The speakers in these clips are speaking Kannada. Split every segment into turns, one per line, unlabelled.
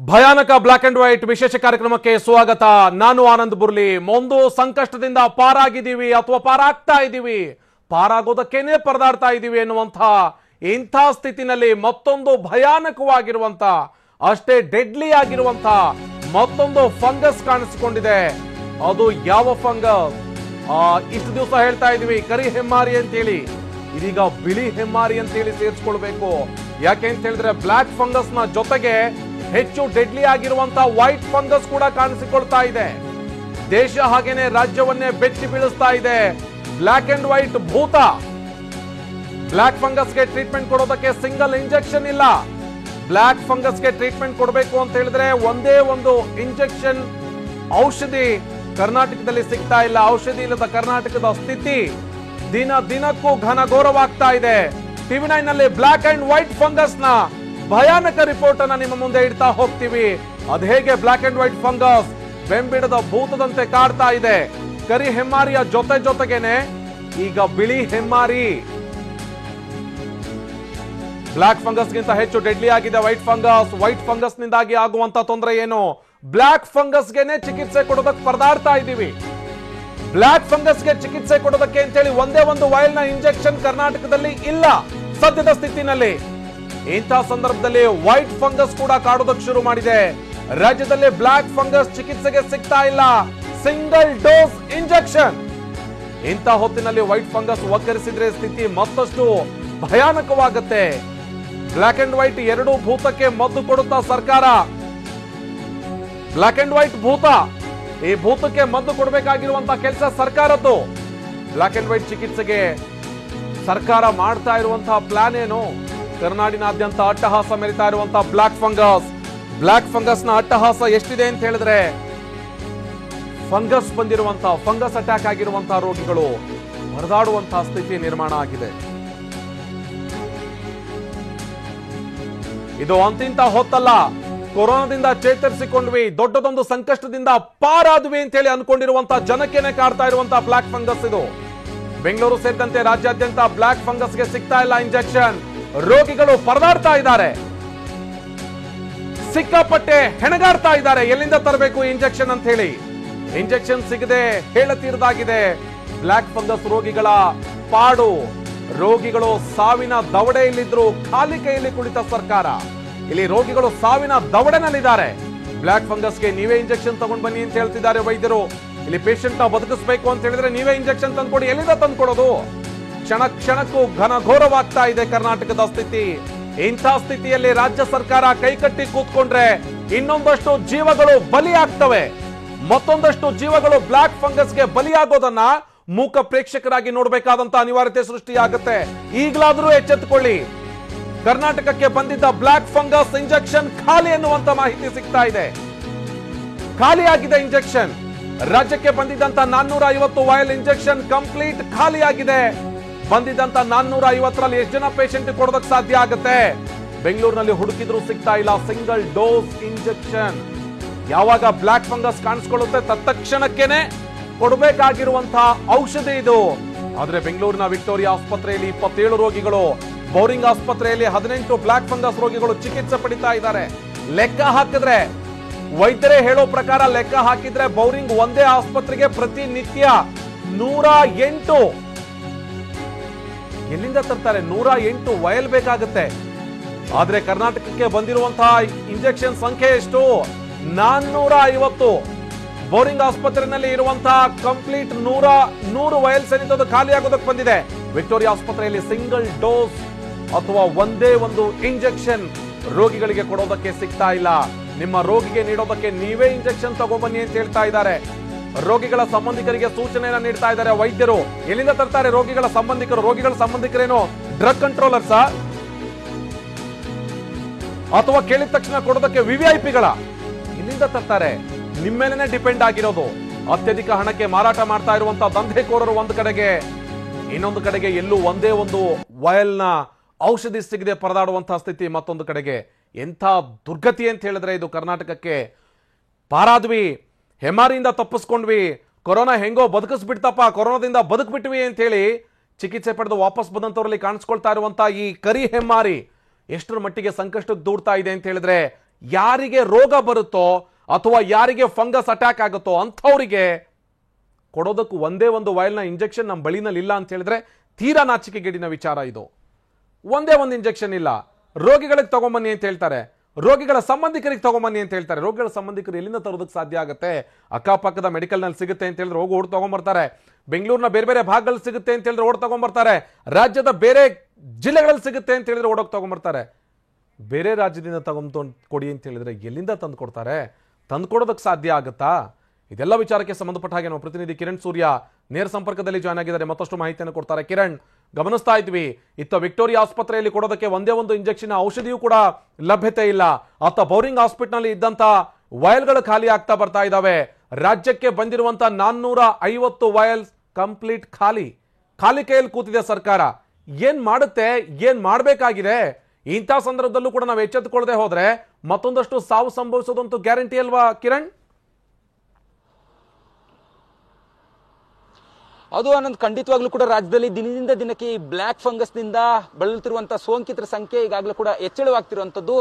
ಭಯಾನಕ ಬ್ಲಾಕ್ ಅಂಡ್ ವೈಟ್ ವಿಶೇಷ ಕಾರ್ಯಕ್ರಮಕ್ಕೆ ಸ್ವಾಗತ. ನಾನು ಆನಂದ್ ಬುರ್ಲಿ. ಒಂದು ಸಂಕಷ್ಟದಿಂದ ಪಾರಾಗಿದ್ದೀವಿ ಅಥವಾ ಪಾರಾಗ್ತಾ ಇದ್ದೀವಿ, ಪಾರಾಗೋದಕ್ಕೇನೆ ಪರದಾಡ್ತಾ ಇದ್ದೀವಿ ಎನ್ನುವಂತ ಇಂಥ ಸ್ಥಿತಿನಲ್ಲಿ ಮತ್ತೊಂದು ಭಯಾನಕವಾಗಿರುವಂತ, ಅಷ್ಟೇ ಡೆಡ್ಲಿ ಆಗಿರುವಂತ ಮತ್ತೊಂದು ಫಂಗಸ್ ಕಾಣಿಸಿಕೊಂಡಿದೆ. ಅದು ಯಾವ ಫಂಗಸ್? ಇಷ್ಟು ದಿವಸ ಹೇಳ್ತಾ ಇದೀವಿ ಕರಿ ಹೆಮ್ಮಾರಿ ಅಂತೇಳಿ, ಇದೀಗ ಬಿಳಿ ಹೆಮ್ಮಾರಿ ಅಂತೇಳಿ ಸೇರಿಸ್ಕೊಳ್ಬೇಕು. ಯಾಕೆ ಅಂತ ಹೇಳಿದ್ರೆ ಬ್ಲಾಕ್ ಫಂಗಸ್ ನ ಜೊತೆಗೆ ಹೆಚ್ಚು ಡೆಡ್ಲಿ ಆಗಿರುವಂತ ವೈಟ್ ಫಂಗಸ್ ಕೂಡ ಕಾಣಿಸಿಕೊಳ್ತಾ ಇದೆ. ದೇಶ ಹಾಗೇನೆ ರಾಜ್ಯವನ್ನೇ ಬೆಚ್ಚಿ ಬೀಳಿಸ್ತಾ ಇದೆ ಬ್ಲಾಕ್ ಅಂಡ್ ವೈಟ್ ಭೂತ. ಬ್ಲಾಕ್ ಫಂಗಸ್ಗೆ ಟ್ರೀಟ್ಮೆಂಟ್ ಕೊಡೋದಕ್ಕೆ ಸಿಂಗಲ್ ಇಂಜೆಕ್ಷನ್ ಇಲ್ಲ. ಬ್ಲಾಕ್ ಫಂಗಸ್ಗೆ ಟ್ರೀಟ್ಮೆಂಟ್ ಕೊಡಬೇಕು ಅಂತ ಹೇಳಿದ್ರೆ ಒಂದೇ ಒಂದು ಇಂಜೆಕ್ಷನ್ ಔಷಧಿ ಕರ್ನಾಟಕದಲ್ಲಿ ಸಿಗ್ತಾ ಇಲ್ಲ. ಔಷಧಿ ಇಲ್ಲದ ಕರ್ನಾಟಕದ ಸ್ಥಿತಿ ದಿನ ದಿನಕ್ಕೂ ಘನಘೋರವಾಗ್ತಾ ಇದೆ. ಟಿವಿ9 ನಲ್ಲಿ ಬ್ಲಾಕ್ ಅಂಡ್ ವೈಟ್ ಫಂಗಸ್ ನ ಭಯಾನಕ ರಿಪೋರ್ಟ್ ಅನ್ನ ನಿಮ್ಮ ಮುಂದೆ ಇಡ್ತಾ ಹೋಗ್ತೀವಿ. ಅದ್ ಹೇಗೆ ಬ್ಲಾಕ್ ಅಂಡ್ ವೈಟ್ ಫಂಗಸ್ ಬೆಂಬಿಡದ ಭೂತದಂತೆ ಕಾಡ್ತಾ ಇದೆ. ಕರಿ ಹೆಮ್ಮಾರಿಯ ಜೊತೆಗೇನೆ ಈಗ ಬಿಳಿ ಹೆಮ್ಮಾರಿ. ಬ್ಲಾಕ್ ಫಂಗಸ್ ಗಿಂತ ಹೆಚ್ಚು ಡೆಡ್ಲಿ ಆಗಿದೆ ವೈಟ್ ಫಂಗಸ್. ವೈಟ್ ಫಂಗಸ್ ನಿಂದಾಗಿ ಆಗುವಂತ ತೊಂದರೆ ಏನು? ಬ್ಲಾಕ್ ಫಂಗಸ್ಗೆನೆ ಚಿಕಿತ್ಸೆ ಕೊಡೋದಕ್ಕೆ ಪರದಾಡ್ತಾ ಇದ್ದೀವಿ. ಬ್ಲಾಕ್ ಫಂಗಸ್ಗೆ ಚಿಕಿತ್ಸೆ ಕೊಡೋದಕ್ಕೆ ಅಂತೇಳಿ ಒಂದೇ ಒಂದು ವೈಲ್ ನ ಇಂಜೆಕ್ಷನ್ ಕರ್ನಾಟಕದಲ್ಲಿ ಇಲ್ಲ ಸದ್ಯದ ಸ್ಥಿತಿನಲ್ಲಿ. ಇಂಥ ಸಂದರ್ಭದಲ್ಲಿ ವೈಟ್ ಫಂಗಸ್ ಕೂಡ ಕಾಡೋದಕ್ಕೆ ಶುರು ಮಾಡಿದೆ. ರಾಜ್ಯದಲ್ಲಿ ಬ್ಲಾಕ್ ಫಂಗಸ್ ಚಿಕಿತ್ಸೆಗೆ ಸಿಗ್ತಾ ಇಲ್ಲ, ಸಿಂಗಲ್ ಡೋಸ್ ಇಂಜೆಕ್ಷನ್. ಇಂಥ ಹೊತ್ತಿನಲ್ಲಿ ವೈಟ್ ಫಂಗಸ್ ಒಕ್ಕರಿಸಿದ್ರೆ ಸ್ಥಿತಿ ಮತ್ತಷ್ಟು ಭಯಾನಕವಾಗುತ್ತೆ. ಬ್ಲಾಕ್ ಅಂಡ್ ವೈಟ್ ಎರಡೂ ಭೂತಕ್ಕೆ ಮದ್ದು ಕೊಡುತ್ತಾ ಸರ್ಕಾರ. ಬ್ಲಾಕ್ ಅಂಡ್ ವೈಟ್ ಭೂತ, ಈ ಭೂತಕ್ಕೆ ಮದ್ದು ಕೊಡಬೇಕಾಗಿರುವಂತಹ ಕೆಲಸ ಸರ್ಕಾರದ್ದು. ಬ್ಲಾಕ್ ಅಂಡ್ ವೈಟ್ ಚಿಕಿತ್ಸೆಗೆ ಸರ್ಕಾರ ಮಾಡ್ತಾ ಇರುವಂತಹ ಪ್ಲಾನ್ ಏನು? ಕರ್ನಾಡಿನಾದ್ಯಂತ ಅಟ್ಟಹಾಸ ಮೆರಿತಾ ಇರುವಂತಹ ಬ್ಲಾಕ್ ಫಂಗಸ್. ಬ್ಲಾಕ್ ಫಂಗಸ್ ನ ಅಟ್ಟಹಾಸ ಎಷ್ಟಿದೆ ಅಂತ ಹೇಳಿದ್ರೆ, ಫಂಗಸ್ ಬಂದಿರುವಂತಹ, ಫಂಗಸ್ ಅಟ್ಯಾಕ್ ಆಗಿರುವಂತಹ ರೋಗಿಗಳು ಹೊರದಾಡುವಂತಹ ಸ್ಥಿತಿ ನಿರ್ಮಾಣ ಆಗಿದೆ. ಇದು ಅಂತಿಂತ ಹೊತ್ತಲ್ಲ. ಕೊರೋನಾದಿಂದ ಚೇತರಿಸಿಕೊಂಡ್ವಿ, ದೊಡ್ಡದೊಂದು ಸಂಕಷ್ಟದಿಂದ ಪಾರಾದ್ವಿ ಅಂತ ಹೇಳಿ ಅನ್ಕೊಂಡಿರುವಂತಹ ಜನಕ್ಕೇನೆ ಕಾಡ್ತಾ ಇರುವಂತಹ ಬ್ಲಾಕ್ ಫಂಗಸ್ ಇದು. ಬೆಂಗಳೂರು ಸೇರಿದಂತೆ ರಾಜ್ಯಾದ್ಯಂತ ಬ್ಲಾಕ್ ಫಂಗಸ್ಗೆ ಸಿಗ್ತಾ ಇಲ್ಲ ಇಂಜೆಕ್ಷನ್. ರೋಗಿಗಳು ಪರದಾಡ್ತಾ ಇದ್ದಾರೆ, ಸಿಕ್ಕಾಪಟ್ಟೆ ಹೆಣಗಾಡ್ತಾ ಇದ್ದಾರೆ. ಎಲ್ಲಿಂದ ತರಬೇಕು ಇಂಜೆಕ್ಷನ್ ಅಂತ ಹೇಳಿ ಇಂಜೆಕ್ಷನ್ ಸಿಗದೆ ಹೇಳತೀರ್ದಾಗಿದೆ ಬ್ಲಾಕ್ ಫಂಗಸ್ ರೋಗಿಗಳ ಪಾಡು. ರೋಗಿಗಳು ಸಾವಿನ ದವಡೆಯಲ್ಲಿದ್ರು, ಖಾಲಿ ಕೈಯಲ್ಲಿ ಕುಳಿತ ಸರ್ಕಾರ. ಇಲ್ಲಿ ರೋಗಿಗಳು ಸಾವಿನ ದವಡೆನಲ್ಲಿದ್ದಾರೆ. ಬ್ಲಾಕ್ ಫಂಗಸ್ಗೆ ನೀವೇ ಇಂಜೆಕ್ಷನ್ ತಗೊಂಡ್ ಬನ್ನಿ ಅಂತ ಹೇಳ್ತಿದ್ದಾರೆ ವೈದ್ಯರು. ಇಲ್ಲಿ ಪೇಷಂಟ್ ನ ಬದುಕಿಸಬೇಕು ಅಂತ ಹೇಳಿದ್ರೆ ನೀವೇ ಇಂಜೆಕ್ಷನ್ ತಂದ್ಕೊಡಿ. ಎಲ್ಲಿಂದ ತಂದ್ಕೊಡೋದು? ಕ್ಷಣ ಕ್ಷಣಕ್ಕೂ ಘನಘೋರವಾಗ್ತಾ ಇದೆ ಕರ್ನಾಟಕದ ಸ್ಥಿತಿ. ಇಂಥ ಸ್ಥಿತಿಯಲ್ಲಿ ರಾಜ್ಯ ಸರ್ಕಾರ ಕೈಕಟ್ಟಿ ಕೂತ್ಕೊಂಡ್ರೆ ಇನ್ನೊಂದಷ್ಟು ಜೀವಗಳು ಬಲಿಯಾಗ್ತವೆ. ಮತ್ತೊಂದಷ್ಟು ಜೀವಗಳು ಬ್ಲಾಕ್ ಫಂಗಸ್ಗೆ ಬಲಿಯಾಗೋದನ್ನ ಮೂಕ ಪ್ರೇಕ್ಷಕರಾಗಿ ನೋಡಬೇಕಾದಂತ ಅನಿವಾರ್ಯತೆ ಸೃಷ್ಟಿಯಾಗುತ್ತೆ. ಈಗಲಾದ್ರೂ ಎಚ್ಚೆತ್ತುಕೊಳ್ಳಿ. ಕರ್ನಾಟಕಕ್ಕೆ ಬಂದಿದ್ದ ಬ್ಲಾಕ್ ಫಂಗಸ್ ಇಂಜೆಕ್ಷನ್ ಖಾಲಿ ಎನ್ನುವಂತ ಮಾಹಿತಿ ಸಿಗ್ತಾ ಇದೆ. ಖಾಲಿಯಾಗಿದೆ ಇಂಜೆಕ್ಷನ್. ರಾಜ್ಯಕ್ಕೆ ಬಂದಿದ್ದಂತ 450 ವೈಲ್ ಇಂಜೆಕ್ಷನ್ ಕಂಪ್ಲೀಟ್ ಖಾಲಿಯಾಗಿದೆ. ಬಂದಿದ್ದಂತ 450ರಲ್ಲಿ ಎಷ್ಟು ಜನ ಪೇಷಂಟ್ ಕೊಡೋದಕ್ಕೆ ಸಾಧ್ಯ ಆಗುತ್ತೆ? ಬೆಂಗಳೂರಿನಲ್ಲಿ ಹುಡುಕಿದ್ರು ಸಿಗ್ತಾ ಇಲ್ಲ ಸಿಂಗಲ್ ಡೋಸ್ ಇಂಜೆಕ್ಷನ್. ಯಾವಾಗ ಬ್ಲಾಕ್ ಫಂಗಸ್ ಕಾಣಿಸ್ಕೊಳ್ಳುತ್ತೆ ತತ್ಕ್ಷಣಕ್ಕೇನೆ ಕೊಡಬೇಕಾಗಿರುವಂತಹ ಔಷಧಿ ಇದು. ಆದ್ರೆ ಬೆಂಗಳೂರಿನ ವಿಕ್ಟೋರಿಯಾ ಆಸ್ಪತ್ರೆಯಲ್ಲಿ 27 ರೋಗಿಗಳು, ಬೌರಿಂಗ್ ಆಸ್ಪತ್ರೆಯಲ್ಲಿ 18 ಬ್ಲಾಕ್ ಫಂಗಸ್ ರೋಗಿಗಳು ಚಿಕಿತ್ಸೆ ಪಡಿತಾ ಇದ್ದಾರೆ. ಲೆಕ್ಕ ಹಾಕಿದ್ರೆ, ವೈದ್ಯರೇ ಹೇಳೋ ಪ್ರಕಾರ ಲೆಕ್ಕ ಹಾಕಿದ್ರೆ ಬೌರಿಂಗ್ ಒಂದೇ ಆಸ್ಪತ್ರೆಗೆ ಪ್ರತಿನಿತ್ಯ 108, ಎಲ್ಲಿಂದ ತರ್ತಾರೆ? 108 ವಯಲ್ ಬೇಕಾಗುತ್ತೆ. ಆದ್ರೆ ಕರ್ನಾಟಕಕ್ಕೆ ಬಂದಿರುವಂತಹ ಇಂಜೆಕ್ಷನ್ ಸಂಖ್ಯೆ ಎಷ್ಟು? 450. ಬೌರಿಂಗ್ ಆಸ್ಪತ್ರೆಯಲ್ಲಿ ಇರುವಂತಹ ಕಂಪ್ಲೀಟ್ 100 ವಯಲ್ಸ್ ಏನಿದ್ದು ಖಾಲಿ ಆಗೋದಕ್ಕೆ ಬಂದಿದೆ. ವಿಕ್ಟೋರಿಯಾ ಆಸ್ಪತ್ರೆಯಲ್ಲಿ ಸಿಂಗಲ್ ಡೋಸ್ ಅಥವಾ ಒಂದೇ ಒಂದು ಇಂಜೆಕ್ಷನ್ ರೋಗಿಗಳಿಗೆ ಕೊಡೋದಕ್ಕೆ ಸಿಗ್ತಾ ಇಲ್ಲ. ನಿಮ್ಮ ರೋಗಿಗೆ ನೀಡೋದಕ್ಕೆ ನೀವೇ ಇಂಜೆಕ್ಷನ್ ತಗೊಂಡ್ಬನ್ನಿ ಅಂತ ಹೇಳ್ತಾ ಇದ್ದಾರೆ. ರೋಗಿಗಳ ಸಂಬಂಧಿಕರಿಗೆ ಸೂಚನೆಯನ್ನ ನೀಡ್ತಾ ಇದ್ದಾರೆ ವೈದ್ಯರು. ಎಲ್ಲಿಂದ ತರ್ತಾರೆ ರೋಗಿಗಳ ಸಂಬಂಧಿಕರು? ರೋಗಿಗಳ ಸಂಬಂಧಿಕರೇನು ಡ್ರಗ್ ಕಂಟ್ರೋಲರ್ಸ ಅಥವಾ ಕೇಳಿದ ತಕ್ಷಣ ಕೊಡೋದಕ್ಕೆ ವಿವಿಐಪಿಗಳ? ಎಲ್ಲಿಂದ ತರ್ತಾರೆ? ನಿಮ್ಮೇಲೆ ಡಿಪೆಂಡ್ ಆಗಿರೋದು. ಅತ್ಯಧಿಕ ಹಣಕ್ಕೆ ಮಾರಾಟ ಮಾಡ್ತಾ ಇರುವಂತಹ ದಂಧೆಕೋರರು ಒಂದು ಕಡೆಗೆ, ಇನ್ನೊಂದು ಕಡೆಗೆ ಎಲ್ಲೂ ಒಂದೇ ಒಂದು ವಯಲ್ನ ಔಷಧಿ ಸಿಗದೆ ಪರದಾಡುವಂತಹ ಸ್ಥಿತಿ ಮತ್ತೊಂದು ಕಡೆಗೆ. ಎಂಥ ದುರ್ಗತಿ ಅಂತ ಹೇಳಿದ್ರೆ ಇದು ಕರ್ನಾಟಕಕ್ಕೆ. ಪಾರಾದ್ವಿ, ಹೆಮ್ಮಾರಿಯಿಂದ ತಪ್ಪಿಸ್ಕೊಂಡ್ವಿ, ಕೊರೋನಾ ಹೆಂಗೋ ಬದುಕಿಸ್ಬಿಡ್ತಪ್ಪ, ಕೊರೋನಾದಿಂದ ಬದುಕ್ಬಿಟ್ವಿ ಅಂತ ಹೇಳಿ ಚಿಕಿತ್ಸೆ ಪಡೆದು ವಾಪಸ್ ಬಂದಂತವರಲ್ಲಿ ಕಾಣಿಸ್ಕೊಳ್ತಾ ಇರುವಂತಹ ಈ ಕರಿ ಹೆಮ್ಮಾರಿ ಎಷ್ಟರ ಮಟ್ಟಿಗೆ ಸಂಕಷ್ಟಕ್ಕೆ ದೂಡ್ತಾ ಇದೆ ಅಂತ ಹೇಳಿದ್ರೆ ಯಾರಿಗೆ ರೋಗ ಬರುತ್ತೋ ಅಥವಾ ಯಾರಿಗೆ ಫಂಗಸ್ ಅಟ್ಯಾಕ್ ಆಗುತ್ತೋ ಅಂಥವರಿಗೆ ಕೊಡೋದಕ್ಕೂ ಒಂದೇ ಒಂದು ವೈಲ್ನ ಇಂಜೆಕ್ಷನ್ ನಮ್ಮ ಬಳಿನಲ್ಲಿ ಇಲ್ಲ ಅಂತ ಹೇಳಿದ್ರೆ ತೀರಾ ನಾಚಿಕೆಗೇಡಿನ ವಿಚಾರ ಇದು. ಒಂದೇ ಒಂದು ಇಂಜೆಕ್ಷನ್ ಇಲ್ಲ, ರೋಗಿಗಳಿಗೆ ತಗೊಂಬನ್ನಿ ಅಂತ ಹೇಳ್ತಾರೆ, ರೋಗಿಗಳ ಸಂಬಂಧಿಕರಿಗೆ ತಗೊಂಬನ್ನಿ ಅಂತ ಹೇಳ್ತಾರೆ. ರೋಗಿಗಳ ಸಂಬಂಧಿಕರು ಎಲ್ಲಿಂದ ತರೋದಕ್ಕೆ ಸಾಧ್ಯ ಆಗುತ್ತೆ? ಅಕ್ಕಪಕ್ಕದ ಮೆಡಿಕಲ್ನಲ್ಲಿ ಸಿಗುತ್ತೆ ಅಂತ ಹೇಳಿದ್ರೆ ಹೋಗಿ ಓಡ್ ತಗೊಂಡ್ಬರ್ತಾರೆ. ಬೆಂಗಳೂರಿನ ಬೇರೆ ಬೇರೆ ಭಾಗಗಳಲ್ಲಿ ಸಿಗುತ್ತೆ ಅಂತ ಹೇಳಿದ್ರೆ ಓಡ್ ತಗೊಂಡ್ಬರ್ತಾರೆ. ರಾಜ್ಯದ ಬೇರೆ ಜಿಲ್ಲೆಗಳಲ್ಲಿ ಸಿಗುತ್ತೆ ಅಂತ ಹೇಳಿದ್ರೆ ಓಡೋಗಿ ತಗೊಂಡ್ಬರ್ತಾರೆ. ಬೇರೆ ರಾಜ್ಯದಿಂದ ತಗೊಂಡು ಕೊಡಿ ಅಂತ ಹೇಳಿದ್ರೆ ಎಲ್ಲಿಂದ ತಂದು ಕೊಡ್ತಾರೆ? ತಂದು ಕೊಡೋದಕ್ಕೆ ಸಾಧ್ಯ ಆಗುತ್ತಾ? ಇದೆಲ್ಲ ವಿಚಾರಕ್ಕೆ ಸಂಬಂಧಪಟ್ಟ ಹಾಗೆ ನಮ್ಮ ಪ್ರತಿನಿಧಿ ಕಿರಣ್ ಸೂರ್ಯ ನೇರ ಸಂಪರ್ಕದಲ್ಲಿ ಜಾಯ್ನ್ ಆಗಿದ್ದಾರೆ, ಮತ್ತಷ್ಟು ಮಾಹಿತಿಯನ್ನು ಕೊಡ್ತಾರೆ. ಕಿರಣ್, ಗಮನಿಸ್ತಾ ಇದ್ವಿ ಇತ್ತ ವಿಕ್ಟೋರಿಯಾ ಆಸ್ಪತ್ರೆಯಲ್ಲಿ ಕೊಡೋದಕ್ಕೆ ಒಂದೇ ಒಂದು ಇಂಜೆಕ್ಷನ್ ಔಷಧಿಯೂ ಕೂಡ ಲಭ್ಯತೆ ಇಲ್ಲ. ಅತ್ತ ಬೌರಿಂಗ್ ಹಾಸ್ಪಿಟಲ್ ಇದ್ದಂತ ವಯಲ್ಗಳು ಖಾಲಿ ಆಗ್ತಾ ಬರ್ತಾ ಇದ್ದಾವೆ. ರಾಜ್ಯಕ್ಕೆ ಬಂದಿರುವಂತ 450 ವಯಲ್ಸ್ ಕಂಪ್ಲೀಟ್ ಖಾಲಿ ಕೈಯಲ್ಲಿ ಕೂತಿದೆ ಸರ್ಕಾರ. ಏನ್ ಮಾಡುತ್ತೆ, ಏನ್ ಮಾಡಬೇಕಾಗಿದೆ? ಇಂಥ ಸಂದರ್ಭದಲ್ಲೂ ಕೂಡ ನಾವು ಎಚ್ಚೆತ್ತುಕೊಳ್ಳದೆ ಹೋದ್ರೆ ಮತ್ತೊಂದಷ್ಟು ಸಾವು ಸಂಭವಿಸೋದಂತೂ ಗ್ಯಾರಂಟಿ ಅಲ್ವಾ ಕಿರಣ್?
ಅದು ಆನಂದ್, ಖಂಡಿತವಾಗ್ಲೂ ಕೂಡ ರಾಜ್ಯದಲ್ಲಿ ದಿನದಿಂದ ದಿನಕ್ಕೆ ಈ ಬ್ಲಾಕ್ ಫಂಗಸ್ ನಿಂದ ಬಳಲುತ್ತಿರುವಂತಹ ಸೋಂಕಿತರ ಸಂಖ್ಯೆ ಈಗಾಗಲೂ ಕೂಡ ಹೆಚ್ಚಳವಾಗ್ತಿರುವಂತದ್ದು.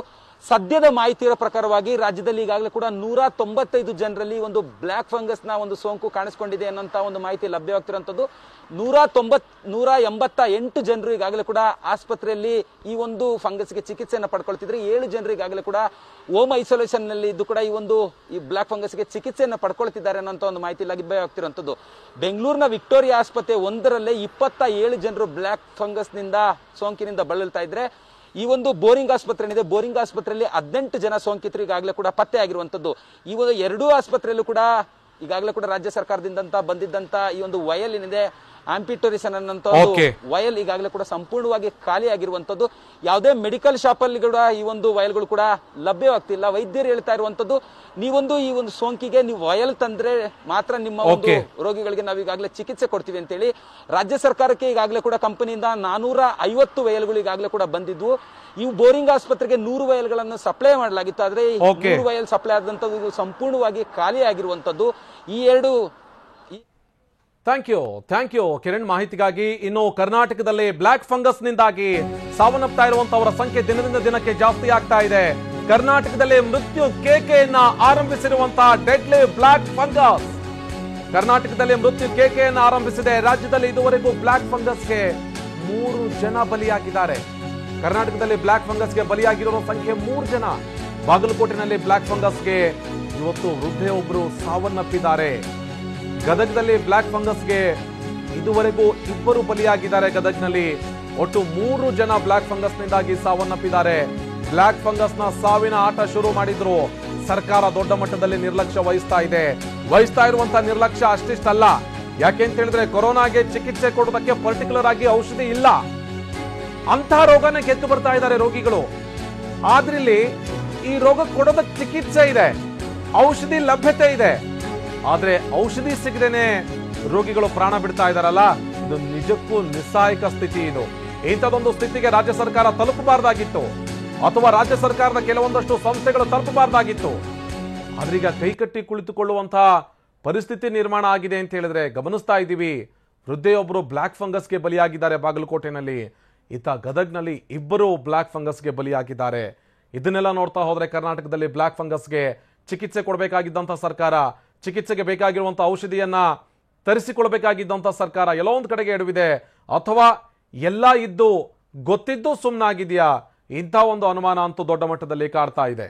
ಸದ್ಯದ ಮಾಹಿತಿಯ ಪ್ರಕಾರವಾಗಿ ರಾಜ್ಯದಲ್ಲಿ ಈಗಾಗಲೇ ಕೂಡ 195 ಜನರಲ್ಲಿ ಒಂದು ಬ್ಲಾಕ್ ಫಂಗಸ್ ನ ಒಂದು ಸೋಂಕು ಕಾಣಿಸಿಕೊಂಡಿದೆ ಅನ್ನೋಂತ ಒಂದು ಮಾಹಿತಿ ಲಭ್ಯವಾಗ್ತಿರುವಂತದ್ದು. 188 ಜನರು ಈಗಾಗಲೇ ಕೂಡ ಆಸ್ಪತ್ರೆಯಲ್ಲಿ ಈ ಒಂದು ಫಂಗಸ್ಗೆ ಚಿಕಿತ್ಸೆಯನ್ನು ಪಡ್ಕೊಳ್ತಿದ್ರೆ, 7 ಜನರು ಈಗಾಗಲೇ ಕೂಡ ಹೋಮ್ ಐಸೋಲೇಷನ್ ನಲ್ಲಿ ಇದ್ದು ಕೂಡ ಈ ಬ್ಲಾಕ್ ಫಂಗಸ್ಗೆ ಚಿಕಿತ್ಸೆಯನ್ನು ಪಡ್ಕೊಳ್ತಿದ್ದಾರೆ ಅನ್ನೋ ಒಂದು ಮಾಹಿತಿ ಲಭ್ಯವಾಗ್ತಿರುವಂತದ್ದು. ಬೆಂಗಳೂರಿನ ವಿಕ್ಟೋರಿಯಾ ಆಸ್ಪತ್ರೆ ಒಂದರಲ್ಲೇ 27 ಜನರು ಬ್ಲಾಕ್ ಫಂಗಸ್ ನಿಂದ ಸೋಂಕಿನಿಂದ ಬಳಲ್ತಾ ಇದ್ರೆ, ಈ ಒಂದು ಬೋರಿಂಗ್ ಆಸ್ಪತ್ರೆ ಏನಿದೆ, ಬೋರಿಂಗ್ ಆಸ್ಪತ್ರೆಯಲ್ಲಿ 18 ಜನ ಸೋಂಕಿತರು ಈಗಾಗಲೇ ಕೂಡ ಪತ್ತೆ ಆಗಿರುವಂತದ್ದು. ಈ ಒಂದು 2 ಆಸ್ಪತ್ರೆಯಲ್ಲೂ ಕೂಡ ಈಗಾಗಲೇ ಕೂಡ ರಾಜ್ಯ ಸರ್ಕಾರದಿಂದ ಬಂದಿದ್ದಂತ ಈ ಒಂದು ವಯಲ್ ಏನಿದೆ, ಆಂಪಿಟೋರಿಸನ್ ಅನ್ನಂತ ವಯಲ್ ಈಗಾಗಲೇ ಕೂಡ ಸಂಪೂರ್ಣವಾಗಿ ಖಾಲಿ ಆಗಿರುವಂತದ್ದು. ಯಾವುದೇ ಮೆಡಿಕಲ್ ಶಾಪ್ ಅಲ್ಲಿ ಕೂಡ ಈ ಒಂದು ವಯಲ್ಗಳು ಕೂಡ ಲಭ್ಯವಾಗ್ತಿಲ್ಲ. ವೈದ್ಯರು ಹೇಳ್ತಾ ಇರುವಂತದ್ದು, ನೀವೊಂದು ಈ ಒಂದು ಸೋಂಕಿಗೆ ನೀವು ವಯಲ್ ತಂದ್ರೆ ಮಾತ್ರ ನಿಮ್ಮ ಒಂದು ರೋಗಿಗಳಿಗೆ ನಾವು ಈಗಾಗಲೇ ಚಿಕಿತ್ಸೆ ಕೊಡ್ತೀವಿ ಅಂತೇಳಿ ರಾಜ್ಯ ಸರ್ಕಾರಕ್ಕೆ ಈಗಾಗಲೇ ಕೂಡ ಕಂಪನಿಯಿಂದ 450 ವಯಲ್ಗಳು ಈಗಾಗಲೇ ಕೂಡ ಬಂದಿದ್ವು. ಇವು ಬೋರಿಂಗ್ ಆಸ್ಪತ್ರೆಗೆ 100 ವಯಲ್ಗಳನ್ನು ಸಪ್ಲೈ ಮಾಡಲಾಗಿತ್ತು. ಆದ್ರೆ 100 ವಯಲ್ ಸಪ್ಲೈ ಆದಂತದ್ದು ಸಂಪೂರ್ಣವಾಗಿ ಖಾಲಿ ಆಗಿರುವಂತದ್ದು. ಈ ಎರಡು
ಥ್ಯಾಂಕ್ ಯು ಕಿರಣ್ ಮಾಹಿತಿಗಾಗಿ. ಇನ್ನು ಕರ್ನಾಟಕದಲ್ಲಿ ಬ್ಲಾಕ್ ಫಂಗಸ್ ನಿಂದಾಗಿ ಸಾವನ್ನಪ್ತಾ ಇರುವಂತವರ ಸಂಖ್ಯೆ ದಿನದಿಂದ ದಿನಕ್ಕೆ ಜಾಸ್ತಿ ಆಗ್ತಾ ಇದೆ. ಕರ್ನಾಟಕದಲ್ಲಿ ಮೃತ್ಯು ಕೇಕೆಯನ್ನ ಆರಂಭಿಸಿರುವಂತಹ ಡೆಡ್ಲಿ ಬ್ಲಾಕ್ ಫಂಗಸ್ ಕರ್ನಾಟಕದಲ್ಲಿ ಮೃತ್ಯು ಕೇಕೆಯನ್ನ ಆರಂಭಿಸಿದೆ. ರಾಜ್ಯದಲ್ಲಿ ಇದುವರೆಗೂ ಬ್ಲಾಕ್ ಫಂಗಸ್ಗೆ 3 ಜನ ಬಲಿಯಾಗಿದ್ದಾರೆ. ಕರ್ನಾಟಕದಲ್ಲಿ ಬ್ಲಾಕ್ ಫಂಗಸ್ಗೆ ಬಲಿಯಾಗಿರೋ ಸಂಖ್ಯೆ 3 ಜನ. ಬಾಗಲಕೋಟೆನಲ್ಲಿ ಬ್ಲಾಕ್ ಫಂಗಸ್ಗೆ ಇವತ್ತು ವೃದ್ಧೆಯೊಬ್ಬರು ಸಾವನ್ನಪ್ಪಿದ್ದಾರೆ. ಗದಗದಲ್ಲಿ ಬ್ಲಾಕ್ ಫಂಗಸ್ಗೆ ಇದುವರೆಗೂ 2 ಬಲಿಯಾಗಿದ್ದಾರೆ. ಗದಗ್ನಲ್ಲಿ ಒಟ್ಟು 3 ಜನ ಬ್ಲಾಕ್ ಫಂಗಸ್ ನಿಂದಾಗಿ ಸಾವನ್ನಪ್ಪಿದ್ದಾರೆ. ಬ್ಲಾಕ್ ಫಂಗಸ್ ನ ಸಾವಿನ ಆಟ ಶುರು ಮಾಡಿದ್ರು. ಸರ್ಕಾರ ದೊಡ್ಡ ಮಟ್ಟದಲ್ಲಿ ನಿರ್ಲಕ್ಷ್ಯ ವಹಿಸ್ತಾ ಇರುವಂತಹ ನಿರ್ಲಕ್ಷ್ಯ ಅಷ್ಟಿಷ್ಟಲ್ಲ. ಯಾಕೆಂತ ಹೇಳಿದ್ರೆ ಕೊರೋನಾಗೆ ಚಿಕಿತ್ಸೆ ಕೊಡೋದಕ್ಕೆ ಪರ್ಟಿಕ್ಯುಲರ್ ಆಗಿ ಔಷಧಿ ಇಲ್ಲ. ಅಂತಹ ರೋಗನ ಗೆದ್ದು ಬರ್ತಾ ಇದ್ದಾರೆ ರೋಗಿಗಳು. ಆದ್ರಲ್ಲಿ ಈ ರೋಗ ಕೊಡೋದಕ್ಕೆ ಚಿಕಿತ್ಸೆ ಇದೆ, ಔಷಧಿ ಲಭ್ಯತೆ ಇದೆ. ಆದ್ರೆ ಔಷಧಿ ಸಿಗದೇನೆ ರೋಗಿಗಳು ಪ್ರಾಣ ಬಿಡ್ತಾ ಇದಾರಲ್ಲ, ಇದು ನಿಜಕ್ಕೂ ನಿಸ್ಸಹಾಯಕ ಸ್ಥಿತಿ. ಇದು ಇಂಥದೊಂದು ಸ್ಥಿತಿಗೆ ರಾಜ್ಯ ಸರ್ಕಾರ ತಲುಪಬಾರ್ದಾಗಿತ್ತು, ಅಥವಾ ರಾಜ್ಯ ಸರ್ಕಾರದ ಕೆಲವೊಂದಷ್ಟು ಸಂಸ್ಥೆಗಳು ತಲುಪಬಾರ್ದಾಗಿತ್ತು. ಆದ್ರೀಗ ಕೈಕಟ್ಟಿ ಕುಳಿತುಕೊಳ್ಳುವಂತಹ ಪರಿಸ್ಥಿತಿ ನಿರ್ಮಾಣ ಆಗಿದೆ ಅಂತ ಹೇಳಿದ್ರೆ ಗಮನಿಸ್ತಾ ಇದ್ದೀವಿ. ವೃದ್ಧೆಯೊಬ್ಬರು ಬ್ಲಾಕ್ ಫಂಗಸ್ಗೆ ಬಲಿಯಾಗಿದ್ದಾರೆ ಬಾಗಲಕೋಟೆನಲ್ಲಿ. ಇತ್ತ ಗದಗ್ನಲ್ಲಿ 2 ಬ್ಲಾಕ್ ಫಂಗಸ್ಗೆ ಬಲಿಯಾಗಿದ್ದಾರೆ. ಇದನ್ನೆಲ್ಲ ನೋಡ್ತಾ ಹೋದ್ರೆ ಕರ್ನಾಟಕದಲ್ಲಿ ಬ್ಲಾಕ್ ಫಂಗಸ್ಗೆ ಚಿಕಿತ್ಸೆ ಕೊಡಬೇಕಾಗಿದ್ದಂಥ ಸರ್ಕಾರ, ಚಿಕಿತ್ಸೆಗೆ ಬೇಕಾಗಿರುವಂಥ ಔಷಧಿಯನ್ನ ತರಿಸಿಕೊಳ್ಬೇಕಾಗಿದ್ದಂಥ ಸರ್ಕಾರ ಎಲ್ಲೋ ಒಂದು ಕಡೆಗೆ ಎಡವಿದೆ, ಅಥವಾ ಎಲ್ಲ ಇದ್ದು ಗೊತ್ತಿದ್ದು ಸುಮ್ಮನಾಗಿದೆಯಾ? ಇಂಥ ಒಂದು ಅನುಮಾನ ಅಂತೂ ದೊಡ್ಡ ಮಟ್ಟದಲ್ಲಿ ಕಾಡ್ತಾ ಇದೆ.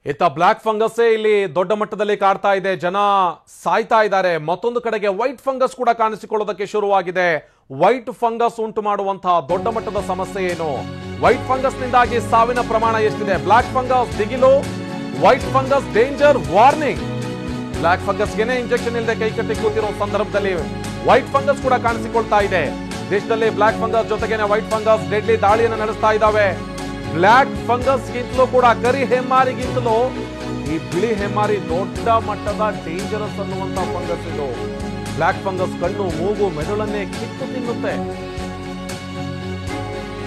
ಇತ್ತ ಬ್ಲಾಕ್ ಫಂಗಸ್ಸೇ ಇಲ್ಲಿ ದೊಡ್ಡ ಮಟ್ಟದಲ್ಲಿ ಕಾಡ್ತಾ ಇದೆ, ಜನ ಸಾಯ್ತಾ ಇದ್ದಾರೆ. ಮತ್ತೊಂದು ಕಡೆಗೆ ವೈಟ್ ಫಂಗಸ್ ಕೂಡ ಕಾಣಿಸಿಕೊಳ್ಳೋದಕ್ಕೆ ಶುರುವಾಗಿದೆ. ವೈಟ್ ಫಂಗಸ್ ಉಂಟು ಮಾಡುವಂತಹ ದೊಡ್ಡ ಮಟ್ಟದ ಸಮಸ್ಯೆ ಏನು? ವೈಟ್ ಫಂಗಸ್ ನಿಂದಾಗಿ ಸಾವಿನ ಪ್ರಮಾಣ ಎಷ್ಟಿದೆ? ಬ್ಲಾಕ್ ಫಂಗಸ್ ದಿಗಿಲು, white fungus danger warning. Black ಫಂಗಸ್ಗೆನೆ ಇಂಜೆಕ್ಷನ್ ಇಲ್ಲದೆ ಕೈಕಟ್ಟಿ ಕೂತಿರೋ ಸಂದರ್ಭದಲ್ಲಿ ವೈಟ್ ಫಂಗಸ್ ಕೂಡ ಕಾಣಿಸಿಕೊಳ್ತಾ ಇದೆ. ದೇಶದಲ್ಲಿ ಬ್ಲಾಕ್ ಫಂಗಸ್ ಜೊತೆಗೇನೆ ವೈಟ್ ಫಂಗಸ್ ಡೆಡ್ಲಿ ದಾಳಿಯನ್ನು ನಡೆಸ್ತಾ ಇದ್ದಾವೆ. ಬ್ಲಾಕ್ ಫಂಗಸ್ ಗಿಂತಲೂ ಕೂಡ ಕರಿ ಹೆಮ್ಮಾರಿಗಿಂತಲೂ ಈ ಬಿಳಿ ಹೆಮ್ಮಾರಿ ದೊಡ್ಡ ಮಟ್ಟದ ಡೇಂಜರಸ್ ಅನ್ನುವಂತ ಫಂಗಸ್ ಇದು. ಬ್ಲಾಕ್ ಫಂಗಸ್ ಕಣ್ಣು, ಮೂಗು, ಮೆದುಳನ್ನೇ ಕಿತ್ತು ತಿನ್ನುತ್ತೆ.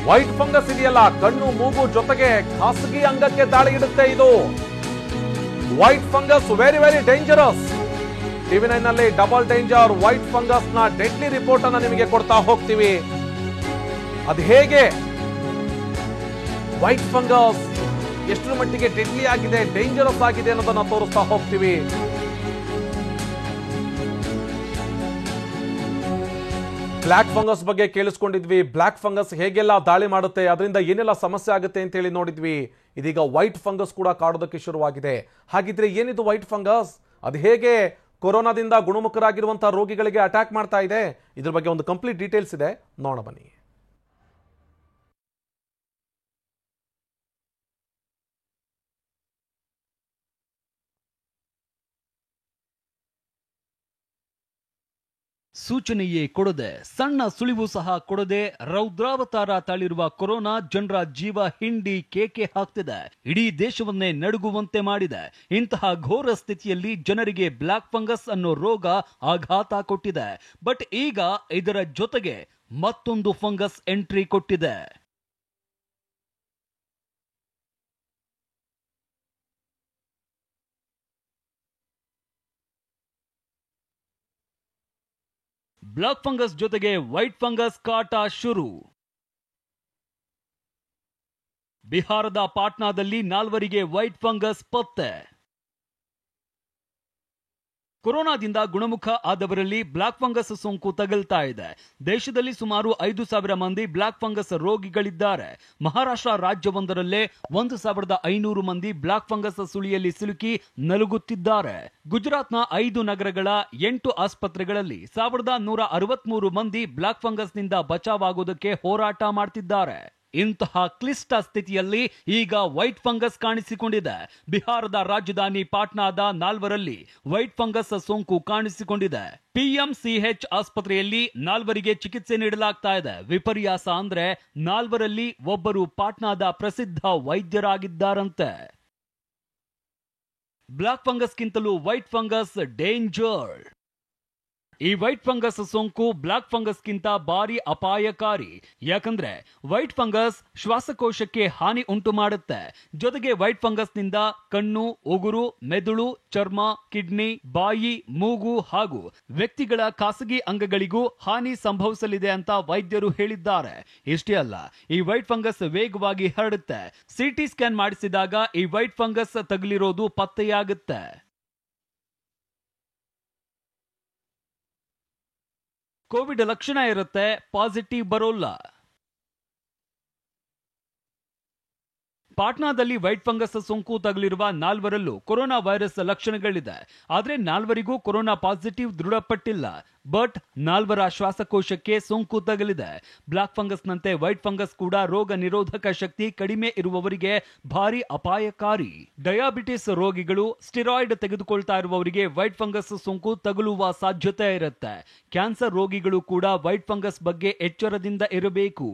ವೈಟ್ ಫಂಗಸ್ ಇದೆಯಲ್ಲ, ಕಣ್ಣು, ಮೂಗು ಜೊತೆಗೆ ಖಾಸಗಿ ಅಂಗಕ್ಕೆ ದಾಳಿ ಇಡುತ್ತೆ. ಇದು white fungus very very dangerous. TV9 ನಲ್ಲಿ ಡಬಲ್ ಡೇಂಜರ್ ವೈಟ್ ಫಂಗಸ್ ನ ಡೆಡ್ಲಿ ರಿಪೋರ್ಟ್ ಅನ್ನ ನಿಮಗೆ ಕೊಡ್ತಾ ಹೋಗ್ತೀವಿ. ಅದು ಹೇಗೆ ವೈಟ್ ಫಂಗಸ್ ಎಷ್ಟರ ಮಟ್ಟಿಗೆ ಡೆಡ್ಲಿ ಆಗಿದೆ, ಡೇಂಜರಸ್ ಆಗಿದೆ ಅನ್ನೋದನ್ನ ತೋರಿಸ್ತಾ ಹೋಗ್ತೀವಿ. ಬ್ಲಾಕ್ ಫಂಗಸ್ ಬಗ್ಗೆ ಕೇಳಿಸ್ಕೊಂಡಿದ್ವಿ. ಬ್ಲಾಕ್ ಫಂಗಸ್ ಹೇಗೆಲ್ಲ ದಾಳಿ ಮಾಡುತ್ತೆ, ಅದರಿಂದ ಏನೆಲ್ಲ ಸಮಸ್ಯೆ ಆಗುತ್ತೆ ಅಂತ ಹೇಳಿ ನೋಡಿದ್ವಿ. ಇದೀಗ ವೈಟ್ ಫಂಗಸ್ ಕೂಡ ಕಾಡೋದಕ್ಕೆ ಶುರುವಾಗಿದೆ. ಹಾಗಿದ್ರೆ ಏನಿದು ವೈಟ್ ಫಂಗಸ್? ಅದು ಹೇಗೆ ಕೊರೋನಾದಿಂದ ಗುಣಮುಖರಾಗಿರುವಂತಹ ರೋಗಿಗಳಿಗೆ ಅಟ್ಯಾಕ್ ಮಾಡ್ತಾ ಇದೆ? ಇದ್ರ ಬಗ್ಗೆ ಒಂದು ಕಂಪ್ಲೀಟ್ ಡೀಟೇಲ್ಸ್ ಇದೆ, ನೋಡೋಣ ಬನ್ನಿ.
ಸೂಚನೆಯೇ ಕೊಡದೆ, ಸಣ್ಣ ಸುಳಿವು ಸಹ ಕೊಡದೆ ರೌದ್ರಾವತಾರ ತಾಳಿರುವ ಕೊರೋನಾ ಜನರ ಜೀವ ಹಿಂಡಿ ಕೇಕೆ ಹಾಕ್ತಿದೆ. ಇಡೀ ದೇಶವನ್ನೇ ನಡುಗುವಂತೆ ಮಾಡಿದೆ. ಇಂತಹ ಘೋರ ಸ್ಥಿತಿಯಲ್ಲಿ ಜನರಿಗೆ ಬ್ಲಾಕ್ ಫಂಗಸ್ ಅನ್ನೋ ರೋಗ ಆಘಾತ ಕೊಟ್ಟಿದೆ. ಬಟ್ ಈಗ ಇದರ ಜೊತೆಗೆ ಮತ್ತೊಂದು ಫಂಗಸ್ ಎಂಟ್ರಿ ಕೊಟ್ಟಿದೆ. ಬ್ಲಾಕ್ ಫಂಗಸ್ ಜೊತೆಗೆ ವೈಟ್ ಫಂಗಸ್ ಕಾಟ ಶುರು. ಬಿಹಾರದ ಪಾಟ್ನಾದಲ್ಲಿ 4 ವೈಟ್ ಫಂಗಸ್ ಪತ್ತೆ. ಕೊರೋನಾದಿಂದ ಗುಣಮುಖ ಆದವರಲ್ಲಿ ಬ್ಲಾಕ್ ಫಂಗಸ್ ಸೋಂಕು ತಗುಲ್ತಾ ಇದೆ. ದೇಶದಲ್ಲಿ ಸುಮಾರು 5,000 ಮಂದಿ ಬ್ಲಾಕ್ ಫಂಗಸ್ ರೋಗಿಗಳಿದ್ದಾರೆ. ಮಹಾರಾಷ್ಟ್ರ ರಾಜ್ಯವೊಂದರಲ್ಲೇ 1,500 ಮಂದಿ ಬ್ಲಾಕ್ ಫಂಗಸ್ ಸುಳಿಯಲ್ಲಿ ಸಿಲುಕಿ ನಲುಗುತ್ತಿದ್ದಾರೆ. ಗುಜರಾತ್ನ 5 ನಗರಗಳ 8 ಆಸ್ಪತ್ರೆಗಳಲ್ಲಿ 1,163 ಮಂದಿ ಬ್ಲಾಕ್ ಫಂಗಸ್ನಿಂದ ಬಚಾವಾಗೋದಕ್ಕೆ ಹೋರಾಟ ಮಾಡ್ತಿದ್ದಾರೆ. ಇಂತಹ ಕ್ಲಿಷ್ಟ ಸ್ಥಿತಿಯಲ್ಲಿ ಈಗ ವೈಟ್ ಫಂಗಸ್ ಕಾಣಿಸಿಕೊಂಡಿದೆ. ಬಿಹಾರದ ರಾಜಧಾನಿ ಪಾಟ್ನಾದ 4ರಲ್ಲಿ ವೈಟ್ ಫಂಗಸ್ ಸೋಂಕು ಕಾಣಿಸಿಕೊಂಡಿದೆ. PMCH ಆಸ್ಪತ್ರೆಯಲ್ಲಿ 4 ಚಿಕಿತ್ಸೆ ನೀಡಲಾಗ್ತಾ ಇದೆ. ವಿಪರ್ಯಾಸ ಅಂದ್ರೆ 4ರಲ್ಲಿ ಒಬ್ಬರು ಪಾಟ್ನಾದ ಪ್ರಸಿದ್ಧ ವೈದ್ಯರಾಗಿದ್ದಾರಂತೆ. ಬ್ಲಾಕ್ ಫಂಗಸ್ಗಿಂತಲೂ ವೈಟ್ ಫಂಗಸ್ ಡೇಂಜರ್. ಈ ವೈಟ್ ಫಂಗಸ್ ಸೋಂಕು ಬ್ಲಾಕ್ ಫಂಗಸ್ಗಿಂತ ಭಾರಿ ಅಪಾಯಕಾರಿ. ಯಾಕಂದ್ರೆ ವೈಟ್ ಫಂಗಸ್ ಶ್ವಾಸಕೋಶಕ್ಕೆ ಹಾನಿ ಉಂಟು ಮಾಡುತ್ತೆ. ಜೊತೆಗೆ ವೈಟ್ ಫಂಗಸ್ನಿಂದ ಕಣ್ಣು, ಉಗುರು, ಮೆದುಳು, ಚರ್ಮ, ಕಿಡ್ನಿ, ಬಾಯಿ, ಮೂಗು ಹಾಗೂ ವ್ಯಕ್ತಿಗಳ ಖಾಸಗಿ ಅಂಗಗಳಿಗೂ ಹಾನಿ ಸಂಭವಿಸಲಿದೆ ಅಂತ ವೈದ್ಯರು ಹೇಳಿದ್ದಾರೆ. ಇಷ್ಟೇ ಅಲ್ಲ, ಈ ವೈಟ್ ಫಂಗಸ್ ವೇಗವಾಗಿ ಹರಡುತ್ತೆ. CT ಸ್ಕ್ಯಾನ್ ಮಾಡಿಸಿದಾಗ ಈ ವೈಟ್ ಫಂಗಸ್ ತಗುಲಿರೋದು ಪತ್ತೆಯಾಗುತ್ತೆ. ಕೋವಿಡ್ ಲಕ್ಷಣ ಇರುತ್ತೆ, ಪಾಸಿಟಿವ್ ಬರೋಲ್ಲ. ಪಾಟ್ನಾದಲ್ಲಿ ವೈಟ್ ಫಂಗಸ್ ಸೋಂಕು ತಗುಲಿರುವ 4ರಲ್ಲೂ ಕೊರೋನಾ ವೈರಸ್ ಲಕ್ಷಣಗಳಿದೆ. ಆದ್ರೆ 4ರಿಗೂ ಕೊರೋನಾ ಪಾಸಿಟಿವ್ ದೃಢಪಟ್ಟಿಲ್ಲ. ಬಟ್ 4ರ ಶ್ವಾಸಕೋಶಕ್ಕೆ ಸೋಂಕು ತಗುಲಿದೆ. ಬ್ಲಾಕ್ ಫಂಗಸ್ನಂತೆ ವೈಟ್ ಫಂಗಸ್ ಕೂಡ ರೋಗ ನಿರೋಧಕ ಶಕ್ತಿ ಕಡಿಮೆ ಇರುವವರಿಗೆ ಭಾರಿ ಅಪಾಯಕಾರಿ. ಡಯಾಬಿಟಿಸ್ ರೋಗಿಗಳು, ಸ್ಟಿರಾಯ್ಡ್ ತೆಗೆದುಕೊಳ್ತಾ ಇರುವವರಿಗೆ ವೈಟ್ ಫಂಗಸ್ ಸೋಂಕು ತಗುಲುವ ಸಾಧ್ಯತೆ ಇರುತ್ತೆ. ಕ್ಯಾನ್ಸರ್ ರೋಗಿಗಳು ಕೂಡ ವೈಟ್ ಫಂಗಸ್ ಬಗ್ಗೆ ಎಚ್ಚರದಿಂದ ಇರಬೇಕು.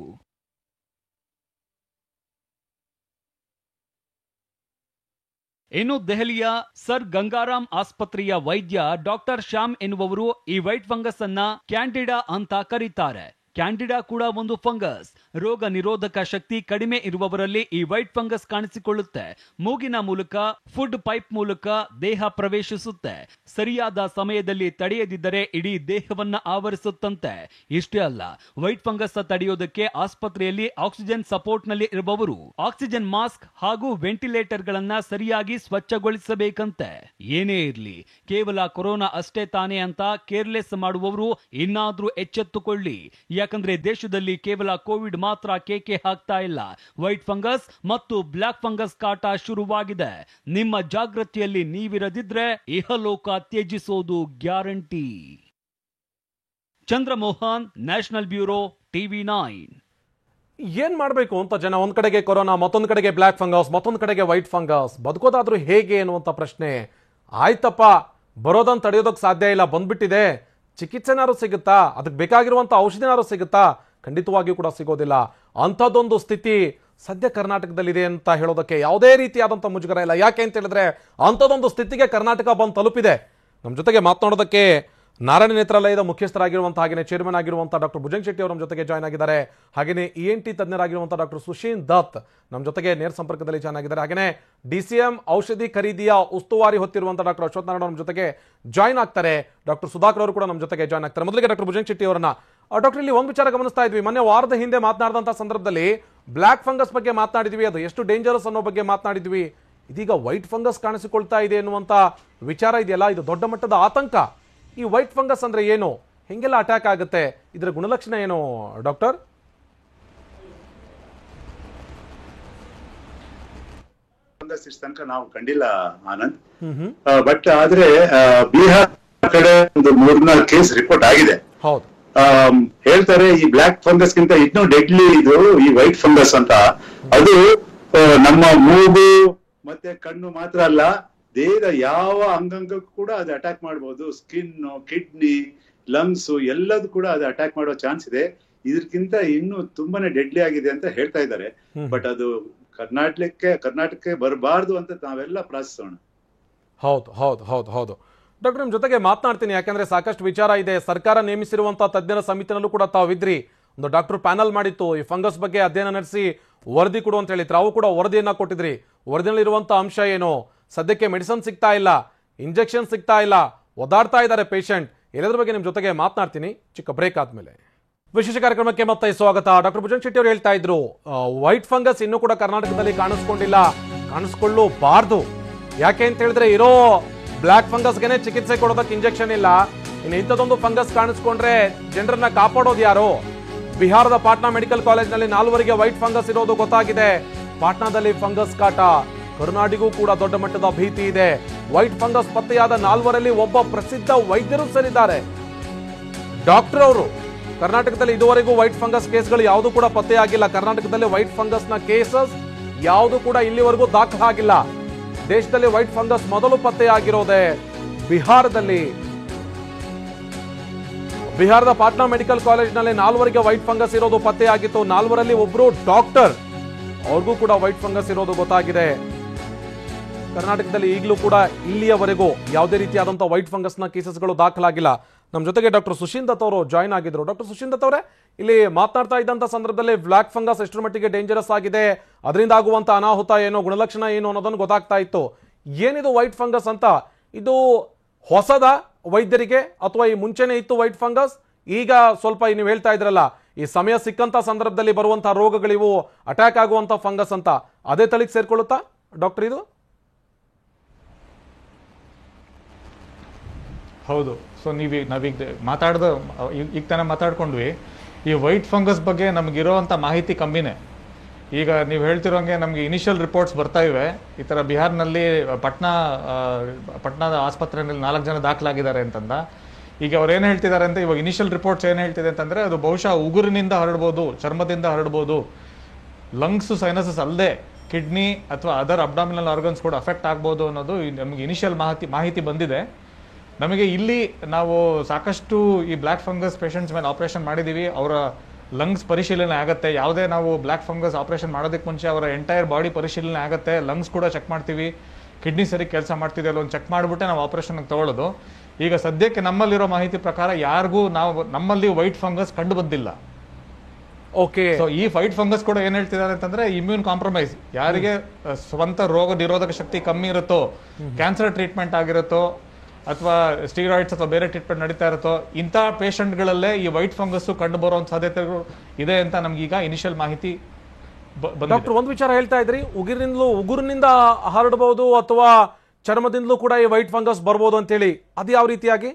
ಇನ್ನು ದೆಹಲಿಯ ಸರ್ ಗಂಗಾರಾಮ್ ಆಸ್ಪತ್ರೆಯ ವೈದ್ಯ ಡಾಕ್ಟರ್ ಶ್ಯಾಮ್ ಎನ್ನುವವರು ಈ ವೈಟ್ ಫಂಗಸ್ ಅನ್ನ ಕ್ಯಾಂಡಿಡಾ ಅಂತ ಕರೀತಾರೆ. ಕ್ಯಾಂಡಿಡಾ ಕೂಡ ಒಂದು ಫಂಗಸ್. ರೋಗ ನಿರೋಧಕ ಶಕ್ತಿ ಕಡಿಮೆ ಇರುವವರಲ್ಲಿ ಈ ವೈಟ್ ಫಂಗಸ್ ಕಾಣಿಸಿಕೊಳ್ಳುತ್ತೆ. ಮೂಗಿನ ಮೂಲಕ, ಫುಡ್ ಪೈಪ್ ಮೂಲಕ ದೇಹ ಪ್ರವೇಶಿಸುತ್ತೆ. ಸರಿಯಾದ ಸಮಯದಲ್ಲಿ ತಡೆಯದಿದ್ದರೆ ಇಡೀ ದೇಹವನ್ನ ಆವರಿಸುತ್ತಂತೆ. ಇಷ್ಟೇ ಅಲ್ಲ, ವೈಟ್ ಫಂಗಸ್ ತಡೆಯೋದಕ್ಕೆ ಆಸ್ಪತ್ರೆಯಲ್ಲಿ ಆಕ್ಸಿಜನ್ ಸಪೋರ್ಟ್ ನಲ್ಲಿ ಇರುವವರು ಆಕ್ಸಿಜನ್ ಮಾಸ್ಕ್ ಹಾಗೂ ವೆಂಟಿಲೇಟರ್ ಗಳನ್ನ ಸರಿಯಾಗಿ ಸ್ವಚ್ಛಗೊಳಿಸಬೇಕಂತೆ. ಏನೇ ಇರ್ಲಿ, ಕೇವಲ ಕೊರೋನಾ ಅಷ್ಟೇ ತಾನೇ ಅಂತ ಕೇರ್ಲೆಸ್ ಮಾಡುವವರು ಇನ್ನಾದ್ರೂ ಎಚ್ಚೆತ್ತುಕೊಳ್ಳಿ. ಯಾಕಂದ್ರೆ ದೇಶದಲ್ಲಿ ಕೇವಲ ಕೋವಿಡ್ ಮಾತ್ರ ಕೇಕೆ ಹಾಕ್ತಾ ಇಲ್ಲ, ವೈಟ್ ಫಂಗಸ್ ಮತ್ತು ಬ್ಲಾಕ್ ಫಂಗಸ್ ಕಾಟ ಶುರುವಾಗಿದೆ. ನಿಮ್ಮ ಜಾಗೃತಿಯಲ್ಲಿ ನೀವಿರದಿದ್ರೆ ಇಹಲೋಕ ತ್ಯಜಿಸೋದು guarantee. Chandramohan, national bureau, TV9.
ಏನ್ ಮಾಡಬೇಕು ಅಂತ ಜನ, ಒಂದ್ ಕಡೆಗೆ ಕೊರೋನಾ, ಮತ್ತೊಂದ್ ಕಡೆಗೆ ಬ್ಲಾಕ್ ಫಂಗಸ್, ಮತ್ತೊಂದ್ ಕಡೆಗೆ ವೈಟ್ ಫಂಗಸ್, ಬದುಕೋದಾದ್ರೂ ಹೇಗೆ ಅನ್ನುವಂತ ಪ್ರಶ್ನೆ. ಆಯ್ತಪ್ಪ, ಬರೋದನ್ನ ತಡೆಯೋದಕ್ಕೆ ಸಾಧ್ಯ ಇಲ್ಲ, ಬಂದ್ಬಿಟ್ಟಿದೆ, ಚಿಕಿತ್ಸೆನಾರು ಸಿಗುತ್ತಾ, ಅದಕ್ಕೆ ಬೇಕಾಗಿರುವಂತ ಔಷಧಿನಾರು ಸಿಗುತ್ತಾ? ಖಂಡಿತವಾಗಿಯೂ ಕೂಡ ಸಿಗೋದಿಲ್ಲ. ಅಂಥದ್ದೊಂದು ಸ್ಥಿತಿ ಸದ್ಯ ಕರ್ನಾಟಕದಲ್ಲಿದೆ ಅಂತ ಹೇಳೋದಕ್ಕೆ ಯಾವುದೇ ರೀತಿಯಾದಂಥ ಮುಜುಗರ ಇಲ್ಲ. ಯಾಕೆ ಅಂತ ಹೇಳಿದ್ರೆ ಅಂಥದ್ದೊಂದು ಸ್ಥಿತಿಗೆ ಕರ್ನಾಟಕ ಬಂದು ತಲುಪಿದೆ. ನಮ್ಮ ಜೊತೆಗೆ ಮಾತನಾಡೋದಕ್ಕೆ ನಾರಾಯಣ ನೇತ್ರಾಲಯದ ಮುಖ್ಯಸ್ಥರಾಗಿರುವಂತಹ ಹಾಗೆಯೇ ಚೇರ್ಮನ್ ಆಗಿರುವಂತಹ ಡಾಕ್ಟರ್ ಭುಜಂಗ್ ಶೆಟ್ಟಿ ಅವರು ನಮ್ಮ ಜೊತೆಗೆ ಜಾಯ್ನ್ ಆಗಿದ್ದಾರೆ. ಹಾಗೆಯೇ ENT ತಜ್ಞರಾಗಿರುವಂತಹ ಡಾಕ್ಟರ್ ಸುಶೀಲ್ ದತ್ ನಮ್ಮ ಜೊತೆಗೆ ನೇರ ಸಂಪರ್ಕದಲ್ಲಿ ಜಾಯ್ನ್ ಆಗಿದ್ದಾರೆ. ಹಾಗೆಯೇ DCM ಔಷಧಿ ಖರೀದಿಯ ಉಸ್ತುವಾರಿ ಹೊತ್ತಿರುವಂತಹ ಡಾಕ್ಟರ್ ಅಶ್ವಥ್ ನಾರಾಯಣ ನಮ್ಮ ಜೊತೆಗೆ ಜಾಯ್ನ್ ಆಗ್ತಾರೆ. ಡಾಕ್ಟರ್ ಸುಧಾಕರ್ ಅವರು ಕೂಡ ನಮ್ಮ ಜೊತೆಗೆ ಜಾಯ್ನ್ ಆಗ್ತಾರೆ. ಮೊದಲಿಗೆ ಡಾಕ್ಟರ್ ಭುಜಂಗ್ ಶೆಟ್ಟಿ ಅವರನ್ನ ಡಾಕ್ಟರ್, ಇಲ್ಲಿ ಒಂದು ವಿಚಾರ ಗಮನಿಸ್ತಾ ಇದ್ವಿ, ಮೊನ್ನೆ ವಾರದ ಹಿಂದೆ ಮಾತನಾಡಿದಂತಹ ಸಂದರ್ಭದಲ್ಲಿ ಬ್ಲಾಕ್ ಫಂಗಸ್ ಬಗ್ಗೆ ಮಾತನಾಡಿದ್ವಿ, ಅದು ಎಷ್ಟು ಡೇಂಜರಸ್ ಅನ್ನೋ ಬಗ್ಗೆ ಮಾತನಾಡಿದ್ವಿ. ಇದೀಗ ವೈಟ್ ಫಂಗಸ್ ಕಾಣಿಸಿಕೊಳ್ತಾ ಇದೆ ಎನ್ನುವಂತ ವಿಚಾರ ಇದೆಯಲ್ಲ, ಇದು ದೊಡ್ಡ ಮಟ್ಟದ ಆತಂಕ. ಈ ವೈಟ್ ಫಂಗಸ್ ಅಂದ್ರೆ ಏನು, ಹೆಂಗೆಲ್ಲ ಅಟ್ಯಾಕ್ ಆಗುತ್ತೆ, ಇದರ ಗುಣಲಕ್ಷಣ ಏನು ಡಾಕ್ಟರ್?
ಫಂಗಸ್ ಇಷ್ಟ ತನಕ ನಾವು ಕಂಡಿಲ್ಲ ಆನಂದ್, ಬಟ್ ಆದ್ರೆ ಬಿಹಾರ್ ಕಡೆ ಒಂದು 3-4 ಕೇಸ್ ರಿಪೋರ್ಟ್ ಆಗಿದೆ.
ಹೌದು,
ಹೇಳ್ತಾರೆ ಈ ಬ್ಲಾಕ್ ಫಂಗಸ್ ಗಿಂತ ಇನ್ನೂ ಡೆಡ್ಲಿ ಇದು ಈ ವೈಟ್ ಫಂಗಸ್ ಅಂತ. ಅದು ನಮ್ಮ ಮೂಗು ಮತ್ತೆ ಕಣ್ಣು ಮಾತ್ರ ಅಲ್ಲ, ದೇಹದ ಯಾವ ಅಂಗಾಂಗಕ್ಕೂ ಕೂಡ ಅದು ಅಟ್ಯಾಕ್ ಮಾಡಬಹುದು. ಸ್ಕಿನ್, ಕಿಡ್ನಿ, ಲಂಗ್ಸ್ ಎಲ್ಲದೂ ಕೂಡ ಅದು ಅಟ್ಯಾಕ್ ಮಾಡೋ ಚಾನ್ಸ್ ಇದೆ. ಇದಕ್ಕಿಂತ ಇನ್ನೂ ತುಂಬಾನೇ ಡೆಡ್ಲಿ ಆಗಿದೆ ಅಂತ ಹೇಳ್ತಾ ಇದ್ದಾರೆ. ಬಟ್ ಅದು ಕರ್ನಾಟಕಕ್ಕೆ ಬರಬಾರ್ದು ಅಂತ ನಾವೆಲ್ಲ ಪ್ರಾರ್ಥಿಸೋಣ.
ಹೌದು ಹೌದು ಹೌದು ಹೌದು ಡಾಕ್ಟರ್, ನಿಮ್ ಜೊತೆಗೆ ಮಾತನಾಡ್ತೀನಿ, ಯಾಕಂದ್ರೆ ಸಾಕಷ್ಟು ವಿಚಾರ ಇದೆ. ಸರ್ಕಾರ ನೇಮಿಸಿರುವಂತಹ ತಜ್ಞರ ಸಮಿತಿನಲ್ಲೂ ಕೂಡ ತಾವಿದ್ರಿ, ಒಂದು ಡಾಕ್ಟರ್ ಪ್ಯಾನಲ್ ಮಾಡಿತ್ತು, ಈ ಫಂಗಸ್ ಬಗ್ಗೆ ಅಧ್ಯಯನ ನಡೆಸಿ ವರದಿ ಕೊಡು ಅಂತ ಹೇಳಿ ತಾವು ಕೂಡ ವರದಿಯನ್ನ ಕೊಟ್ಟಿದ್ರಿ. ವರದಿಯಲ್ಲಿರುವಂತಹ ಅಂಶ ಏನು, ಸದ್ಯಕ್ಕೆ ಮೆಡಿಸಿನ್ ಸಿಗ್ತಾ ಇಲ್ಲ, ಇಂಜೆಕ್ಷನ್ ಸಿಗ್ತಾ ಇಲ್ಲ, ಒದಾಡ್ತಾ ಇದ್ದಾರೆ ಪೇಷಂಟ್, ಎಲ್ಲದ್ರ ಬಗ್ಗೆ ನಿಮ್ ಜೊತೆಗೆ ಮಾತನಾಡ್ತೀನಿ ಚಿಕ್ಕ ಬ್ರೇಕ್ ಆದ್ಮೇಲೆ. ವಿಶೇಷ ಕಾರ್ಯಕ್ರಮಕ್ಕೆ ಮತ್ತೆ ಸ್ವಾಗತ. ಡಾಕ್ಟರ್ ಭುಜಂಗ್ ಶೆಟ್ಟಿ ಅವರು ಹೇಳ್ತಾ ಇದ್ರು, ವೈಟ್ ಫಂಗಸ್ ಇನ್ನೂ ಕೂಡ ಕರ್ನಾಟಕದಲ್ಲಿ ಕಾಣಿಸ್ಕೊಂಡಿಲ್ಲ, ಕಾಣಿಸ್ಕೊಳ್ಳಬಾರ್ದು. ಯಾಕೆ ಅಂತ ಹೇಳಿದ್ರೆ ಇರೋ ಬ್ಲಾಕ್ ಫಂಗಸ್ಗೆನೆ ಚಿಕಿತ್ಸೆ ಕೊಡೋದಕ್ಕೆ ಇಂಜೆಕ್ಷನ್ ಇಲ್ಲ, ಇನ್ನು ಇಂಥದೊಂದು ಫಂಗಸ್ ಕಾಣಿಸ್ಕೊಂಡ್ರೆ ಜನರನ್ನ ಕಾಪಾಡೋದು ಯಾರು? ಬಿಹಾರದ ಪಾಟ್ನಾ ಮೆಡಿಕಲ್ ಕಾಲೇಜ್ನಲ್ಲಿ 4ವರಿಗೆ ವೈಟ್ ಫಂಗಸ್ ಇರೋದು ಗೊತ್ತಾಗಿದೆ. ಪಾಟ್ನಾದಲ್ಲಿ ಫಂಗಸ್ ಕಾಟ, ಕರುನಾಡಿಗೂ ಕೂಡ ದೊಡ್ಡ ಮಟ್ಟದ ಭೀತಿ ಇದೆ. ವೈಟ್ ಫಂಗಸ್ ಪತ್ತೆಯಾದ 4ವರಲ್ಲಿ ಒಬ್ಬ ಪ್ರಸಿದ್ಧ ವೈದ್ಯರು ಸೇರಿದ್ದಾರೆ. ಡಾಕ್ಟರ್ ಅವರು ಕರ್ನಾಟಕದಲ್ಲಿ ಇದುವರೆಗೂ ವೈಟ್ ಫಂಗಸ್ ಕೇಸ್ಗಳು ಯಾವುದು ಕೂಡ ಪತ್ತೆಯಾಗಿಲ್ಲ. ಕರ್ನಾಟಕದಲ್ಲಿ ವೈಟ್ ಫಂಗಸ್ ನ ಕೇಸಸ್ ಯಾವುದು ಕೂಡ ಇಲ್ಲಿವರೆಗೂ ದಾಖಲಾಗಿಲ್ಲ. ದೇಶದಲ್ಲಿ ವೈಟ್ ಫಂಗಸ್ ಮೊದಲು ಪತ್ತೆಯಾಗಿರೋದೇ ಬಿಹಾರದಲ್ಲಿ. ಬಿಹಾರದ ಪಾಟ್ನಾ ಮೆಡಿಕಲ್ ಕಾಲೇಜ್ನಲ್ಲಿ 4ವರಿಗೆ ವೈಟ್ ಫಂಗಸ್ ಇರೋದು ಪತ್ತೆಯಾಗಿತ್ತು. 4ವರಲ್ಲಿ ಒಬ್ರು ಡಾಕ್ಟರ್, ಅವ್ರಿಗೂ ಕೂಡ ವೈಟ್ ಫಂಗಸ್ ಇರೋದು ಗೊತ್ತಾಗಿದೆ. ಕರ್ನಾಟಕದಲ್ಲಿ ಈಗಲೂ ಕೂಡ ಇಲ್ಲಿಯವರೆಗೂ ಯಾವುದೇ ರೀತಿಯಾದಂತಹ ವೈಟ್ ಫಂಗಸ್ ನ ಕೇಸಸ್ಗಳು ದಾಖಲಾಗಿಲ್ಲ. ನಮ್ಮ ಜೊತೆಗೆ ಡಾಕ್ಟರ್ ಸುಶೀಲ್ ದತ್ ಅವರು ಜಾಯ್ನ್ ಆಗಿದ್ರು. ಡಾಕ್ಟರ್ ಸುಶೀಲ್ ದತ್ ಅವರೇ, ಇಲ್ಲಿ ಮಾತನಾಡ್ತಾ ಇದ್ದಂತ ಸಂದರ್ಭದಲ್ಲಿ ಬ್ಲಾಕ್ ಫಂಗಸ್ ಎಷ್ಟರ ಮಟ್ಟಿಗೆ ಡೇಂಜರಸ್ ಆಗಿದೆ, ಅದರಿಂದ ಆಗುವಂತ ಅನಾಹುತ ಏನು, ಗುಣಲಕ್ಷಣ ಏನು ಅನ್ನೋದನ್ನು ಗೊತ್ತಾಗ್ತಾ ಇತ್ತು. ಏನಿದು ವೈಟ್ ಫಂಗಸ್ ಅಂತ, ಇದು ಹೊಸದ ವೈದ್ಯರಿಗೆ ಅಥವಾ ಈ ಮುಂಚೆನೆ ಇತ್ತು ವೈಟ್ ಫಂಗಸ್? ಈಗ ಸ್ವಲ್ಪ ನೀವು ಹೇಳ್ತಾ ಇದ್ರಲ್ಲ, ಈ ಸಮಯ ಸಿಕ್ಕಂತ ಸಂದರ್ಭದಲ್ಲಿ ಬರುವಂತಹ ರೋಗಗಳಿವು, ಅಟ್ಯಾಕ್ ಆಗುವಂತ ಫಂಗಸ್ ಅಂತ, ಅದೇ ತಳಿಗೆ ಸೇರ್ಕೊಳ್ಳುತ್ತಾ ಡಾಕ್ಟರ್ ಇದು?
ಹೌದು. ಸೊ ನಾವೀಗ ಈಗ ತಾನೇ ಮಾತಾಡ್ಕೊಂಡ್ವಿ. ಈ ವೈಟ್ ಫಂಗಸ್ ಬಗ್ಗೆ ನಮಗಿರೋವಂಥ ಮಾಹಿತಿ ಕಮ್ಮಿನೇ. ಈಗ ನೀವು ಹೇಳ್ತಿರೋಂಗೆ ನಮಗೆ ಇನಿಷಿಯಲ್ ರಿಪೋರ್ಟ್ಸ್ ಬರ್ತಾ ಇವೆ, ಈ ಥರ ಬಿಹಾರ್ನಲ್ಲಿ ಪಟ್ನಾದ ಆಸ್ಪತ್ರೆಯಲ್ಲಿ 4 ಜನ ದಾಖಲಾಗಿದ್ದಾರೆ ಅಂತಂದ. ಈಗ ಅವ್ರು ಏನು ಹೇಳ್ತಿದ್ದಾರೆ ಅಂತ, ಇವಾಗ ಇನಿಷಿಯಲ್ ರಿಪೋರ್ಟ್ಸ್ ಏನು ಹೇಳ್ತಿದೆ ಅಂತಂದರೆ, ಅದು ಬಹುಶಃ ಉಗುರಿನಿಂದ ಹರಡ್ಬೋದು, ಚರ್ಮದಿಂದ ಹರಡ್ಬೋದು, ಲಂಗ್ಸ್, ಸೈನಸಸ್ ಅಲ್ಲದೆ ಕಿಡ್ನಿ ಅಥವಾ ಅದರ್ ಅಬ್ಡಾಮಿನಲ್ ಆರ್ಗನ್ಸ್ ಕೂಡ ಅಫೆಕ್ಟ್ ಆಗ್ಬೋದು ಅನ್ನೋದು ನಮಗೆ ಇನಿಷಿಯಲ್ ಮಾಹಿತಿ ಬಂದಿದೆ. ನಮಗೆ ಇಲ್ಲಿ ನಾವು ಸಾಕಷ್ಟು ಈ ಬ್ಲ್ಯಾಕ್ ಫಂಗಸ್ ಪೇಷಂಟ್ಸ್ ಮೇಲೆ ಆಪರೇಷನ್ ಮಾಡಿದ್ದೀವಿ. ಅವರ ಲಂಗ್ಸ್ ಪರಿಶೀಲನೆ ಆಗುತ್ತೆ. ಯಾವುದೇ ನಾವು ಬ್ಲ್ಯಾಕ್ ಫಂಗಸ್ ಆಪರೇಷನ್ ಮಾಡೋದಕ್ಕೆ ಮುಂಚೆ ಅವರ ಎಂಟೈರ್ ಬಾಡಿ ಪರಿಶೀಲನೆ ಆಗುತ್ತೆ. ಲಂಗ್ಸ್ ಕೂಡ ಚೆಕ್ ಮಾಡ್ತೀವಿ, ಕಿಡ್ನಿ ಸರಿ ಕೆಲಸ ಮಾಡ್ತಿದೆ ಅಲ್ಲ ಒಂದು ಚೆಕ್ ಮಾಡಿಬಿಟ್ಟೆ ನಾವು ಆಪರೇಷನ್ಗೆ ತಗೊಳ್ಳೋದು. ಈಗ ಸದ್ಯಕ್ಕೆ ನಮ್ಮಲ್ಲಿರೋ ಮಾಹಿತಿ ಪ್ರಕಾರ ಯಾರಿಗೂ ನಮ್ಮಲ್ಲಿ ವೈಟ್ ಫಂಗಸ್ ಕಂಡು ಬಂದಿಲ್ಲ.
ಓಕೆ.
ಸೊ ಈ ವೈಟ್ ಫಂಗಸ್ ಕೂಡ ಏನ್ ಹೇಳ್ತಿದ್ದಾರೆ ಅಂತಂದ್ರೆ, ಇಮ್ಯೂನ್ ಕಾಂಪ್ರಮೈಸ್, ಯಾರಿಗೆ ಸ್ವಂತ ರೋಗ ನಿರೋಧಕ ಶಕ್ತಿ ಕಮ್ಮಿ ಇರುತ್ತೋ, ಕ್ಯಾನ್ಸರ್ ಟ್ರೀಟ್ಮೆಂಟ್ ಆಗಿರುತ್ತೋ ಅಥವಾ ಸ್ಟೀರಾಯ್ಡ್ಸ್ ಅಥವಾ ಬೇರೆ ಟ್ರೀಟ್ಮೆಂಟ್ ನಡೀತಾ ಇರುತ್ತೋ, ಇಂಥ ಪೇಷಂಟ್ಗಳಲ್ಲೇ ಈ ವೈಟ್ ಫಂಗಸ್ ಕಂಡು ಬರುವಂತ ಸಾಧ್ಯತೆಗಳು ಇದೆ ಅಂತ ನಮ್ಗೀಗ ಇನಿಷಿಯಲ್ ಮಾಹಿತಿ.
ಡಾಕ್ಟರ್, ಒಂದು ವಿಚಾರ ಹೇಳ್ತಾ ಇದ್ರಿ, ಉಗುರಿನಿಂದ ಹರಡಬಹುದು ಅಥವಾ ಚರ್ಮದಿಂದಲೂ ಕೂಡ ಈ ವೈಟ್ ಫಂಗಸ್ ಬರ್ಬೋದು ಅಂತೇಳಿ, ಅದು ಯಾವ ರೀತಿಯಾಗಿ?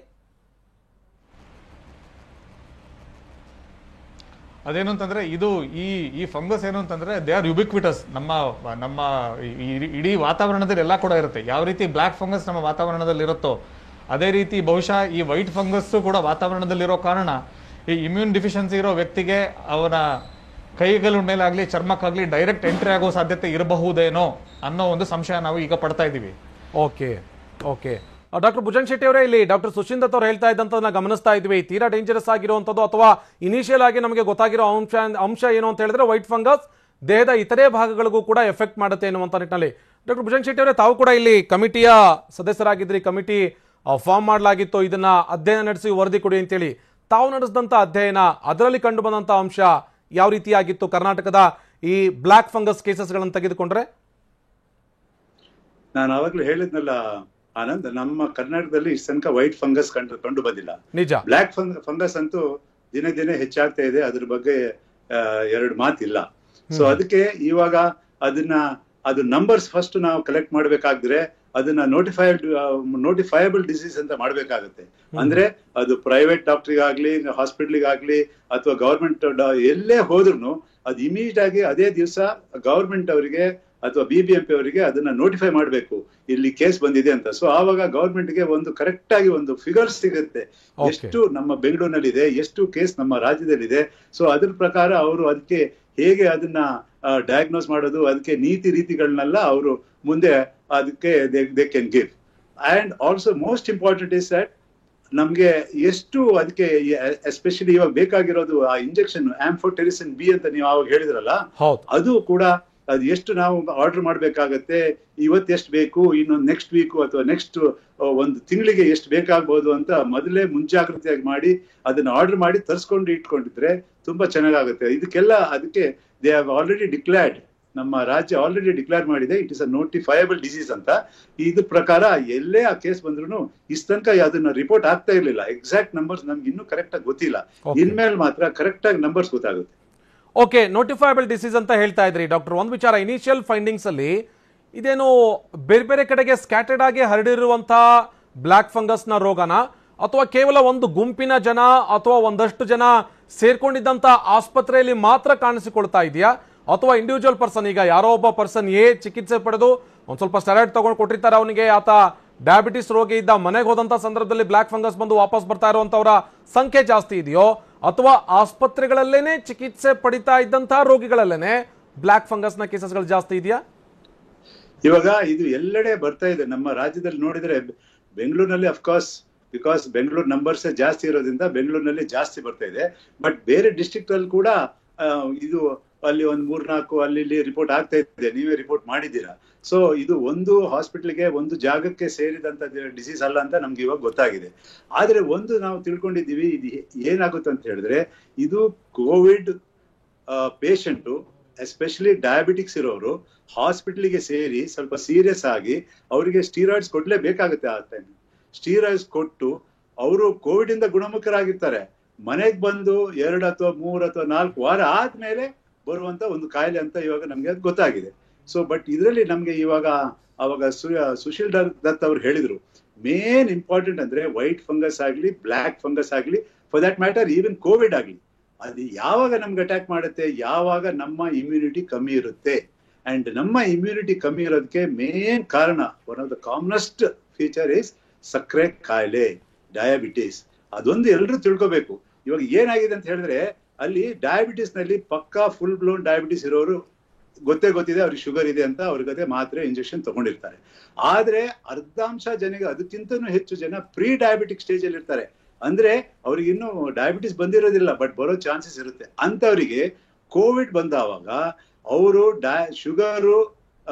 ಅದೇನು ಅಂತಂದ್ರೆ, ಇದು ಈ ಫಂಗಸ್ ಏನು ಅಂತಂದ್ರೆ, ದೇ ಆರ್ ಯುಬಿಕ್ವಿಟಸ್. ನಮ್ಮ ಇಡೀ ವಾತಾವರಣದಲ್ಲಿ ಎಲ್ಲ ಕೂಡ ಇರುತ್ತೆ. ಯಾವ ರೀತಿ ಬ್ಲ್ಯಾಕ್ ಫಂಗಸ್ ನಮ್ಮ ವಾತಾವರಣದಲ್ಲಿ ಇರುತ್ತೋ ಅದೇ ರೀತಿ ಬಹುಶಃ ಈ ವೈಟ್ ಫಂಗಸ್ ಕೂಡ ವಾತಾವರಣದಲ್ಲಿರೋ ಕಾರಣ ಈ ಇಮ್ಯೂನ್ ಡಿಫಿಷಿಯನ್ಸಿ ಇರೋ ವ್ಯಕ್ತಿಗೆ ಅವನ ಕೈಗಳ ಮೇಲಾಗ್ಲಿ ಚರ್ಮಕ್ಕಾಗ್ಲಿ ಡೈರೆಕ್ಟ್ ಎಂಟ್ರಿ ಆಗೋ ಸಾಧ್ಯತೆ ಇರಬಹುದೇನೋ ಅನ್ನೋ ಒಂದು ಸಂಶಯ ನಾವು ಈಗ ಪಡ್ತಾ ಇದ್ದೀವಿ.
Okay okay. Doctor Bhujang Shetty ಅವರೇ, ಇಲ್ಲಿ ಡಾಕ್ಟರ್ ಸುಶೀಲ್ ದತ್ ಅವರು ಹೇಳ್ತಾ ಇದ್ದಂಥದ್ದನ್ನ ಗಮನಿಸ್ತಾ ಇದ್ವಿ. ತೀರಾ ಡೇಂಜರಸ್ ಆಗಿರುವಂಥದ್ದು ಅಥವಾ ಇನಿಷಿಯಲ್ ಆಗಿ ನಮಗೆ ಗೊತ್ತಾಗಿರೋ ಅಂಶ ಏನು ಅಂತ ಹೇಳಿದ್ರೆ, ವೈಟ್ ಫಂಗಸ್ ದೇಹದ ಇತರೆ ಭಾಗಗಳಿಗೂ ಕೂಡ ಎಫೆಕ್ಟ್ ಮಾಡುತ್ತೆ ಎನ್ನುವಂಥ ನಿಟ್ಟಿನಲ್ಲಿ. ಡಾಕ್ಟರ್ ಭುಜಂಗ್ ಶೆಟ್ಟಿ ಅವರೇ, ತಾವು ಕೂಡ ಇಲ್ಲಿ ಕಮಿಟಿಯ ಸದಸ್ಯರಾಗಿದ್ರಿ, ಕಮಿಟಿ ಫಾರ್ಮ್ ಮಾಡಲಾಗಿತ್ತು, ಇದನ್ನ ಅಧ್ಯಯನ ನಡೆಸಿ ವರದಿ ಕೊಡಿ ಅಂತೇಳಿ. ತಾವು ನಡೆಸಿದಂತ ಅಧ್ಯಯನ, ಅದರಲ್ಲಿ ಕಂಡು ಬಂದಂತ ಅಂಶ ಯಾವ ರೀತಿಯಾಗಿತ್ತು ಕರ್ನಾಟಕದ ಈ ಬ್ಲಾಕ್ ಫಂಗಸ್ ಕೇಸಸ್ಗಳನ್ನು ತೆಗೆದುಕೊಂಡ್ರೆ?
ನಾನು ಆವಾಗಲೂ ಹೇಳಿದ್ನಲ್ಲ ಆನಂದ್, ನಮ್ಮ ಕರ್ನಾಟಕದಲ್ಲಿ ಇಷ್ಟು ತನಕ ವೈಟ್ ಫಂಗಸ್ ಕಂಡು ಬಂದಿಲ್ಲ.
ನಿಜ.
ಬ್ಲಾಕ್ ಫಂಗಸ್ ಅಂತೂ ದಿನೇ ದಿನೇ ಹೆಚ್ಚಾಗ್ತಾ ಇದೆ, ಅದ್ರ ಬಗ್ಗೆ ಎರಡು ಮಾತಿಲ್ಲ. ಸೊ ಅದಕ್ಕೆ ಇವಾಗ ಅದು ನಂಬರ್ಸ್ ಫಸ್ಟ್ ನಾವು ಕಲೆಕ್ಟ್ ಮಾಡ್ಬೇಕಾದ್ರೆ ಅದನ್ನ ನೋಟಿಫೈಯಬಲ್ ಡಿಸೀಸ್ ಅಂತ ಮಾಡ್ಬೇಕಾಗುತ್ತೆ. ಅಂದ್ರೆ ಅದು ಪ್ರೈವೇಟ್ ಡಾಕ್ಟರ್ಗಾಗ್ಲಿ, ಹಾಸ್ಪಿಟ್ಲಿಗಾಗ್ಲಿ ಅಥವಾ ಗವರ್ಮೆಂಟ್ ಎಲ್ಲೇ ಹೋದ್ರು ಅದು ಇಮಿಡಿಯೇಟ್ ಆಗಿ ಅದೇ ದಿವಸ ಗವರ್ಮೆಂಟ್ ಅವರಿಗೆ ಅಥವಾ BBMP ಅವರಿಗೆ ಅದನ್ನ ನೋಟಿಫೈ ಮಾಡಬೇಕು, ಇಲ್ಲಿ ಕೇಸ್ ಬಂದಿದೆ ಅಂತ. ಸೊ ಆವಾಗ ಗವರ್ಮೆಂಟ್ಗೆ ಒಂದು ಕರೆಕ್ಟ್ ಆಗಿ ಒಂದು ಫಿಗರ್ಸ್ ಸಿಗುತ್ತೆ, ಎಷ್ಟು ನಮ್ಮ ಬೆಂಗಳೂರಿನಲ್ಲಿದೆ, ಎಷ್ಟು ಕೇಸ್ ನಮ್ಮ ರಾಜ್ಯದಲ್ಲಿದೆ. ಸೊ ಅದ್ರ ಪ್ರಕಾರ ಅವರು ಅದಕ್ಕೆ ಹೇಗೆ ಅದನ್ನ ಡಯಾಗ್ನೋಸ್ ಮಾಡೋದು, ಅದಕ್ಕೆ ನೀತಿ ರೀತಿಗಳನ್ನೆಲ್ಲ ಅವರು ಮುಂದೆ ಅದಕ್ಕೆ they can give. And also most important is that ನಮ್ಗೆ ಎಷ್ಟು ಅದಕ್ಕೆ ಎಸ್ಪೆಷಲಿ ಇವಾಗ ಬೇಕಾಗಿರೋದು ಆ ಇಂಜೆಕ್ಷನ್ ಆಂಫೋಟೆರಿಸಿನ್ B ಅಂತ ನೀವು ಅವಾಗ ಹೇಳಿದ್ರಲ್ಲ, ಅದು ಕೂಡ ಅದು ಎಷ್ಟು ನಾವು ಆರ್ಡರ್ ಮಾಡ್ಬೇಕಾಗತ್ತೆ, ಇವತ್ತು ಎಷ್ಟು ಬೇಕು, ಇನ್ನೊಂದು ನೆಕ್ಸ್ಟ್ ವೀಕು ಅಥವಾ ನೆಕ್ಸ್ಟ್ ಒಂದು ತಿಂಗಳಿಗೆ ಎಷ್ಟು ಬೇಕಾಗ್ಬೋದು ಅಂತ ಮೊದಲೇ ಮುಂಜಾಗ್ರತೆಯಾಗಿ ಮಾಡಿ ಅದನ್ನ ಆರ್ಡರ್ ಮಾಡಿ ತರಿಸ್ಕೊಂಡು ಇಟ್ಕೊಂಡಿದ್ರೆ ತುಂಬಾ ಚೆನ್ನಾಗುತ್ತೆ. ಅದಕ್ಕೆ ದೇ ಹ್ಯಾವ್ ಆಲ್ರೆಡಿ ಡಿಕ್ಲೇರ್ಡ್, ನಮ್ಮ ರಾಜ್ಯ ಆಲ್ರೆಡಿ ಡಿಕ್ಲೇರ್ ಮಾಡಿದೆ, it is a notifiable disease ಅಂತ. ಇದ್ರ ಪ್ರಕಾರ ಎಲ್ಲೇ ಆ ಕೇಸ್ ಬಂದ್ರು ಇಷ್ಟ ತನಕ ಅದನ್ನ ರಿಪೋರ್ಟ್ ಆಗ್ತಾ ಇರ್ಲಿಲ್ಲ. ಎಕ್ಸಾಕ್ಟ್ ನಂಬರ್ಸ್ ನಮ್ಗೆ ಇನ್ನೂ ಕರೆಕ್ಟ್ ಆಗಿ ಗೊತ್ತಿಲ್ಲ, ಇನ್ಮೇಲೆ ಮಾತ್ರ ಕರೆಕ್ಟ್ ಆಗಿ ನಂಬರ್ಸ್ ಗೊತ್ತಾಗುತ್ತೆ.
ಓಕೆ, ನೋಟಿಫೈಬಲ್ ಡಿಸೀಸ್ ಅಂತ ಹೇಳ್ತಾ ಇದ್ರಿ ಡಾಕ್ಟರ್. ಒಂದು ವಿಚಾರ, ಇನಿಷಿಯಲ್ ಫೈಂಡಿಂಗ್ಸ್ ಅಲ್ಲಿ ಇದೇನು ಬೇರೆ ಬೇರೆ ಕಡೆಗೆ ಸ್ಕ್ಯಾಟರ್ಡ್ ಆಗಿ ಹರಡಿರುವಂತಹ ಬ್ಲಾಕ್ ಫಂಗಸ್ ನ ರೋಗನ, ಅಥವಾ ಕೇವಲ ಒಂದು ಗುಂಪಿನ ಜನ ಅಥವಾ ಒಂದಷ್ಟು ಜನ ಸೇರ್ಕೊಂಡಿದ್ದಂತ ಆಸ್ಪತ್ರೆಯಲ್ಲಿ ಮಾತ್ರ ಕಾಣಿಸಿಕೊಳ್ತಾ ಇದೆಯಾ, ಅಥವಾ ಇಂಡಿವಿಜುವಲ್ ಪರ್ಸನ್, ಈಗ ಯಾರೋ ಒಬ್ಬ ಪರ್ಸನ್ ಚಿಕಿತ್ಸೆ ಪಡೆದು ಒಂದ್ ಸ್ವಲ್ಪ ಸ್ಟೆರಾಯ್ಡ್ ತಗೊಂಡು ಕೊಟ್ಟಿರ್ತಾರೆ ಅವನಿಗೆ, ಆತ ಡಯಾಬಿಟಿಸ್ ರೋಗಿ ಇದ್ದ, ಮನೆಗೆ ಹೋದಂತ ಸಂದರ್ಭದಲ್ಲಿ ಬ್ಲಾಕ್ ಫಂಗಸ್ ಬಂದು ವಾಪಸ್ ಬರ್ತಾ ಇರುವಂತವರ ಸಂಖ್ಯೆ ಜಾಸ್ತಿ ಇದೆಯೋ, ಅಥವಾ ಆಸ್ಪತ್ರೆಗಳಲ್ಲೇನೆ ಚಿಕಿತ್ಸೆ ಪಡಿತಾ ಇದ್ದಂತಹ ರೋಗಿಗಳಲ್ಲೇನೆ ಬ್ಲಾಕ್ ಫಂಗಸ್ ನ ಕೇಸಸ್ಗಳು ಜಾಸ್ತಿ ಇದೆಯಾ?
ಇವಾಗ ಇದು ಎಲ್ಲೆಡೆ ಬರ್ತಾ ಇದೆ. ನಮ್ಮ ರಾಜ್ಯದಲ್ಲಿ ನೋಡಿದ್ರೆ ಬೆಂಗಳೂರಿನಲ್ಲಿ ಅಫ್ಕೋರ್ಸ್ ಬಿಕಾಸ್ ಬೆಂಗಳೂರು ನಂಬರ್ಸ್ ಜಾಸ್ತಿ ಇರೋದ್ರಿಂದ ಬೆಂಗಳೂರಿನಲ್ಲಿ ಜಾಸ್ತಿ ಬರ್ತಾ ಇದೆ. ಬಟ್ ಬೇರೆ ಡಿಸ್ಟ್ರಿಕ್ಟ್ ಅಲ್ಲಿ ಕೂಡ ಇದು ಅಲ್ಲಿ ಒಂದು 3-4 ಅಲ್ಲಿ ರಿಪೋರ್ಟ್ ಆಗ್ತಾ ಇದೆ, ನೀವೇ ರಿಪೋರ್ಟ್ ಮಾಡಿದ್ದೀರಾ. ಸೊ ಇದು ಒಂದು ಹಾಸ್ಪಿಟಲ್ಗೆ ಒಂದು ಜಾಗಕ್ಕೆ ಸೇರಿದಂತ ಡಿಸೀಸ್ ಅಲ್ಲ ಅಂತ ನಮ್ಗೆ ಇವಾಗ ಗೊತ್ತಾಗಿದೆ. ಆದ್ರೆ ಒಂದು ನಾವು ತಿಳ್ಕೊಂಡಿದ್ದೀವಿ, ಇದು ಏನಾಗುತ್ತೆ ಅಂತ ಹೇಳಿದ್ರೆ, ಇದು ಕೋವಿಡ್ ಪೇಷಂಟು ಎಸ್ಪೆಷಲಿ ಡಯಾಬಿಟಿಕ್ಸ್ ಇರೋರು ಹಾಸ್ಪಿಟಲ್ಗೆ ಸೇರಿ ಸ್ವಲ್ಪ ಸೀರಿಯಸ್ ಆಗಿ ಅವರಿಗೆ ಸ್ಟೀರಾಯ್ಡ್ಸ್ ಕೊಡ್ಲೇಬೇಕಾಗುತ್ತೆ. ಆ ಟೈಮ್ ಸ್ಟೀರಾಯ್ಡ್ಸ್ ಕೊಟ್ಟು ಅವರು ಕೋವಿಡ್ ಇಂದ ಗುಣಮುಖರಾಗಿರ್ತಾರೆ. ಮನೆಗೆ ಬಂದು 2 ಅಥವಾ 3 ಅಥವಾ 4 ವಾರ ಆದ್ಮೇಲೆ ಬರುವಂತ ಒಂದು ಕಾಯಿಲೆ ಅಂತ ಇವಾಗ ನಮ್ಗೆ ಅದು ಗೊತ್ತಾಗಿದೆ. ಸೊ ಬಟ್ ಇದರಲ್ಲಿ ನಮ್ಗೆ ಅವಾಗ ಸುಶೀಲ್ ದತ್ ಅವ್ರು ಹೇಳಿದ್ರು, ಮೇನ್ ಇಂಪಾರ್ಟೆಂಟ್ ಅಂದ್ರೆ ವೈಟ್ ಫಂಗಸ್ ಆಗ್ಲಿ, ಬ್ಲಾಕ್ ಫಂಗಸ್ ಆಗ್ಲಿ, for that matter even Covid ಆಗ್ಲಿ, ಅದು ಯಾವಾಗ ನಮ್ಗೆ ಅಟ್ಯಾಕ್ ಮಾಡುತ್ತೆ, ಯಾವಾಗ ನಮ್ಮ ಇಮ್ಯುನಿಟಿ ಕಮ್ಮಿ ಇರುತ್ತೆ. ಅಂಡ್ ನಮ್ಮ ಇಮ್ಯುನಿಟಿ ಕಮ್ಮಿ ಇರೋದಕ್ಕೆ ಮೇನ್ ಕಾರಣ, one of the commonest feature is ಸಕ್ಕರೆ ಕಾಯಿಲೆ, ಡಯಾಬಿಟಿಸ್. ಅದೊಂದು ಎಲ್ಲರೂ ತಿಳ್ಕೋಬೇಕು. ಇವಾಗ ಏನಾಗಿದೆ ಅಂತ ಹೇಳಿದ್ರೆ, ಅಲ್ಲಿ ಡಯಾಬಿಟಿಸ್ ನಲ್ಲಿ ಪಕ್ಕಾ ಫುಲ್ ಬ್ಲೋನ್ ಡಯಾಬಿಟಿಸ್ ಇರೋರು ಗೊತ್ತಿದೆ ಅವ್ರಿಗೆ ಶುಗರ್ ಇದೆ ಅಂತ, ಅವ್ರಿಗೆ ಮಾತ್ರೆ ಇಂಜೆಕ್ಷನ್ ತಗೊಂಡಿರ್ತಾರೆ. ಆದ್ರೆ ಅರ್ಧಾಂಶ ಜನಗೆ, ಅದಕ್ಕಿಂತನೂ ಹೆಚ್ಚು ಜನ ಪ್ರೀ ಡಯಾಬಿಟಿಕ್ ಸ್ಟೇಜ್ ಅಲ್ಲಿ ಇರ್ತಾರೆ. ಅಂದ್ರೆ ಅವ್ರಿಗೆ ಇನ್ನೂ ಡಯಾಬಿಟಿಸ್ ಬಂದಿರೋದಿಲ್ಲ, ಬಟ್ ಬರೋ ಚಾನ್ಸಸ್ ಇರುತ್ತೆ. ಅಂತವರಿಗೆ ಕೋವಿಡ್ ಬಂದಾವಾಗ ಅವರು ಶುಗರು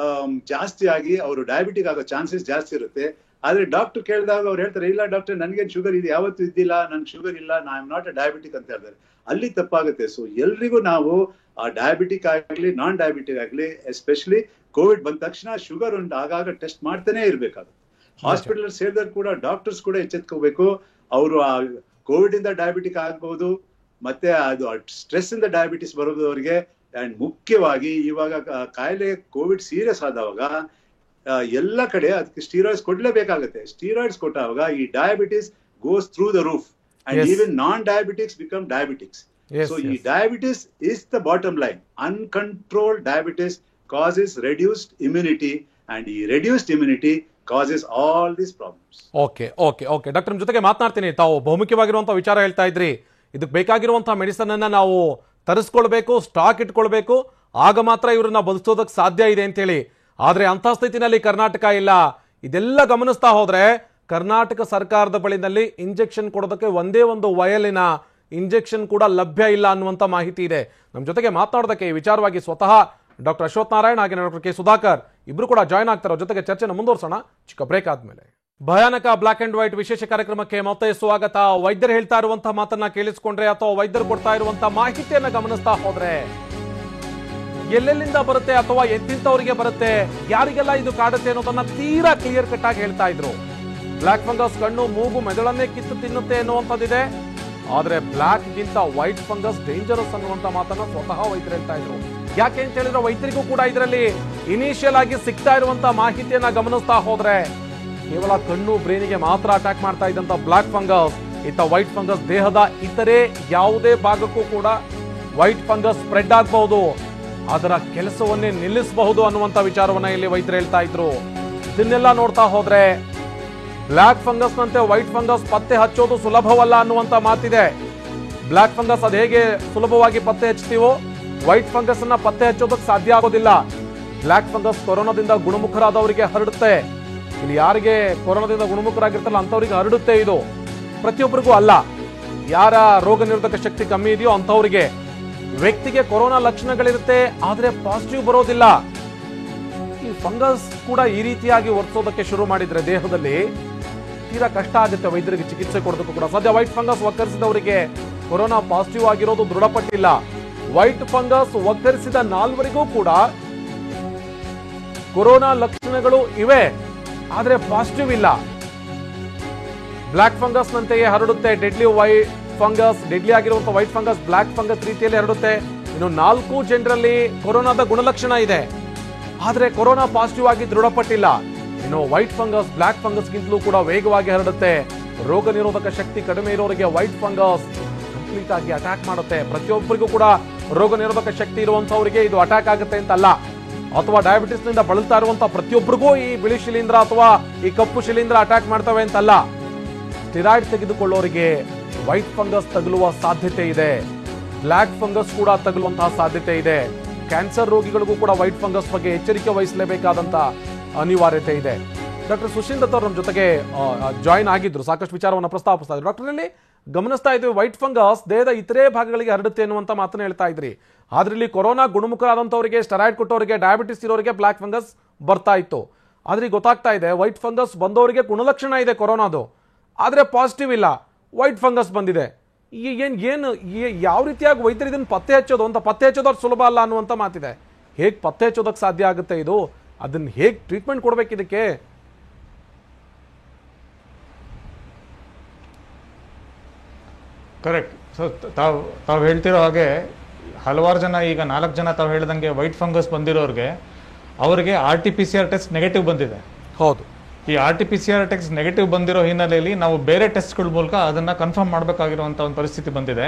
ಜಾಸ್ತಿ ಆಗಿ ಅವರು ಡಯಾಬಿಟಿಕ್ ಆಗೋ ಚಾನ್ಸಸ್ ಜಾಸ್ತಿ ಇರುತ್ತೆ. ಆದ್ರೆ ಡಾಕ್ಟರ್ ಕೇಳಿದಾಗ ಅವ್ರು ಹೇಳ್ತಾರೆ, ಇಲ್ಲ ಡಾಕ್ಟರ್ ನನ್ಗೇನ್ ಶುಗರ್ ಇದೆ, ಯಾವತ್ತೂ ಇದ್ದಿಲ್ಲ, ನನ್ ಶುಗರ್ ಇಲ್ಲ, I am not a diabetic ಅಂತ ಹೇಳ್ತಾರೆ. ಅಲ್ಲಿ ತಪ್ಪಾಗುತ್ತೆ. ಸೊ ಎಲ್ರಿಗೂ ನಾವು ಆ ಡಯಾಬಿಟಿಕ್ ಆಗ್ಲಿ, ನಾನ್ ಡಯಾಬಿಟಿಕ್ ಆಗ್ಲಿ, ಎಸ್ಪೆಷಲಿ ಕೋವಿಡ್ ಬಂದ ತಕ್ಷಣ ಶುಗರ್ ಒಂದು ಆಗಾಗ ಟೆಸ್ಟ್ ಮಾಡ್ತಾನೆ ಇರ್ಬೇಕಾಗುತ್ತೆ. ಹಾಸ್ಪಿಟಲ್ ಸೇರಿದ್ರು ಕೂಡ ಡಾಕ್ಟರ್ಸ್ ಕೂಡ ಎಚ್ಚೆತ್ಕೋಬೇಕು. ಅವರು ಆ ಕೋವಿಡ್ ಇಂದ ಡಯಾಬಿಟಿಕ್ ಆಗ್ಬಹುದು, ಮತ್ತೆ ಅದು ಸ್ಟ್ರೆಸ್ ಇಂದ ಡಯಾಬಿಟಿಸ್ ಬರೋದು ಅವರಿಗೆ. ಅಂಡ್ ಮುಖ್ಯವಾಗಿ ಇವಾಗ ಕಾಯಿಲೆ ಕೋವಿಡ್ ಸೀರಿಯಸ್ ಆದವಾಗ ಎಲ್ಲ ಕಡೆ ಅದಕ್ಕೆ ಸ್ಟೀರಾಯ್ಡ್ಸ್ ಕೊಡ್ಲೇಬೇಕಾಗುತ್ತೆ. ಸ್ಟೀರಾಯ್ಡ್ಸ್ ಕೊಟ್ಟಾಗ ಈ diabetes goes through the roof and even non diabetics become diabetics. So ಈ diabetes is the bottom line. Uncontrolled diabetes causes reduced immunity and ಈ reduced immunity causes all these problems.
Okay doctor, ನಿಮ್ಮ ಜೊತೆಗೆ ಮಾತನಾಡ್ತೀನಿ. ತಾವು ಬಹುಮುಖ್ಯವಾಗಿರುವಂತಹ ವಿಚಾರ ಹೇಳ್ತಾ ಇದ್ರಿ, ಇದಕ್ಕೆ ಬೇಕಾಗಿರುವಂತಹ ಮೆಡಿಸನ್ ಅನ್ನ ನಾವು ತರಿಸ್ಕೊಳ್ಬೇಕು, ಸ್ಟಾಕ್ ಇಟ್ಕೊಳ್ಬೇಕು, ಆಗ ಮಾತ್ರ ಇವ್ರನ್ನ ಬದುಕೋದಕ್ಕೆ ಸಾಧ್ಯ ಇದೆ ಅಂತೇಳಿ. ಆದ್ರೆ ಅಂತ ಸ್ಥಿತಿನಲ್ಲಿ ಕರ್ನಾಟಕ ಇಲ್ಲ. ಇದೆಲ್ಲ ಗಮನಿಸ್ತಾ ಹೋದ್ರೆ ಕರ್ನಾಟಕ ಸರ್ಕಾರದ ಬಳಿನಲ್ಲಿ ಇಂಜೆಕ್ಷನ್ ಕೊಡೋದಕ್ಕೆ ಒಂದೇ ಒಂದು ವಯಲಿನ ಇಂಜೆಕ್ಷನ್ ಕೂಡ ಲಭ್ಯ ಇಲ್ಲ ಅನ್ನುವಂಥ ಮಾಹಿತಿ ಇದೆ. ನಮ್ಮ ಜೊತೆಗೆ ಮಾತನಾಡೋದಕ್ಕೆ ಈ ವಿಚಾರವಾಗಿ ಸ್ವತಃ ಡಾಕ್ಟರ್ ಅಶ್ವಥ್ ನಾರಾಯಣ್ ಹಾಗೆ ಡಾಕ್ಟರ್ ಕೆ ಸುಧಾಕರ್ ಇಬ್ರು ಕೂಡ ಜಾಯ್ನ್ ಆಗ್ತಾರೆ. ಜೊತೆಗೆ ಚರ್ಚೆನ ಮುಂದುವರ್ಸೋಣ ಚಿಕ್ಕ ಬ್ರೇಕ್ ಆದ್ಮೇಲೆ. ಭಯಾನಕ ಬ್ಲಾಕ್ ಅಂಡ್ ವೈಟ್ ವಿಶೇಷ ಕಾರ್ಯಕ್ರಮಕ್ಕೆ ಮತ್ತೆ ಸ್ವಾಗತ. ವೈದ್ಯರು ಹೇಳ್ತಾ ಇರುವಂತಹ ಮಾತನ್ನ ಕೇಳಿಸ್ಕೊಂಡ್ರೆ ಅಥವಾ ವೈದ್ಯರು ಕೊಡ್ತಾ ಇರುವಂತಹ ಮಾಹಿತಿಯನ್ನ ಗಮನಿಸ್ತಾ ಹೋದ್ರೆ ಎಲ್ಲೆಲ್ಲಿಂದ ಬರುತ್ತೆ ಅಥವಾ ಎಂತಿಂತವರಿಗೆ ಬರುತ್ತೆ, ಯಾರಿಗೆಲ್ಲ ಇದು ಕಾಡುತ್ತೆ ಅನ್ನೋದನ್ನ ತೀರಾ ಕ್ಲಿಯರ್ ಕಟ್ ಆಗಿ ಹೇಳ್ತಾ ಇದ್ರು. ಬ್ಲಾಕ್ ಫಂಗಸ್ ಕಣ್ಣು ಮೂಗು ಮೆದುಳನ್ನೇ ಕಿತ್ತು ತಿನ್ನುತ್ತೆ ಅನ್ನುವಂಥದ್ದಿದೆ. ಆದ್ರೆ ಬ್ಲಾಕ್ ಗಿಂತ ವೈಟ್ ಫಂಗಸ್ ಡೇಂಜರಸ್ ಅನ್ನುವಂತ ಮಾತನ್ನ ಸ್ವತಃ ವೈದ್ಯರು ಹೇಳ್ತಾ ಇದ್ರು. ಯಾಕೆ ಅಂತ ಹೇಳಿದ್ರೆ ವೈದ್ಯರಿಗೂ ಕೂಡ ಇದರಲ್ಲಿ ಇನಿಷಿಯಲ್ ಆಗಿ ಸಿಗ್ತಾ ಇರುವಂತ ಮಾಹಿತಿಯನ್ನ ಗಮನಿಸ್ತಾ ಹೋದ್ರೆ ಕೇವಲ ಕಣ್ಣು ಬ್ರೈನಿಗೆ ಮಾತ್ರ ಅಟ್ಯಾಕ್ ಮಾಡ್ತಾ ಇದ್ದಂತ ಬ್ಲಾಕ್ ಫಂಗಸ್ ಇತ್ತ ವೈಟ್ ಫಂಗಸ್ ದೇಹದ ಇತರೆ ಯಾವುದೇ ಭಾಗಕ್ಕೂ ಕೂಡ ವೈಟ್ ಫಂಗಸ್ ಸ್ಪ್ರೆಡ್ ಆಗಬಹುದು, ಅದರ ಕೆಲಸವನ್ನೇ ನಿಲ್ಲಿಸಬಹುದು ಅನ್ನುವಂತ ವಿಚಾರವನ್ನ ಇಲ್ಲಿ ವೈದ್ಯರು ಹೇಳ್ತಾ ಇದ್ರು. ಇದನ್ನೆಲ್ಲ ನೋಡ್ತಾ ಹೋದ್ರೆ ಬ್ಲಾಕ್ ಫಂಗಸ್ ನಂತೆ ವೈಟ್ ಫಂಗಸ್ ಪತ್ತೆ ಹಚ್ಚೋದು ಸುಲಭವಲ್ಲ ಅನ್ನುವಂತ ಮಾತಿದೆ. ಬ್ಲಾಕ್ ಫಂಗಸ್ ಅದು ಹೇಗೆ ಸುಲಭವಾಗಿ ಪತ್ತೆ ಹಚ್ತೀವೋ ವೈಟ್ ಫಂಗಸ್ ಅನ್ನ ಪತ್ತೆ ಹಚ್ಚೋದಕ್ಕೆ ಸಾಧ್ಯ ಆಗೋದಿಲ್ಲ. ಬ್ಲಾಕ್ ಫಂಗಸ್ ಕೊರೋನಾದಿಂದ ಗುಣಮುಖರಾದವರಿಗೆ ಹರಡುತ್ತೆ. ಇಲ್ಲಿ ಯಾರಿಗೆ ಕೊರೋನಾದಿಂದ ಗುಣಮುಖರಾಗಿರ್ತಲ್ಲ ಅಂತವರಿಗೆ ಹರಡುತ್ತೆ. ಇದು ಪ್ರತಿಯೊಬ್ಬರಿಗೂ ಅಲ್ಲ, ಯಾರ ರೋಗ ನಿರೋಧಕ ಶಕ್ತಿ ಕಮ್ಮಿ ಇದೆಯೋ ಅಂತವರಿಗೆ. ವ್ಯಕ್ತಿಗೆ ಕೊರೋನಾ ಲಕ್ಷಣಗಳಿರುತ್ತೆ ಆದ್ರೆ ಪಾಸಿಟಿವ್ ಬರೋದಿಲ್ಲ. ಈ ಫಂಗಸ್ ಕೂಡ ಈ ರೀತಿಯಾಗಿ ವರ್ತಿಸೋದಕ್ಕೆ ಶುರು ಮಾಡಿದ್ರೆ ದೇಹದಲ್ಲಿ ತೀರಾ ಕಷ್ಟ ಆಗುತ್ತೆ ವೈದ್ಯರಿಗೆ ಚಿಕಿತ್ಸೆ ಕೊಡೋದಕ್ಕೂ ಕೂಡ. ಸದ್ಯ ವೈಟ್ ಫಂಗಸ್ ಒಕ್ಕರಿಸಿದವರಿಗೆ ಕೊರೋನಾ ಪಾಸಿಟಿವ್ ಆಗಿರೋದು ದೃಢಪಟ್ಟಿಲ್ಲ. ವೈಟ್ ಫಂಗಸ್ ಒಕ್ಕರಿಸಿದ 4ವರಿಗೂ ಕೂಡ ಕೊರೋನಾ ಲಕ್ಷಣಗಳು ಇವೆ ಆದ್ರೆ ಪಾಸಿಟಿವ್ ಇಲ್ಲ. ಬ್ಲಾಕ್ ಫಂಗಸ್ ನಂತೆಯೇ ಹರಡುತ್ತೆ ಡೆಡ್ಲಿ ವೈಟ್ ಫಂಗಸ್. ಡೆಡ್ಲಿ ಆಗಿರುವಂತಹ ವೈಟ್ ಫಂಗಸ್ ಬ್ಲಾಕ್ ಫಂಗಸ್ ರೀತಿಯಲ್ಲಿ ಹರಡುತ್ತೆ. ಇನ್ನು 4 ಜನರಲ್ಲಿ ಕೊರೋನಾದ ಗುಣಲಕ್ಷಣ ಇದೆ ಆದ್ರೆ ಕೊರೋನಾ ಪಾಸಿಟಿವ್ ಆಗಿ ದೃಢಪಟ್ಟಿಲ್ಲ. ಇನ್ನು ವೈಟ್ ಫಂಗಸ್ ಬ್ಲಾಕ್ ಫಂಗಸ್ ಗಿಂತಲೂ ಕೂಡ ವೇಗವಾಗಿ ಹರಡುತ್ತೆ. ರೋಗ ನಿರೋಧಕ ಶಕ್ತಿ ಕಡಿಮೆ ಇರೋರಿಗೆ ವೈಟ್ ಫಂಗಸ್ ಕಂಪ್ಲೀಟ್ ಆಗಿ ಅಟ್ಯಾಕ್ ಮಾಡುತ್ತೆ. ಪ್ರತಿಯೊಬ್ಬರಿಗೂ ಕೂಡ ರೋಗ ನಿರೋಧಕ ಶಕ್ತಿ ಇರುವಂತವರಿಗೆ ಇದು ಅಟ್ಯಾಕ್ ಆಗುತ್ತೆ ಅಂತಲ್ಲ, ಅಥವಾ ಡಯಾಬಿಟಿಸ್ ನಿಂದ ಬಳಲ್ತಾ ಇರುವಂತಹ ಪ್ರತಿಯೊಬ್ಬರಿಗೂ ಈ ಬಿಳಿ ಶಿಲೀಂಧ್ರ ಅಥವಾ ಈ ಕಪ್ಪು ಶಿಲೀಂಧ್ರ ಅಟ್ಯಾಕ್ ಮಾಡ್ತವೆ ಅಂತಲ್ಲ. ಸ್ಟಿರಾಯ್ಡ್ ತೆಗೆದುಕೊಳ್ಳೋರಿಗೆ ವೈಟ್ ಫಂಗಸ್ ತಗುಲುವ ಸಾಧ್ಯತೆ ಇದೆ. ಬ್ಲಾಕ್ ಫಂಗಸ್ ಕೂಡ ತಗುಲುವಂತಹ ಸಾಧ್ಯತೆ ಇದೆ. ಕ್ಯಾನ್ಸರ್ ರೋಗಿಗಳಿಗೂ ಕೂಡ ವೈಟ್ ಫಂಗಸ್ ಬಗ್ಗೆ ಎಚ್ಚರಿಕೆ ವಹಿಸಲೇಬೇಕಾದಂತ ಅನಿವಾರ್ಯತೆ ಇದೆ. ಡಾಕ್ಟರ್ ಸುಶೀಲ್ ದತ್ ಅವರು ನಮ್ಮ ಜೊತೆಗೆ ಜಾಯಿನ್ ಆಗಿದ್ರು, ಸಾಕಷ್ಟು ವಿಚಾರವನ್ನು ಪ್ರಸ್ತಾಪಿಸ್ತಾ ಇದ್ರು. ಡಾಕ್ಟರ್ ಇಲ್ಲಿ ಗಮನಿಸ್ತಾ ಇದ್ವಿ ವೈಟ್ ಫಂಗಸ್ ದೇಹದ ಇತರೆ ಭಾಗಗಳಿಗೆ ಹರಡುತ್ತೆ ಅನ್ನುವಂತ ಮಾತನ್ನ ಹೇಳ್ತಾ ಇದ್ರಿ. ಆದ್ರೆ ಇಲ್ಲಿ ಕೊರೋನಾ ಗುಣಮುಖರಾದಂತವರಿಗೆ, ಸ್ಟೆರಾಯ್ಡ್ ಕೊಟ್ಟವರಿಗೆ, ಡಯಾಬಿಟಿಸ್ ಇರೋರಿಗೆ ಬ್ಲಾಕ್ ಫಂಗಸ್ ಬರ್ತಾ ಇತ್ತು. ಆದ್ರೆ ಗೊತ್ತಾಗ್ತಾ ಇದೆ ವೈಟ್ ಫಂಗಸ್ ಬಂದವರಿಗೆ ಗುಣಲಕ್ಷಣ ಇದೆ ಕೊರೋನಾದು ಆದ್ರೆ ಪಾಸಿಟಿವ್ ಇಲ್ಲ, ವೈಟ್ ಫಂಗಸ್ ಬಂದಿದೆ. ಯಾವ ರೀತಿಯಾಗಿ ವೈದ್ಯರು ಇದನ್ನು ಪತ್ತೆ ಹಚ್ಚೋದು ಅಂತ, ಪತ್ತೆ ಹಚ್ಚೋದು ಸುಲಭ ಅಲ್ಲ ಅನ್ನುವಂತ ಮಾತಿದೆ. ಹೇಗೆ ಪತ್ತೆ ಹಚ್ಚೋದಕ್ಕೆ ಸಾಧ್ಯ ಆಗುತ್ತೆ ಇದು? ಅದನ್ನ ಹೇಗೆ ಟ್ರೀಟ್ಮೆಂಟ್ ಕೊಡ್ಬೇಕು ಇದಕ್ಕೆ?
ಕರೆಕ್ಟ್. ಸೊ ತಾವು ಹೇಳ್ತಿರೋ ಹಾಗೆ ಹಲವಾರು ಜನ, ಈಗ 4 ಜನ ತಾವು ಹೇಳ್ದಂಗೆ ವೈಟ್ ಫಂಗಸ್ ಬಂದಿರೋರಿಗೆ ಅವರಿಗೆ RT-PCR ಟೆಸ್ಟ್ ನೆಗೆಟಿವ್ ಬಂದಿದೆ.
ಹೌದು.
ಈ RT-PCR ಟೆಸ್ಟ್ ನೆಗೆಟಿವ್ ಬಂದಿರೋ ಹಿನ್ನೆಲೆಯಲ್ಲಿ ನಾವು ಬೇರೆ ಟೆಸ್ಟ್ಗಳ ಮೂಲಕ ಅದನ್ನ ಕನ್ಫರ್ಮ್ ಮಾಡಬೇಕಾಗಿರುವಂತ ಒಂದು ಪರಿಸ್ಥಿತಿ ಬಂದಿದೆ.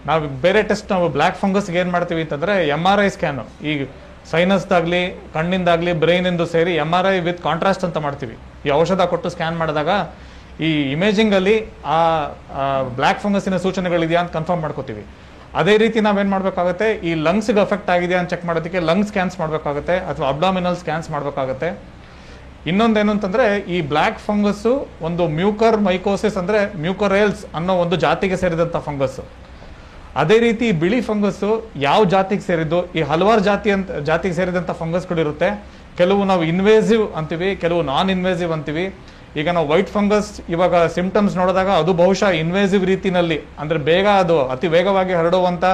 ನಾವು ಬೇರೆ ಟೆಸ್ಟ್ ನಾವು ಬ್ಲಾಕ್ ಫಂಗಸ್ಗೆ ಏನ್ ಮಾಡ್ತೀವಿ ಅಂತಂದ್ರೆ MRI ಸ್ಕ್ಯಾನ್, ಈಗ ಸೈನಸ್ದಾಗ್ಲಿ ಕಣ್ಣಿಂದಾಗ್ಲಿ ಬ್ರೈನ್ ಇಂದು ಸೇರಿ MRI ವಿತ್ ಕಾಂಟ್ರಾಸ್ಟ್ ಅಂತ ಮಾಡ್ತೀವಿ. ಈ ಔಷಧ ಕೊಟ್ಟು ಸ್ಕ್ಯಾನ್ ಮಾಡಿದಾಗ ಈ ಇಮೇಜಿಂಗ್ ಅಲ್ಲಿ ಆ ಬ್ಲಾಕ್ ಫಂಗಸ್ಸಿನ ಸೂಚನೆಗಳಿದೆಯಾ ಅಂತ ಕನ್ಫರ್ಮ್ ಮಾಡ್ಕೋತೀವಿ. ಅದೇ ರೀತಿ ನಾವೇನ್ ಮಾಡ್ಬೇಕಾಗುತ್ತೆ, ಈ ಲಂಗ್ಸ್ಗೆ ಅಫೆಕ್ಟ್ ಆಗಿದೆಯಾ ಅಂತ ಚೆಕ್ ಮಾಡೋದಕ್ಕೆ ಲಂಗ್ ಸ್ಕ್ಯಾನ್ಸ್ ಮಾಡ್ಬೇಕಾಗುತ್ತೆ ಅಥವಾ ಅಬ್ಡಾಮಿನಲ್ ಸ್ಕ್ಯಾನ್ಸ್ ಮಾಡ್ಬೇಕಾಗುತ್ತೆ. ಇನ್ನೊಂದೇನು ಅಂತಂದ್ರೆ ಈ ಬ್ಲಾಕ್ ಫಂಗಸ್ ಒಂದು ಮ್ಯೂಕರ್ ಮೈಕೋಸಿಸ್ ಅಂದ್ರೆ ಮ್ಯೂಕರೇಲ್ಸ್ ಅನ್ನೋ ಒಂದು ಜಾತಿಗೆ ಸೇರಿದಂತ ಫಂಗಸ್. ಅದೇ ರೀತಿ ಬಿಳಿ ಫಂಗಸ್ ಯಾವ ಜಾತಿಗೆ ಸೇರಿದ್ದು, ಈ ಹಲವಾರು ಜಾತಿಗೆ ಸೇರಿದಂತ ಫಂಗಸ್ಗಳು ಇರುತ್ತೆ. ಕೆಲವು ನಾವು ಇನ್ವೇಸಿವ್ ಅಂತೀವಿ, ಕೆಲವು ನಾನ್ ಇನ್ವೇಸಿವ್ ಅಂತೀವಿ. ಈಗ ನಾವು ವೈಟ್ ಫಂಗಸ್ ಇವಾಗ ಸಿಂಪ್ಟಮ್ಸ್ ನೋಡಿದಾಗ ಅದು ಬಹುಶಃ ಇನ್ವೇಸಿವ್ ರೀತಿನಲ್ಲಿ ಅಂದ್ರೆ ಬೇಗ ಅದು ಅತಿ ವೇಗವಾಗಿ ಹರಡುವಂತ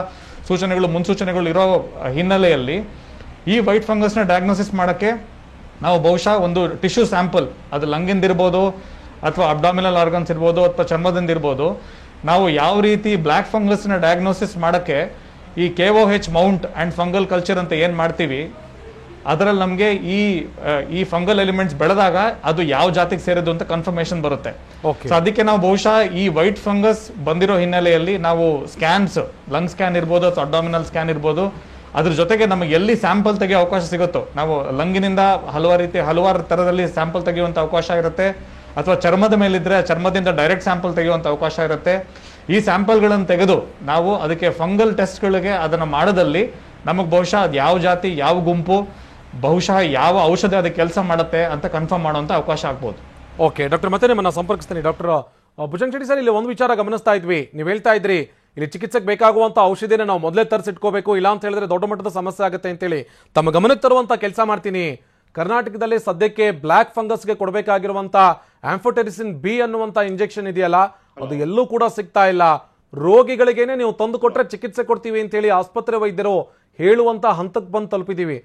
ಸೂಚನೆಗಳು ಮುನ್ಸೂಚನೆಗಳು ಇರೋ ಹಿನ್ನೆಲೆಯಲ್ಲಿ ಈ ವೈಟ್ ಫಂಗಸ್ನ ಡಯಾಗ್ನೋಸಿಸ್ ಮಾಡಕ್ಕೆ ನಾವು ಬಹುಶಃ ಒಂದು ಟಿಶ್ಯೂ ಸ್ಯಾಂಪಲ್, ಅದು ಲಂಗಿಂದ ಇರ್ಬೋದು ಅಥವಾ ಅಬ್ಡಾಮಿನಲ್ ಆರ್ಗನ್ಸ್ ಇರ್ಬೋದು ಅಥವಾ ಚರ್ಮದಿಂದ ಇರ್ಬೋದು, ನಾವು ಯಾವ ರೀತಿ ಬ್ಲಾಕ್ ಫಂಗಸ್ನ ಡಯಾಗ್ನೋಸಿಸ್ ಮಾಡಕ್ಕೆ ಈ KOH Mount and fungal culture ಅಂತ ಏನ್ ಮಾಡ್ತೀವಿ ಅದರಲ್ಲಿ ನಮಗೆ ಈ ಫಂಗಲ್ ಎಲಿಮೆಂಟ್ಸ್ ಬೆಳೆದಾಗ ಅದು ಯಾವ ಜಾತಿಗೆ ಸೇರಿದ್ದು ಅಂತ ಕನ್ಫರ್ಮೇಶನ್ ಬರುತ್ತೆ. ಸೊ ಅದಕ್ಕೆ ನಾವು ಬಹುಶಃ ಈ ವೈಟ್ ಫಂಗಸ್ ಬಂದಿರೋ ಹಿನ್ನೆಲೆಯಲ್ಲಿ ನಾವು ಸ್ಕ್ಯಾನ್ಸ್, ಲಂಗ್ ಸ್ಕ್ಯಾನ್ ಇರ್ಬೋದು ಅಥವಾ ಅಬ್ಡಾಮಿನಲ್ ಸ್ಕ್ಯಾನ್ ಇರ್ಬೋದು, ಅದ್ರ ಜೊತೆಗೆ ನಮಗೆ ಎಲ್ಲಿ ಸ್ಯಾಂಪಲ್ ತೆಗೆಯೋ ಅವಕಾಶ ಸಿಗುತ್ತೋ, ನಾವು ಲಂಗಿನಿಂದ ಹಲವಾರು ತರದಲ್ಲಿ ಸ್ಯಾಂಪಲ್ ತೆಗೆಯುವಂತ ಅವಕಾಶ ಇರುತ್ತೆ, ಅಥವಾ ಚರ್ಮದ ಮೇಲಿದ್ರೆ ಚರ್ಮದಿಂದ ಡೈರೆಕ್ಟ್ ಸ್ಯಾಂಪಲ್ ತೆಗೆಯುವಂತ ಅವಕಾಶ ಇರುತ್ತೆ. ಈ ಸ್ಯಾಂಪಲ್ಗಳನ್ನು ತೆಗೆದು ನಾವು ಅದಕ್ಕೆ ಫಂಗಲ್ ಟೆಸ್ಟ್ಗಳಿಗೆ ಅದನ್ನ ಮಾಡೋದಲ್ಲಿ ನಮಗೆ ಬಹುಶಃ ಅದು ಯಾವ ಜಾತಿ, ಯಾವ ಗುಂಪು, ಬಹುಶಃ ಯಾವ ಔಷಧ ಅದಕ್ಕೆ ಕೆಲಸ ಮಾಡುತ್ತೆ ಅಂತ ಕನ್ಫರ್ಮ್ ಮಾಡುವಂತ ಅವಕಾಶ ಆಗ್ಬೋದು.
ಓಕೆ ಡಾಕ್ಟರ್, ಮತ್ತೆ ನಿಮ್ಮನ್ನ ಸಂಪರ್ಕಿಸ್ತೀನಿ. ಡಾಕ್ಟರ್ ಭುಜಂಗ್ ಶೆಟ್ಟಿ ಸರ್, ಇಲ್ಲಿ ಒಂದು ವಿಚಾರ ಗಮನಿಸ್ತಾ ಇದ್ವಿ, ನೀವು ಹೇಳ್ತಾ ಇದ್ರಿ ಇಲ್ಲಿ ಚಿಕಿತ್ಸೆಗೆ ಬೇಕಾಗುವಂತ ಔಷಧಿನ ನಾವು ಮೊದಲೇ ತರಿಸಿಟ್ಕೋಬೇಕು, ಇಲ್ಲ ಅಂತ ಹೇಳಿದ್ರೆ ದೊಡ್ಡ ಮಟ್ಟದ ಸಮಸ್ಯೆ ಆಗುತ್ತೆ ಅಂತೇಳಿ ತಮ್ಮ ಗಮನಕ್ಕೆ ತರುವಂತ ಕೆಲಸ ಮಾಡ್ತೀನಿ. ಕರ್ನಾಟಕದಲ್ಲಿ ಸದ್ಯಕ್ಕೆ ಬ್ಲ್ಯಾಕ್ ಫಂಗಸ್ಗೆ ಕೊಡಬೇಕಾಗಿರುವಂತ ಆಂಫೋಟೆರಿಸಿನ್ ಬಿ ಅನ್ನುವಂತ ಇಂಜೆಕ್ಷನ್ ಇದೆಯಲ್ಲ, ಅದು ಎಲ್ಲೂ ಕೂಡ ಸಿಗ್ತಾ ಇಲ್ಲ. ರೋಗಿಗಳಿಗೇನೆ ನೀವು ತಂದು ಕೊಟ್ರೆ ಚಿಕಿತ್ಸೆ ಕೊಡ್ತೀವಿ ಅಂತ ಹೇಳಿ ಆಸ್ಪತ್ರೆ ವೈದ್ಯರು ಹೇಳುವಂತ ಹಂತಕ್ಕೆ ಬಂದು ತಲುಪಿದೀವಿ.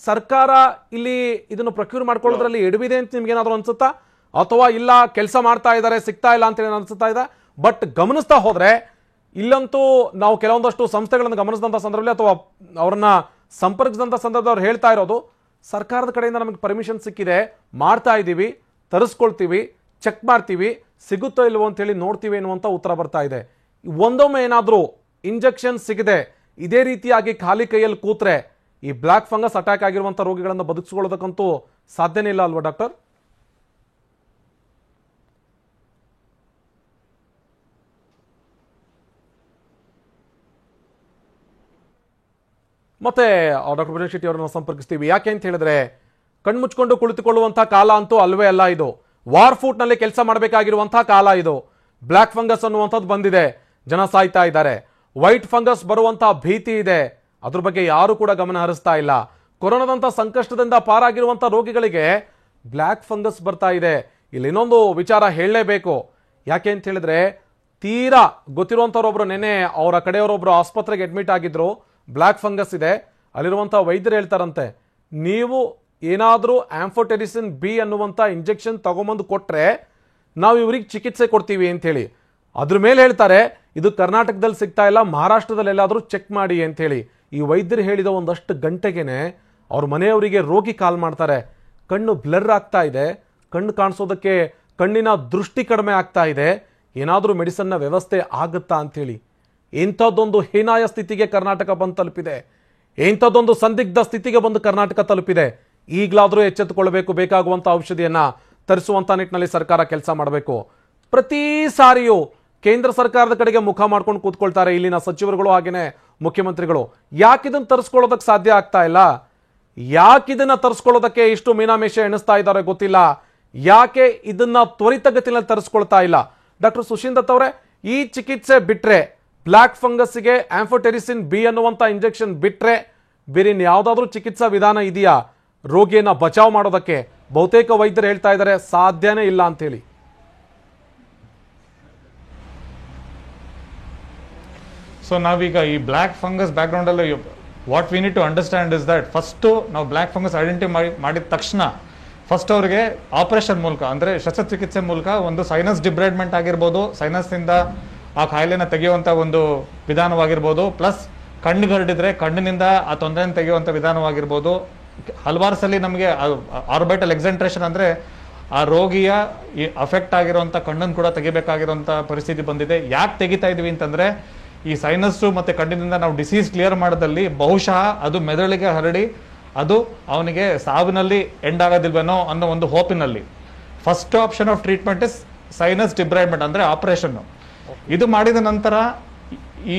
ಸರ್ಕಾರ ಇಲ್ಲಿ ಇದನ್ನು ಪ್ರೊಕ್ಯೂರ್ ಮಾಡ್ಕೊಳ್ಳೋದ್ರಲ್ಲಿ ಎಡವಿದೆ ಅಂತ ನಿಮ್ಗೇನಾದ್ರು ಅನ್ಸುತ್ತಾ, ಅಥವಾ ಇಲ್ಲ ಕೆಲಸ ಮಾಡ್ತಾ ಇದ್ದಾರೆ ಸಿಗ್ತಾ ಇಲ್ಲ ಅಂತ ಹೇಳಿ ಅನ್ಸುತ್ತಾ ಇದೆ? ಬಟ್ ಗಮನಿಸ್ತಾ ಹೋದ್ರೆ ಇಲ್ಲಂತೂ ನಾವು ಕೆಲವೊಂದಷ್ಟು ಸಂಸ್ಥೆಗಳನ್ನು ಗಮನಿಸಿದಂಥ ಸಂದರ್ಭದಲ್ಲಿ ಅಥವಾ ಅವ್ರನ್ನ ಸಂಪರ್ಕಿಸಿದಂಥ ಸಂದರ್ಭದಲ್ಲಿ ಅವ್ರು ಹೇಳ್ತಾ ಇರೋದು, ಸರ್ಕಾರದ ಕಡೆಯಿಂದ ನಮಗೆ ಪರ್ಮಿಷನ್ ಸಿಕ್ಕಿದೆ, ಮಾಡ್ತಾ ಇದ್ದೀವಿ, ತರಿಸ್ಕೊಳ್ತೀವಿ, ಚೆಕ್ ಮಾಡ್ತೀವಿ, ಸಿಗುತ್ತೋ ಇಲ್ವೋ ಅಂತ ಹೇಳಿ ನೋಡ್ತೀವಿ ಎನ್ನುವಂಥ ಉತ್ತರ ಬರ್ತಾ ಇದೆ. ಒಂದೊಮ್ಮೆ ಏನಾದರೂ ಇಂಜೆಕ್ಷನ್ ಸಿಗದೆ ಇದೇ ರೀತಿಯಾಗಿ ಖಾಲಿ ಕೈಯಲ್ಲಿ ಕೂತ್ರೆ ಈ ಬ್ಲ್ಯಾಕ್ ಫಂಗಸ್ ಅಟ್ಯಾಕ್ ಆಗಿರುವಂಥ ರೋಗಿಗಳನ್ನು ಬದುಕಿಸ್ಕೊಳ್ಳೋದಕ್ಕಂತೂ ಸಾಧ್ಯನೇ ಇಲ್ಲ ಅಲ್ವಾ ಡಾಕ್ಟರ್? ಮತ್ತೆ ಡಾಕ್ಟರ್ ಭುಜಂಗ್ ಶೆಟ್ಟಿ ಅವರನ್ನು ಸಂಪರ್ಕಿಸ್ತೀವಿ. ಯಾಕೆ ಅಂತ ಹೇಳಿದ್ರೆ ಕಣ್ಮುಚ್ಕೊಂಡು ಕುಳಿತುಕೊಳ್ಳುವಂಥ ಕಾಲ ಅಂತೂ ಅಲ್ವೇ ಅಲ್ಲ ಇದು. ವಾರ್ ಫೂಟ್ ನಲ್ಲಿ ಕೆಲಸ ಮಾಡಬೇಕಾಗಿರುವಂತಹ ಕಾಲ ಇದು. ಬ್ಲ್ಯಾಕ್ ಫಂಗಸ್ ಅನ್ನುವಂಥದ್ದು ಬಂದಿದೆ, ಜನ ಸಾಯ್ತಾ ಇದ್ದಾರೆ. ವೈಟ್ ಫಂಗಸ್ ಬರುವಂತಹ ಭೀತಿ ಇದೆ, ಅದ್ರ ಬಗ್ಗೆ ಯಾರು ಕೂಡ ಗಮನ ಹರಿಸ್ತಾ ಇಲ್ಲ. ಕೊರೋನಾದಂಥ ಸಂಕಷ್ಟದಿಂದ ಪಾರಾಗಿರುವಂಥ ರೋಗಿಗಳಿಗೆ ಬ್ಲ್ಯಾಕ್ ಫಂಗಸ್ ಬರ್ತಾ ಇದೆ. ಇಲ್ಲಿ ಇನ್ನೊಂದು ವಿಚಾರ ಹೇಳಲೇಬೇಕು. ಯಾಕೆ ಅಂತ ಹೇಳಿದ್ರೆ ತೀರಾ ಗೊತ್ತಿರುವಂಥವ್ರೊಬ್ರು ನೆನೆ ಅವರ ಕಡೆಯವರೊಬ್ರು ಆಸ್ಪತ್ರೆಗೆ ಅಡ್ಮಿಟ್ ಆಗಿದ್ರು, ಬ್ಲ್ಯಾಕ್ ಫಂಗಸ್ ಇದೆ. ಅಲ್ಲಿರುವಂಥ ವೈದ್ಯರು ಹೇಳ್ತಾರಂತೆ, ನೀವು ಏನಾದರೂ ಆಂಫೋಟೆರಿಸಿನ್ ಬಿ ಅನ್ನುವಂಥ ಇಂಜೆಕ್ಷನ್ ತಗೊಂಬಂದು ಕೊಟ್ಟರೆ ನಾವು ಇವ್ರಿಗೆ ಚಿಕಿತ್ಸೆ ಕೊಡ್ತೀವಿ ಅಂಥೇಳಿ. ಅದ್ರ ಮೇಲೆ ಹೇಳ್ತಾರೆ ಇದು ಕರ್ನಾಟಕದಲ್ಲಿ ಸಿಗ್ತಾ ಇಲ್ಲ, ಮಹಾರಾಷ್ಟ್ರದಲ್ಲಿ ಎಲ್ಲಾದರೂ ಚೆಕ್ ಮಾಡಿ ಅಂಥೇಳಿ. ಈ ವೈದ್ಯರು ಹೇಳಿದ ಒಂದಷ್ಟು ಗಂಟೆಗೇನೆ ಅವ್ರ ಮನೆಯವರಿಗೆ ರೋಗಿ ಕಾಲ್ ಮಾಡ್ತಾರೆ, ಕಣ್ಣು ಬ್ಲರ್ ಆಗ್ತಾ ಇದೆ, ಕಣ್ಣು ಕಾಣಿಸೋದಕ್ಕೆ ಕಣ್ಣಿನ ದೃಷ್ಟಿ ಕಡಿಮೆ ಆಗ್ತಾ ಇದೆ, ಏನಾದರೂ ಮೆಡಿಸನ್ನ ವ್ಯವಸ್ಥೆ ಆಗುತ್ತಾ ಅಂಥೇಳಿ. ಇಂಥದ್ದೊಂದು ಹೀನಾಯ ಸ್ಥಿತಿಗೆ ಕರ್ನಾಟಕ ಬಂದು ತಲುಪಿದೆ, ಇಂಥದ್ದೊಂದು ಸಂದಿಗ್ಧ ಸ್ಥಿತಿಗೆ ಬಂದು ಕರ್ನಾಟಕ ತಲುಪಿದೆ. ಈಗಲಾದರೂ ಎಚ್ಚೆತ್ತುಕೊಳ್ಬೇಕು, ಬೇಕಾಗುವಂಥ ಔಷಧಿಯನ್ನ ತರಿಸುವಂಥ ನಿಟ್ಟಿನಲ್ಲಿ ಸರ್ಕಾರ ಕೆಲಸ ಮಾಡಬೇಕು. ಪ್ರತಿ ಸಾರಿಯೂ ಕೇಂದ್ರ ಸರ್ಕಾರದ ಕಡೆಗೆ ಮುಖ ಮಾಡ್ಕೊಂಡು ಕೂತ್ಕೊಳ್ತಾರೆ ಇಲ್ಲಿನ ಸಚಿವರುಗಳು ಹಾಗೇನೆ ಮುಖ್ಯಮಂತ್ರಿಗಳು. ಯಾಕಿದನ್ನು ತರಿಸ್ಕೊಳ್ಳೋದಕ್ಕೆ ಸಾಧ್ಯ ಆಗ್ತಾ ಇಲ್ಲ? ಯಾಕಿದನ್ನ ತರಿಸ್ಕೊಳ್ಳೋದಕ್ಕೆ ಇಷ್ಟು ಮೀನಾಮೇಷ ಎಣಿಸ್ತಾ ಇದ್ದಾರೆ ಗೊತ್ತಿಲ್ಲ. ಯಾಕೆ ಇದನ್ನ ತ್ವರಿತಗತಿಯಲ್ಲಿ ತರಿಸ್ಕೊಳ್ತಾ ಇಲ್ಲ? ಡಾಕ್ಟರ್ ಸುಶೀಲ್ ದತ್ ಅವರೇ, ಈ ಚಿಕಿತ್ಸೆ ಬಿಟ್ರೆ ಬ್ಲ್ಯಾಕ್ ಫಂಗಸ್ಗೆ ಆಂಫೋಟೆರಿಸಿನ್ ಬಿ ಅನ್ನುವಂಥ ಇಂಜೆಕ್ಷನ್ ಬಿಟ್ರೆ ಬೇರೆ ಯಾವುದಾದ್ರೂ ಚಿಕಿತ್ಸಾ ವಿಧಾನ ಇದೆಯಾ ರೋಗಿಯನ್ನ ಬಚಾವ್ ಮಾಡೋದಕ್ಕೆ? ಬಹುತೇಕ ವೈದ್ಯರು ಹೇಳ್ತಾ ಇದ್ದಾರೆ ಸಾಧ್ಯನೇ ಇಲ್ಲ ಅಂತ ಹೇಳಿ.
ಸೊ ನಾವೀಗ ಈ ಬ್ಲ್ಯಾಕ್ ಫಂಗಸ್ ಬ್ಯಾಕ್ ಗ್ರೌಂಡ್ ಅಲ್ಲಿ what we need to understand is that first ನಾವು ಬ್ಲ್ಯಾಕ್ ಫಂಗಸ್ ಐಡೆಂಟಿಫೈ ಮಾಡಿದ ತಕ್ಷಣ ಫಸ್ಟ್ ಅವರಿಗೆ ಆಪರೇಷನ್ ಮೂಲಕ ಅಂದ್ರೆ ಶಸ್ತ್ರಚಿಕಿತ್ಸೆ ಮೂಲಕ ಒಂದು ಸೈನಸ್ ಡಿಬ್ರೈಡ್ಮೆಂಟ್ ಆಗಿರ್ಬೋದು, ಸೈನಸ್ ಇಂದ ಆ ಕಾಯಿಲೆನ ತೆಗೆಯುವಂತ ಒಂದು ವಿಧಾನವಾಗಿರ್ಬೋದು, ಪ್ಲಸ್ ಕಣ್ಣಿಗೆ ಹರಡಿದ್ರೆ ಕಣ್ಣಿನಿಂದ ಆ ತೊಂದರೆಯನ್ನು ತೆಗೆಯುವಂತ ವಿಧಾನವಾಗಿರ್ಬೋದು. ಹಲವಾರು ಸಲ ನಮಗೆ ಆರ್ಬಿಟಲ್ ಎಕ್ಸೆಂಟ್ರೇಷನ್ ಅಂದ್ರೆ ಆ ರೋಗಿಯ ಅಫೆಕ್ಟ್ ಆಗಿರುವಂತ ಕಣ್ಣನ್ನು ಕೂಡ ತೆಗಿಬೇಕಾಗಿರುವಂತ ಪರಿಸ್ಥಿತಿ ಬಂದಿದೆ. ಯಾಕೆ ತೆಗಿತಾ ಇದೀವಿ ಅಂತಂದ್ರೆ ಈ ಸೈನಸ್ಸು ಮತ್ತೆ ಕಣ್ಣಿನಿಂದ ನಾವು ಡಿಸೀಸ್ ಕ್ಲಿಯರ್ ಮಾಡೋದಲ್ಲಿ ಬಹುಶಃ ಅದು ಮೆದುಳಿಗೆ ಹರಡಿ ಅದು ಅವನಿಗೆ ಸಾವಿನಲ್ಲಿ ಎಂಡ್ ಆಗೋದಿಲ್ವೇನೋ ಅನ್ನೋ ಒಂದು ಹೋಪಿನಲ್ಲಿ first option of treatment is sinus debridement ಅಂದ್ರೆ ಆಪರೇಷನ್. ಇದು ಮಾಡಿದ ನಂತರ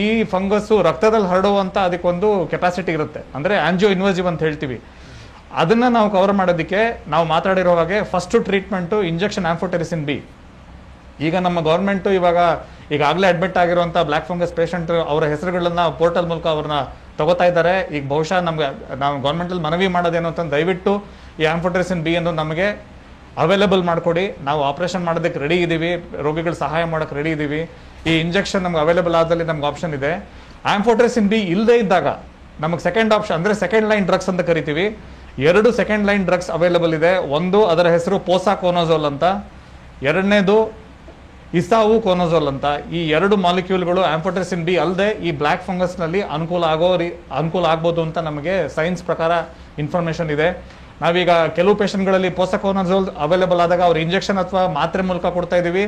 ಈ ಫಂಗಸ್ಸು ರಕ್ತದಲ್ಲಿ ಹರಡುವಂತ ಅದಕ್ಕೊಂದು ಕೆಪಾಸಿಟಿ ಇರುತ್ತೆ, ಅಂದ್ರೆ ಆಂಜಿಯೋ ಇನ್ವೇಸಿವ್ ಅಂತ ಹೇಳ್ತೀವಿ. ಅದನ್ನ ನಾವು ಕವರ್ ಮಾಡೋದಕ್ಕೆ ನಾವು ಮಾತಾಡಿರೋ ಹಾಗೆ first treatment injection amphotericin B. ಈಗ ನಮ್ಮ ಗೌರ್ಮೆಂಟ್ ಈಗಾಗಲೇ ಅಡ್ಮಿಟ್ ಆಗಿರುವಂತಹ ಬ್ಲ್ಯಾಕ್ ಫಂಗಸ್ ಪೇಷಂಟ್ ಅವರ ಹೆಸರುಗಳನ್ನ ಪೋರ್ಟಲ್ ಮೂಲಕ ಅವ್ರನ್ನ ತಗೋತಾ ಇದ್ದಾರೆ. ಈಗ ಬಹುಶಃ ನಾವು ಗೌರ್ಮೆಂಟ್ ಅಲ್ಲಿ ಮನವಿ ಮಾಡೋದೇನು ಅಂತ ದಯವಿಟ್ಟು ಈ ಆಂಫೋಟೆರಿಸಿನ್ ಬಿ ಅನ್ನು ನಮಗೆ ಅವೈಲೇಬಲ್ ಮಾಡ್ಕೊಡಿ. ನಾವು ಆಪರೇಷನ್ ಮಾಡೋದಕ್ಕೆ ರೆಡಿ ಇದ್ದೀವಿ, ರೋಗಿಗಳು ಸಹಾಯ ಮಾಡೋಕೆ ರೆಡಿ ಇದ್ದೀವಿ. ಈ ಇಂಜೆಕ್ಷನ್ ನಮ್ಗೆ ಅವೈಲೇಬಲ್ ಆದಲ್ಲಿ ನಮ್ಗೆ ಆಪ್ಷನ್ ಇದೆ. ಆಂಫೋಟೆರಿಸಿನ್ ಬಿ ಇಲ್ಲದೆ ಇದ್ದಾಗ ನಮಗೆ ಸೆಕೆಂಡ್ ಆಪ್ಷನ್ ಅಂದ್ರೆ ಸೆಕೆಂಡ್ ಲೈನ್ ಡ್ರಗ್ಸ್ ಅಂತ ಕರಿತೀವಿ. 2 ಸೆಕೆಂಡ್ ಲೈನ್ ಡ್ರಗ್ಸ್ ಅವೈಲೇಬಲ್ ಇದೆ. ಒಂದು ಅದರ ಹೆಸರು ಪೋಸಾಕೋನೋಜೋಲ್ ಅಂತ, ಎರಡನೇದು ಇಸಾವು ಕೋನೋಜೋಲ್ ಅಂತ. ಈ 2 ಮಾಲಿಕ್ಯೂಲ್ಗಳು ಆಂಫೋಟೆರಿಸಿನ್ ಬಿ ಅಲ್ಲದೆ ಈ ಬ್ಲ್ಯಾಕ್ ಫಂಗಸ್ ನಲ್ಲಿ ಅನುಕೂಲ ಆಗ್ಬೋದು ಅಂತ ನಮಗೆ ಸೈನ್ಸ್ ಪ್ರಕಾರ ಇನ್ಫಾರ್ಮೇಶನ್ ಇದೆ. ನಾವೀಗ ಕೆಲವು ಪೇಷಂಟ್ಗಳಲ್ಲಿ ಪೋಸಾಕೋನೋಜೋಲ್ ಅವೈಲೇಬಲ್ ಆದಾಗ ಅವ್ರು ಇಂಜೆಕ್ಷನ್ ಅಥವಾ ಮಾತ್ರೆ ಮೂಲಕ ಕೊಡ್ತಾ ಇದೀವಿ.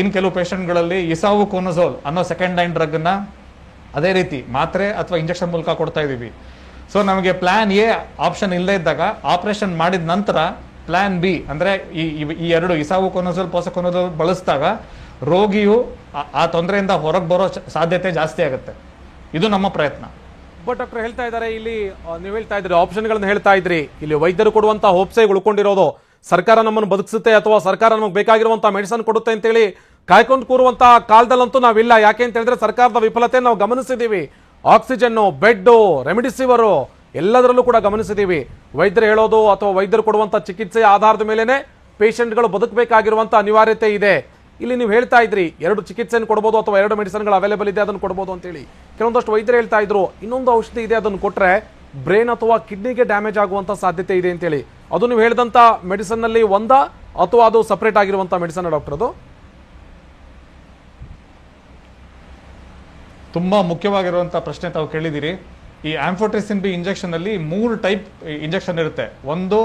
ಇನ್ ಕೆಲವು ಪೇಷಂಟ್ಗಳಲ್ಲಿ ಇಸಾವು ಕೋನೋಜೋಲ್ ಅನ್ನೋ ಸೆಕೆಂಡ್ ಲೈನ್ ಡ್ರಗ್ ಅನ್ನ ಅದೇ ರೀತಿ ಮಾತ್ರೆ ಅಥವಾ ಇಂಜೆಕ್ಷನ್ ಮೂಲಕ ಕೊಡ್ತಾ ಇದೀವಿ. ಸೊ ನಮಗೆ ಪ್ಲಾನ್ ಎ ಆಪ್ಷನ್ ಇಲ್ಲದೆ ಇದ್ದಾಗ ಆಪರೇಷನ್ ಮಾಡಿದ ನಂತರ ಪ್ಲಾನ್ ಬಿ ಅಂದ್ರೆ ಈ 2 ಇಸಾವು ಕೋನೋಜೋಲ್ ಪೋಸಾಕೋನೋಜೋಲ್ ಬಳಸಿದಾಗ ರೋಗಿಯು ಆ ತೊಂದರೆಯಿಂದ ಹೊರಗೆ ಬರೋ ಸಾಧ್ಯತೆ ಜಾಸ್ತಿ ಆಗುತ್ತೆ. ಇದು ನಮ್ಮ ಪ್ರಯತ್ನ.
ಬಟ್ ಡಾಕ್ಟರ್ ಹೇಳ್ತಾ ಇದ್ದಾರೆ, ಇಲ್ಲಿ ನೀವು ಹೇಳ್ತಾ ಇದ್ರಿ ಆಪ್ಷನ್ಗಳನ್ನ ಹೇಳ್ತಾ ಇದ್ರಿ, ಇಲ್ಲಿ ವೈದ್ಯರು ಕೊಡುವಂತ ಹೋಪ್ಸೆ ಉಳ್ಕೊಂಡಿರೋದು ಸರ್ಕಾರ ನಮ್ಮನ್ನು ಬದುಕಿಸುತ್ತೆ ಅಥವಾ ಸರ್ಕಾರ ನಮಗೆ ಬೇಕಾಗಿರುವಂತ ಮೆಡಿಸಿನ್ ಕೊಡುತ್ತೆ ಅಂತೇಳಿ ಕಾಯ್ಕೊಂಡು ಕೂರುವಂತ ಕಾಲದಲ್ಲಂತೂ ನಾವಿಲ್ಲ. ಯಾಕೆ ಅಂತ ಹೇಳಿದ್ರೆ ಸರ್ಕಾರದ ವಿಫಲತೆ ನಾವು ಗಮನಿಸಿದೀವಿ. ಆಕ್ಸಿಜನ್ನು, ಬೆಡ್ಡು, ರೆಮಿಡಿಸಿವರು ಎಲ್ಲದರಲ್ಲೂ ಕೂಡ ಗಮನಿಸಿದ್ದೀವಿ. ವೈದ್ಯರು ಹೇಳೋದು ಅಥವಾ ವೈದ್ಯರು ಕೊಡುವಂಥ ಚಿಕಿತ್ಸೆಯ ಆಧಾರದ ಮೇಲೆನೆ ಪೇಷಂಟ್ಗಳು ಬದುಕಬೇಕಾಗಿರುವಂಥ ಅನಿವಾರ್ಯತೆ ಇದೆ. ಇಲ್ಲಿ ನೀವು ಹೇಳ್ತಾ ಇದ್ರಿ 2 ಚಿಕಿತ್ಸೆಯನ್ನು ಕೊಡ್ಬೋದು ಅಥವಾ 2 ಮೆಡಿಸಿನ್ಗಳು ಅವೈಲೇಬಲ್ ಇದೆ ಅದನ್ನು ಕೊಡ್ಬೋದು ಅಂತೇಳಿ. ಕೆಲವೊಂದಷ್ಟು ವೈದ್ಯರು ಹೇಳ್ತಾ ಇದ್ರು ಇನ್ನೊಂದು ಔಷಧಿ ಇದೆ ಅದನ್ನು ಕೊಟ್ರೆ ಬ್ರೈನ್ ಅಥವಾ ಕಿಡ್ನಿಗೆ ಡ್ಯಾಮೇಜ್ ಆಗುವಂತ ಸಾಧ್ಯತೆ ಇದೆ ಅಂತೇಳಿ. ಅದು ನೀವು ಹೇಳಿದಂತ ಮೆಡಿಸಿನ್ ನಲ್ಲಿ ಒಂದ ಅಥವಾ ಅದು ಸಪರೇಟ್ ಆಗಿರುವಂತ ಮೆಡಿಸಿನ್ ಡಾಕ್ಟರ್? ಅದು
ತುಂಬಾ ಮುಖ್ಯವಾಗಿರುವಂತ ಪ್ರಶ್ನೆ ತಾವು ಕೇಳಿದಿರಿ. ಈ ಆಂಫೋಟೆರಿಸಿನ್ ಬಿ ಇಂಜೆಕ್ಷನ್ ಅಲ್ಲಿ 3 ಟೈಪ್ ಇಂಜೆಕ್ಷನ್ ಇರುತ್ತೆ. ಒಂದು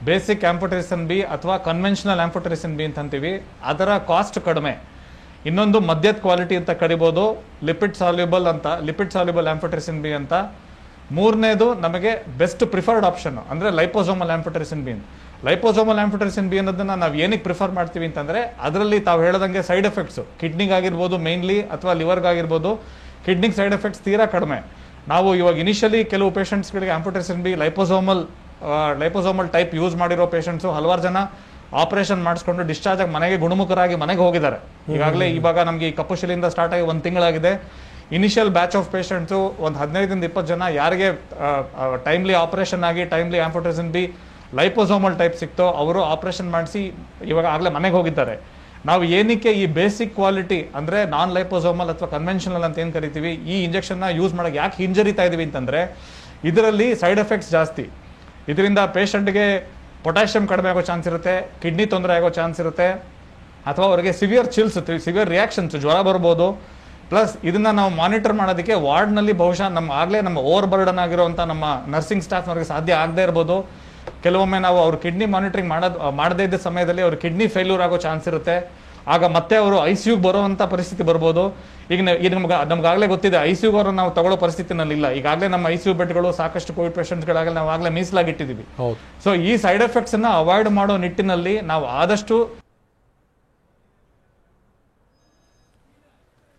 ಬೇಸಿಕ್ ಆಂಫೋಟೆರಿಸಿನ್ ಬಿ ಅಥವಾ ಕನ್ವೆನ್ಷನಲ್ ಆಂಫೋಟೆರಿಸಿನ್ ಬಿ ಅಂತ ಅಂತೀವಿ, ಅದರ ಕಾಸ್ಟ್ ಕಡಿಮೆ. ಇನ್ನೊಂದು ಮಧ್ಯದ ಕ್ವಾಲಿಟಿ ಅಂತ ಕರಿಬಹುದು, ಲಿಪಿಡ್ ಸಾಲ್ಯುಬಲ್ ಆಂಫೋಟೆರಿಸಿನ್ ಬಿ ಅಂತ. ಮೂರನೇದು ನಮಗೆ ಬೆಸ್ಟ್ ಪ್ರಿಫರ್ಡ್ ಆಪ್ಷನ್ ಅಂದ್ರೆ liposomal amphotericin B. Liposomal amphotericin B ಅನ್ನೋದನ್ನ ನಾವು ಏನಕ್ಕೆ ಪ್ರಿಫರ್ ಮಾಡ್ತೀವಿ ಅಂತಂದ್ರೆ ಅದರಲ್ಲಿ ತಾವು ಹೇಳದಂಗೆ ಸೈಡ್ ಎಫೆಕ್ಟ್ಸ್ ಕಿಡ್ನಿಗಾಗಿರ್ಬೋದು ಮೈನ್ಲಿ ಅಥವಾ ಲಿವರ್ಗಾಗಿರ್ಬೋದು, ಕಿಡ್ನಿಗೆ ಸೈಡ್ ಎಫೆಕ್ಟ್ಸ್ ತೀರಾ ಕಡಿಮೆ. ನಾವು ಇವಾಗ ಇನಿಷಿಯಲಿ ಕೆಲವು ಪೇಷಂಟ್ಸ್ಗಳಿಗೆ amphotericin B liposomal type use ಮಾಡಿರೋ ಪೇಷಂಟ್ಸು ಹಲವಾರು ಜನ ಆಪರೇಷನ್ ಮಾಡಿಸ್ಕೊಂಡು ಡಿಸ್ಚಾರ್ಜ್ ಆಗಿ ಮನೆಗೆ ಗುಣಮುಖರಾಗಿ ಮನೆಗೆ ಹೋಗಿದ್ದಾರೆ. ಇವಾಗ ನಮಗೆ ಈ ಕಪ್ಪು ಶಿಲೆಯಿಂದ ಸ್ಟಾರ್ಟ್ ಆಗಿ 1 ತಿಂಗಳಾಗಿದೆ. ಇನಿಷಿಯಲ್ ಬ್ಯಾಚ್ ಆಫ್ ಪೇಷಂಟ್ಸು ಒಂದು 15-20 ಜನ ಯಾರಿಗೆ ಟೈಮ್ಲಿ ಆಪರೇಷನ್ ಆಗಿ timely amphotericin B liposomal type ಸಿಕ್ತೋ ಅವರು ಆಪರೇಷನ್ ಮಾಡಿಸಿ ಇವಾಗ ಆಗಲೇ ಮನೆಗೆ ಹೋಗಿದ್ದಾರೆ. ನಾವು ಏನಕ್ಕೆ ಈ ಬೇಸಿಕ್ ಕ್ವಾಲಿಟಿ ಅಂದ್ರೆ ನಾನ್ ಲೈಪೋಸೋಮಲ್ ಅಥವಾ ಕನ್ವೆನ್ಷನಲ್ ಅಂತ ಏನ್ ಕರಿತೀವಿ ಈ ಇಂಜೆಕ್ಷನ್ ನ ಯೂಸ್ ಮಾಡಕ್ಕೆ ಯಾಕೆ ಹಿಂಜರಿತಾ ಇದೀವಿ ಅಂತಂದ್ರೆ ಇದರಲ್ಲಿ ಸೈಡ್ ಎಫೆಕ್ಟ್ಸ್ ಜಾಸ್ತಿ. ಇದರಿಂದ ಪೇಷಂಟ್ಗೆ ಪೊಟ್ಯಾಷಿಯಂ ಕಡಿಮೆ ಆಗೋ ಚಾನ್ಸ್ ಇರುತ್ತೆ, ಕಿಡ್ನಿ ತೊಂದರೆ ಆಗೋ ಚಾನ್ಸ್ ಇರುತ್ತೆ, ಅಥವಾ ಅವರಿಗೆ ಸಿವಿಯರ್ ಚಿಲ್ಸ್ ಸಿವಿಯರ್ ರಿಯಾಕ್ಷನ್ಸ್ ಜ್ವರ ಬರ್ಬೋದು. ಪ್ಲಸ್ ಇದನ್ನ ನಾವು ಮಾನಿಟರ್ ಮಾಡೋದಕ್ಕೆ ವಾರ್ಡ್ನಲ್ಲಿ ಬಹುಶಃ ನಮ್ಮ ಓವರ್ ಬರ್ಡನ್ ಆಗಿರುವಂಥ ನಮ್ಮ ನರ್ಸಿಂಗ್ ಸ್ಟಾಫ್ನವ್ರಿಗೆ ಸಾಧ್ಯ ಆಗದೆ ಇರ್ಬೋದು. ಕೆಲವೊಮ್ಮೆ ನಾವು ಅವ್ರ ಕಿಡ್ನಿ ಮಾನಿಟರಿಂಗ್ ಮಾಡದೇ ಇದ್ದ ಸಮಯದಲ್ಲಿ ಅವ್ರ ಕಿಡ್ನಿ ಫೇಲ್ಯೂರ್ ಆಗೋ ಚಾನ್ಸ್ ಇರುತ್ತೆ. ಆಗ ಮತ್ತೆ ಅವರು ಐಸಿಯುಗೆ ಬರುವಂತ ಪರಿಸ್ಥಿತಿ ಬರ್ಬೋದು. ಈಗ ನಮ್ಗಾಗಲೇ ಗೊತ್ತಿದೆ ಐಸಿಯುಗೆ ಅವ್ರನ್ನ ನಾವು ತಗೊಳ್ಳೋ ಪರಿಸ್ಥಿತಿನಲ್ಲಿ ಇಲ್ಲ. ಈಗಾಗಲೇ ನಮ್ಮ ಐಸಿಯು ಬೆಡ್ಗಳು ಸಾಕಷ್ಟು ಕೋವಿಡ್ ಪೇಷಂಟ್ಸ್ಗಳಾಗಲೇ ನಾವು ಆಗಲೇ ಮೀಸಲಾಗಿಟ್ಟಿದ್ದೀವಿ. ಸೊ ಈ ಸೈಡ್ ಎಫೆಕ್ಟ್ಸ್ ಅನ್ನ ಅವಾಯ್ಡ್ ಮಾಡೋ ನಿಟ್ಟಿನಲ್ಲಿ ನಾವು ಆದಷ್ಟು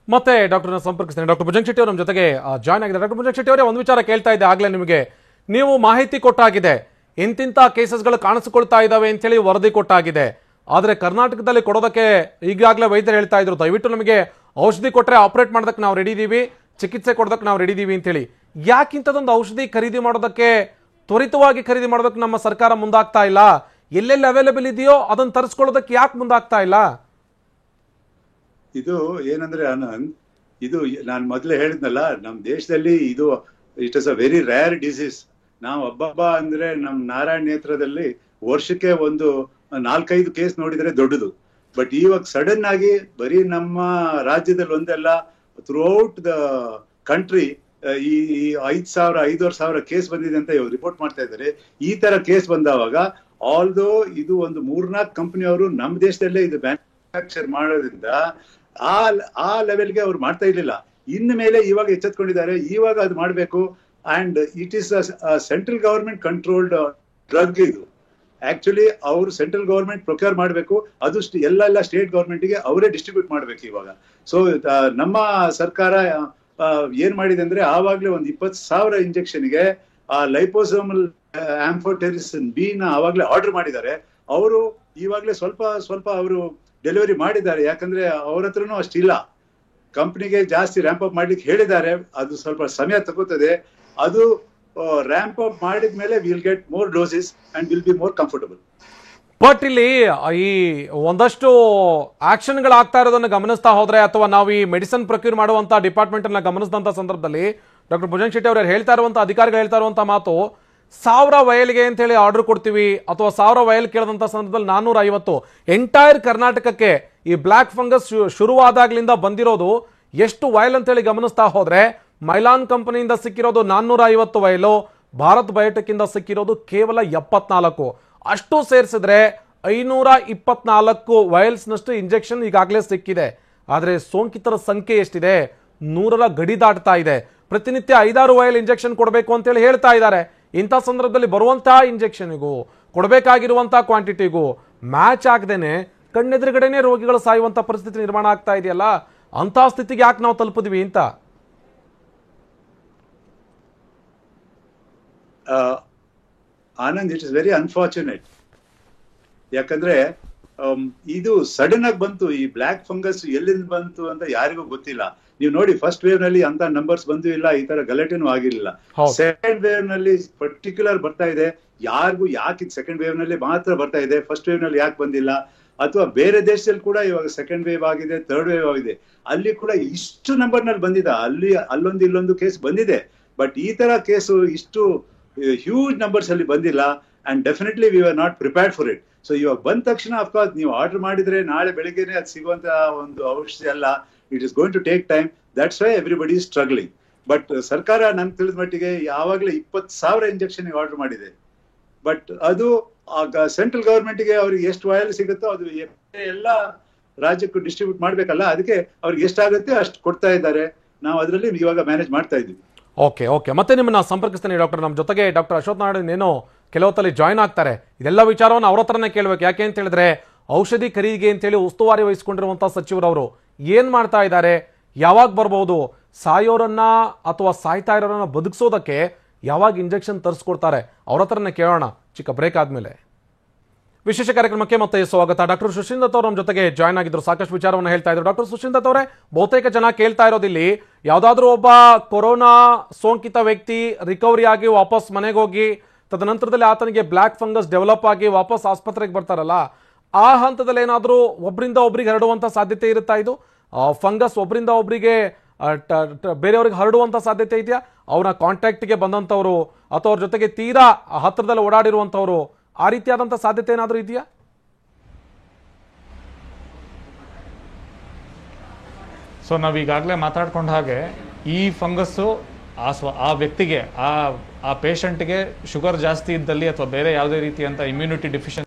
ಮತ್ತೆ ಡಾಕ್ಟರ್ನ ಸಂಪರ್ಕಿಸ್ತೇನೆ. ಡಾಕ್ಟರ್ ಭುಜಂಗ್ ಶೆಟ್ಟಿ ಅವರು ನಮ್ಮ ಜೊತೆಗೆ ಜಾಯ್ನ್ ಆಗಿದ್ದಾರೆ. ಡಾಕ್ಟರ್ ಭುಜಂಗ್ ಶೆಟ್ಟಿ ಅವರೇ, ಒಂದು ವಿಚಾರ ಕೇಳ್ತಾ ಇದ್ದೆ ಆಗ್ಲೇ ನಿಮಗೆ, ನೀವು ಮಾಹಿತಿ ಕೊಟ್ಟಾಗಿದೆ ಇಂತಿಂತ ಕೇಸಸ್ಗಳು ಕಾಣಿಸಿಕೊಳ್ತಾ ಇದಾವೆ ಅಂತೇಳಿ ವರದಿ ಕೊಟ್ಟಾಗಿದೆ. ಆದ್ರೆ ಕರ್ನಾಟಕದಲ್ಲಿ ಕೊಡೋದಕ್ಕೆ ಈಗಾಗಲೇ ವೈದ್ಯರು ಹೇಳ್ತಾ ಇದ್ರು ದಯವಿಟ್ಟು ನಮಗೆ ಔಷಧಿ ಕೊಟ್ರೆ ಆಪರೇಟ್ ಮಾಡೋದಕ್ಕೆ ನಾವು ರೆಡಿ ಇದೀವಿ, ಚಿಕಿತ್ಸೆ ಕೊಡೋದಕ್ಕೆ ನಾವು ರೆಡಿ ಇದೀವಿ ಅಂತೇಳಿ. ಯಾಕಿಂತದೊಂದು ಔಷಧಿ ಖರೀದಿ ಮಾಡೋದಕ್ಕೆ ತ್ವರಿತವಾಗಿ ಖರೀದಿ ಮಾಡೋದಕ್ಕೆ ನಮ್ಮ ಸರ್ಕಾರ ಮುಂದಾಗ್ತಾ ಇಲ್ಲ? ಎಲ್ಲೆಲ್ಲಿ ಅವೈಲೇಬಲ್ ಇದೆಯೋ ಅದನ್ನ ತರಿಸ್ಕೊಳ್ಳೋದಕ್ಕೆ ಯಾಕೆ ಮುಂದಾಗ್ತಾ ಇಲ್ಲ?
ಇದು ಏನಂದ್ರೆ ಆನಂದ್, ಇದು ನಾನು ಮೊದಲೇ ಹೇಳಿದ್ನಲ್ಲ, ನಮ್ಮ ದೇಶದಲ್ಲಿ ಇದು it is a very rare disease. ನಾವು ಹಬ್ಬ ಅಂದ್ರೆ ನಮ್ ನಾರಾಯಣ ನೇತ್ರದಲ್ಲಿ ವರ್ಷಕ್ಕೆ ಒಂದು 4-5 ಕೇಸ್ ನೋಡಿದ್ರೆ ದೊಡ್ಡದು. ಬಟ್ ಇವಾಗ ಸಡನ್ ಆಗಿ ಬರೀ ನಮ್ಮ ರಾಜ್ಯದಲ್ಲಿ ಒಂದೆಲ್ಲ ಥ್ರೂಔಟ್ ದ ಕಂಟ್ರಿ ಈ 5,000-5,500 ಕೇಸ್ ಬಂದಿದೆ ಅಂತ ಇವಾಗ ರಿಪೋರ್ಟ್ ಮಾಡ್ತಾ ಇದ್ದಾರೆ. ಈ ತರ ಕೇಸ್ ಬಂದವಾಗ ಆಲ್ದೋ ಇದು ಒಂದು 3-4 ಕಂಪನಿಯವರು ನಮ್ಮ ದೇಶದಲ್ಲೇ ಇದು ಮ್ಯಾನುಫ್ಯಾಕ್ಚರ್ ಮಾಡೋದ್ರಿಂದ ಆ ಲೆವೆಲ್ಗೆ ಅವ್ರು ಮಾಡ್ತಾ ಇರ್ಲಿಲ್ಲ. ಇನ್ನು ಮೇಲೆ ಇವಾಗ ಎಚ್ಚೆತ್ಕೊಂಡಿದ್ದಾರೆ, ಇವಾಗ ಅದು ಮಾಡ್ಬೇಕು. And it is central government controlled drug. ಇದು ಆಕ್ಚುಲಿ ಅವರು ಸೆಂಟ್ರಲ್ ಗವರ್ಮೆಂಟ್ ಪ್ರೊಕ್ಯೂರ್ ಮಾಡಬೇಕು, ಅದು ಎಲ್ಲ ಸ್ಟೇಟ್ ಗವರ್ಮೆಂಟ್ಗೆ ಅವರೇ ಡಿಸ್ಟ್ರಿಬ್ಯೂಟ್ ಮಾಡ್ಬೇಕು ಇವಾಗ. ಸೊ ನಮ್ಮ ಸರ್ಕಾರ ಏನ್ ಮಾಡಿದೆ ಅಂದ್ರೆ ಆವಾಗ್ಲೇ ಒಂದು 20,000 ಇಂಜೆಕ್ಷನ್ಗೆ ಲೈಪೋಸೋಮಲ್ ಆಂಫೋಟೆರಿಸಿನ್ ಬಿ ನ ಆವಾಗ್ಲೇ ಆರ್ಡರ್ ಮಾಡಿದ್ದಾರೆ. ಅವರು ಇವಾಗ್ಲೇ ಸ್ವಲ್ಪ ಅವರು ಡೆಲಿವರಿ ಮಾಡಿದ್ದಾರೆ. ಯಾಕಂದ್ರೆ ಅವ್ರ ಹತ್ರನೂ ಅಷ್ಟಿಲ್ಲ, ಕಂಪ್ನಿಗೆ ಜಾಸ್ತಿ ರ್ಯಾಂಪ್ ಅಪ್ ಮಾಡ್ಲಿಕ್ಕೆ ಹೇಳಿದ್ದಾರೆ. ಅದು ಸ್ವಲ್ಪ ಸಮಯ ತಗೋತದೆ. ಅದು ರ್ಯಾಂಪ್ ಅಪ್ ಮಾಡಿದ್ಮೇಲೆ will get more doses and will be more comfortable.
But ಇಲ್ಲಿ ಈ ಒಂದಷ್ಟು ಆಕ್ಷನ್ಗಳಾಗ್ತಾ ಇರೋದನ್ನ ಗಮನಿಸ್ತಾ ಹೋದ್ರೆ ಅಥವಾ ನಾವು ಈ ಮೆಡಿಸಿನ್ ಪ್ರೊಕ್ಯೂರ್ ಮಾಡುವಂತ ಡಿಪಾರ್ಟ್ಮೆಂಟ್ ಅನ್ನ ಗಮನಿಸಿದಂತ ಸಂದರ್ಭದಲ್ಲಿ ಡಾಕ್ಟರ್ ಭುಜಂಗ್ ಶೆಟ್ಟಿ ಅವರು ಹೇಳ್ತಾ ಇರುವಂತ ಅಧಿಕಾರಿಗಳು ಹೇಳ್ತಾ ಇರುವಂತ ಮಾತು 1000 ವಯಲ್ಗೆ ಅಂತ ಹೇಳಿ ಆರ್ಡರ್ ಕೊಡ್ತೀವಿ ಅಥವಾ 1000 ವಯಲ್ ಕೇಳಿದಂತ ಸಂದರ್ಭದಲ್ಲಿ 450. ಎಂಟೈರ್ ಕರ್ನಾಟಕಕ್ಕೆ ಈ ಬ್ಲಾಕ್ ಫಂಗಸ್ ಶುರುವಾದಾಗ್ಲಿಂದ ಬಂದಿರೋದು ಎಷ್ಟು ವಯಲ್ ಅಂತ ಹೇಳಿ ಗಮನಿಸ್ತಾ ಹೋದ್ರೆ ಮೈಲಾನ್ ಕಂಪನಿಯಿಂದ ಸಿಕ್ಕಿರೋದು 450 ವಯಲು, ಭಾರತ್ ಬಯೋಟೆಕ್ ಇಂದ ಸಿಕ್ಕಿರೋದು ಕೇವಲ 74. ಅಷ್ಟು ಸೇರಿಸಿದ್ರೆ 524 ವಯಲ್ಸ್ ನಷ್ಟು ಇಂಜೆಕ್ಷನ್ ಈಗಾಗಲೇ ಸಿಕ್ಕಿದೆ. ಆದ್ರೆ ಸೋಂಕಿತರ ಸಂಖ್ಯೆ ಎಷ್ಟಿದೆ? 100ರ ಗಡಿ ದಾಟ್ತಾ ಇದೆ. ಪ್ರತಿನಿತ್ಯ 5-6 ವಯಲ್ ಇಂಜೆಕ್ಷನ್ ಕೊಡಬೇಕು ಅಂತೇಳಿ ಹೇಳ್ತಾ ಇದ್ದಾರೆ. ಇಂಥ ಸಂದರ್ಭದಲ್ಲಿ ಬರುವಂತಹ ಇಂಜೆಕ್ಷನ್ಗೂ ಕೊಡಬೇಕಾಗಿರುವಂತಹ ಕ್ವಾಂಟಿಟಿಗೂ ಮ್ಯಾಚ್ ಆಗದೇನೆ ಕಣ್ಣೆದುರುಗಡೆನೆ ರೋಗಿಗಳು ಸಾಯುವಂತ ಪರಿಸ್ಥಿತಿ ನಿರ್ಮಾಣ ಆಗ್ತಾ ಇದೆಯಲ್ಲ, ಅಂತ ಸ್ಥಿತಿಗೆ ಯಾಕೆ ನಾವು ತಲುಪಿದ್ವಿ ಅಂತ?
Anand, it is very unfortunate. ಯಾಕಂದ್ರೆ ಇದು ಸಡನ್ ಆಗಿ ಬಂತು. ಈ ಬ್ಲಾಕ್ ಫಂಗಸ್ ಎಲ್ಲಿಂದ ಬಂತು ಅಂತ ಯಾರಿಗೂ ಗೊತ್ತಿಲ್ಲ. ನೀವು ನೋಡಿ, ಫಸ್ಟ್ ವೇವ್ ನಲ್ಲಿ ಅಂತ ನಂಬರ್ಸ್ ಬಂದು ಇಲ್ಲ, ಈ ತರ ಗಲಾಟೆನೂ ಆಗಿರ್ಲಿಲ್ಲ. ಸೆಕೆಂಡ್ ವೇವ್ ನಲ್ಲಿ ಪರ್ಟಿಕ್ಯುಲರ್ ಬರ್ತಾ ಇದೆ. ಯಾರಿಗೂ ಯಾಕೆ ಸೆಕೆಂಡ್ ವೇವ್ ನಲ್ಲಿ ಮಾತ್ರ ಬರ್ತಾ ಇದೆ, ಫಸ್ಟ್ ವೇವ್ ನಲ್ಲಿ ಯಾಕೆ ಬಂದಿಲ್ಲ? ಅಥವಾ ಬೇರೆ ದೇಶದಲ್ಲಿ ಕೂಡ ಇವಾಗ ಸೆಕೆಂಡ್ ವೇವ್ ಆಗಿದೆ, ಥರ್ಡ್ ವೇವ್ ಆಗಿದೆ, ಅಲ್ಲಿ ಕೂಡ ಇಷ್ಟು ನಂಬರ್ ನಲ್ಲಿ ಬಂದಿದೆ. ಅಲ್ಲೊಂದು ಇಲ್ಲೊಂದು ಕೇಸ್ ಬಂದಿದೆ, ಬಟ್ ಈ ತರ ಕೇಸು ಇಷ್ಟು ಹ್ಯೂಜ್ ನಂಬರ್ಸ್ ಅಲ್ಲಿ ಬಂದಿಲ್ಲ. And definitely we are not prepared for it. So ಇವಾಗ ಬಂದ ತಕ್ಷಣ ಅಫ್ಕೋರ್ಸ್ ನೀವು ಆರ್ಡರ್ ಮಾಡಿದ್ರೆ ನಾಳೆ ಬೆಳಿಗ್ಗೆನೆ ಅದು ಸಿಗುವಂತ ಒಂದು ಔಷಧಿ ಅಲ್ಲ. It is going to take time. That's why everybody is struggling. But ಸರ್ಕಾರ ನನ್ಗೆ ತಿಳಿದ ಮಟ್ಟಿಗೆ ಯಾವಾಗಲೇ 20,000 ಇಂಜೆಕ್ಷನ್ ಆರ್ಡರ್ ಮಾಡಿದೆ. ಬಟ್ ಅದು ಸೆಂಟ್ರಲ್ ಗವರ್ಮೆಂಟ್ಗೆ ಅವ್ರಿಗೆ ಎಷ್ಟು ವಯಲ್ ಸಿಗುತ್ತೋ ಅದು ಎಲ್ಲ ರಾಜ್ಯಕ್ಕೂ ಡಿಸ್ಟ್ರಿಬ್ಯೂಟ್ ಮಾಡ್ಬೇಕಲ್ಲ, ಅದಕ್ಕೆ ಅವ್ರಿಗೆ ಎಷ್ಟಾಗುತ್ತೆ ಅಷ್ಟು ಕೊಡ್ತಾ ಇದ್ದಾರೆ. ನಾವು ಅದರಲ್ಲಿ ಇವಾಗ ಮ್ಯಾನೇಜ್ ಮಾಡ್ತಾ ಇದ್ದೀವಿ.
ಓಕೆ ಮತ್ತೆ ನಿಮ್ಮನ್ನ ಸಂಪರ್ಕಿಸ್ತೀನಿ ಡಾಕ್ಟರ್. ನಮ್ಮ ಜೊತೆಗೆ ಡಾಕ್ಟರ್ ಅಶ್ವಥ್ ನಾರಾಯಣ್ ಏನೋ ಕೆಲವೊತ್ತಲ್ಲಿ ಜಾಯ್ನ್ ಆಗ್ತಾರೆ. ಇದೆಲ್ಲ ವಿಚಾರವನ್ನು ಅವ್ರ ಹತ್ರನೇ ಕೇಳ್ಬೇಕು. ಯಾಕೆ ಅಂತ ಹೇಳಿದ್ರೆ ಔಷಧಿ ಖರೀದಿಗೆ ಅಂತೇಳಿ ಉಸ್ತುವಾರಿ ವಹಿಸಿಕೊಂಡಿರುವಂತಹ ಸಚಿವರವರು ಏನ್ ಮಾಡ್ತಾ ಇದ್ದಾರೆ, ಯಾವಾಗ ಬರ್ಬೋದು, ಸಾಯೋರನ್ನ ಅಥವಾ ಸಾಯ್ತಾ ಇರೋರನ್ನ ಬದುಕಿಸೋದಕ್ಕೆ ಯಾವಾಗ ಇಂಜೆಕ್ಷನ್ ತರಿಸ್ಕೊಡ್ತಾರೆ, ಅವ್ರ ಹತ್ರನೇ ಕೇಳೋಣ ಚಿಕ್ಕ ಬ್ರೇಕ್ ಆದ್ಮೇಲೆ. ವಿಶೇಷ ಕಾರ್ಯಕ್ರಮಕ್ಕೆ ಮತ್ತೆ ಸ್ವಾಗತ. ಡಾಕ್ಟರ್ ಸುಶೀಲ್ ದತ್ ಅವರು ನಮ್ಮ ಜೊತೆಗೆ ಜಾಯ್ನ್ ಆಗಿದ್ರು, ಸಾಕಷ್ಟು ವಿಚಾರವನ್ನು ಹೇಳ್ತಾ ಇದ್ರು. ಡಾಕ್ಟರ್ ಸುಶೀಲ್ ದತ್ ಅವರೇ, ಬಹುತೇಕ ಜನ ಕೇಳ್ತಾ ಇರೋದಿಲ್ಲಿ, ಯಾವ್ದಾದ್ರು ಒಬ್ಬ ಕೊರೋನಾ ಸೋಂಕಿತ ವ್ಯಕ್ತಿ ರಿಕವರಿ ಆಗಿ ವಾಪಸ್ ಮನೆಗೆ ಹೋಗಿ ತದನಂತರದಲ್ಲಿ ಆತನಿಗೆ ಬ್ಲಾಕ್ ಫಂಗಸ್ ಡೆವಲಪ್ ಆಗಿ ವಾಪಸ್ ಆಸ್ಪತ್ರೆಗೆ ಬರ್ತಾರಲ್ಲ, ಆ ಹಂತದಲ್ಲಿ ಏನಾದರೂ ಒಬ್ಬರಿಂದ ಒಬ್ರಿಗೆ ಹರಡುವಂತ ಸಾಧ್ಯತೆ ಇರುತ್ತಾ? ಇದು ಫಂಗಸ್ ಒಬ್ಬರಿಂದ ಒಬ್ಬರಿಗೆ ಬೇರೆಯವ್ರಿಗೆ ಹರಡುವಂತ ಸಾಧ್ಯತೆ ಇದೆಯಾ? ಅವರ ಕಾಂಟ್ಯಾಕ್ಟ್ಗೆ ಬಂದಂಥವ್ರು ಅಥವಾ ಅವ್ರ ಜೊತೆಗೆ ತೀರಾ ಹತ್ತಿರದಲ್ಲಿ ಓಡಾಡಿರುವಂಥವ್ರು, ಆ ರೀತಿಯಾದಂಥ ಸಾಧ್ಯತೆ ಏನಾದರೂ ಇದೆಯಾ?
ಸೊ ನಾವೀಗಾಗಲೇ ಮಾತಾಡ್ಕೊಂಡ ಹಾಗೆ ಈ ಫಂಗಸ್ಸು ಆ ವ್ಯಕ್ತಿಗೆ, ಆ ಪೇಷಂಟ್ಗೆ ಶುಗರ್ ಜಾಸ್ತಿ ಇದ್ದಲ್ಲಿ ಅಥವಾ ಬೇರೆ ಯಾವುದೇ ರೀತಿಯಂತ ಇಮ್ಯುನಿಟಿ ಡಿಫಿಷಿಯನ್ಸಿ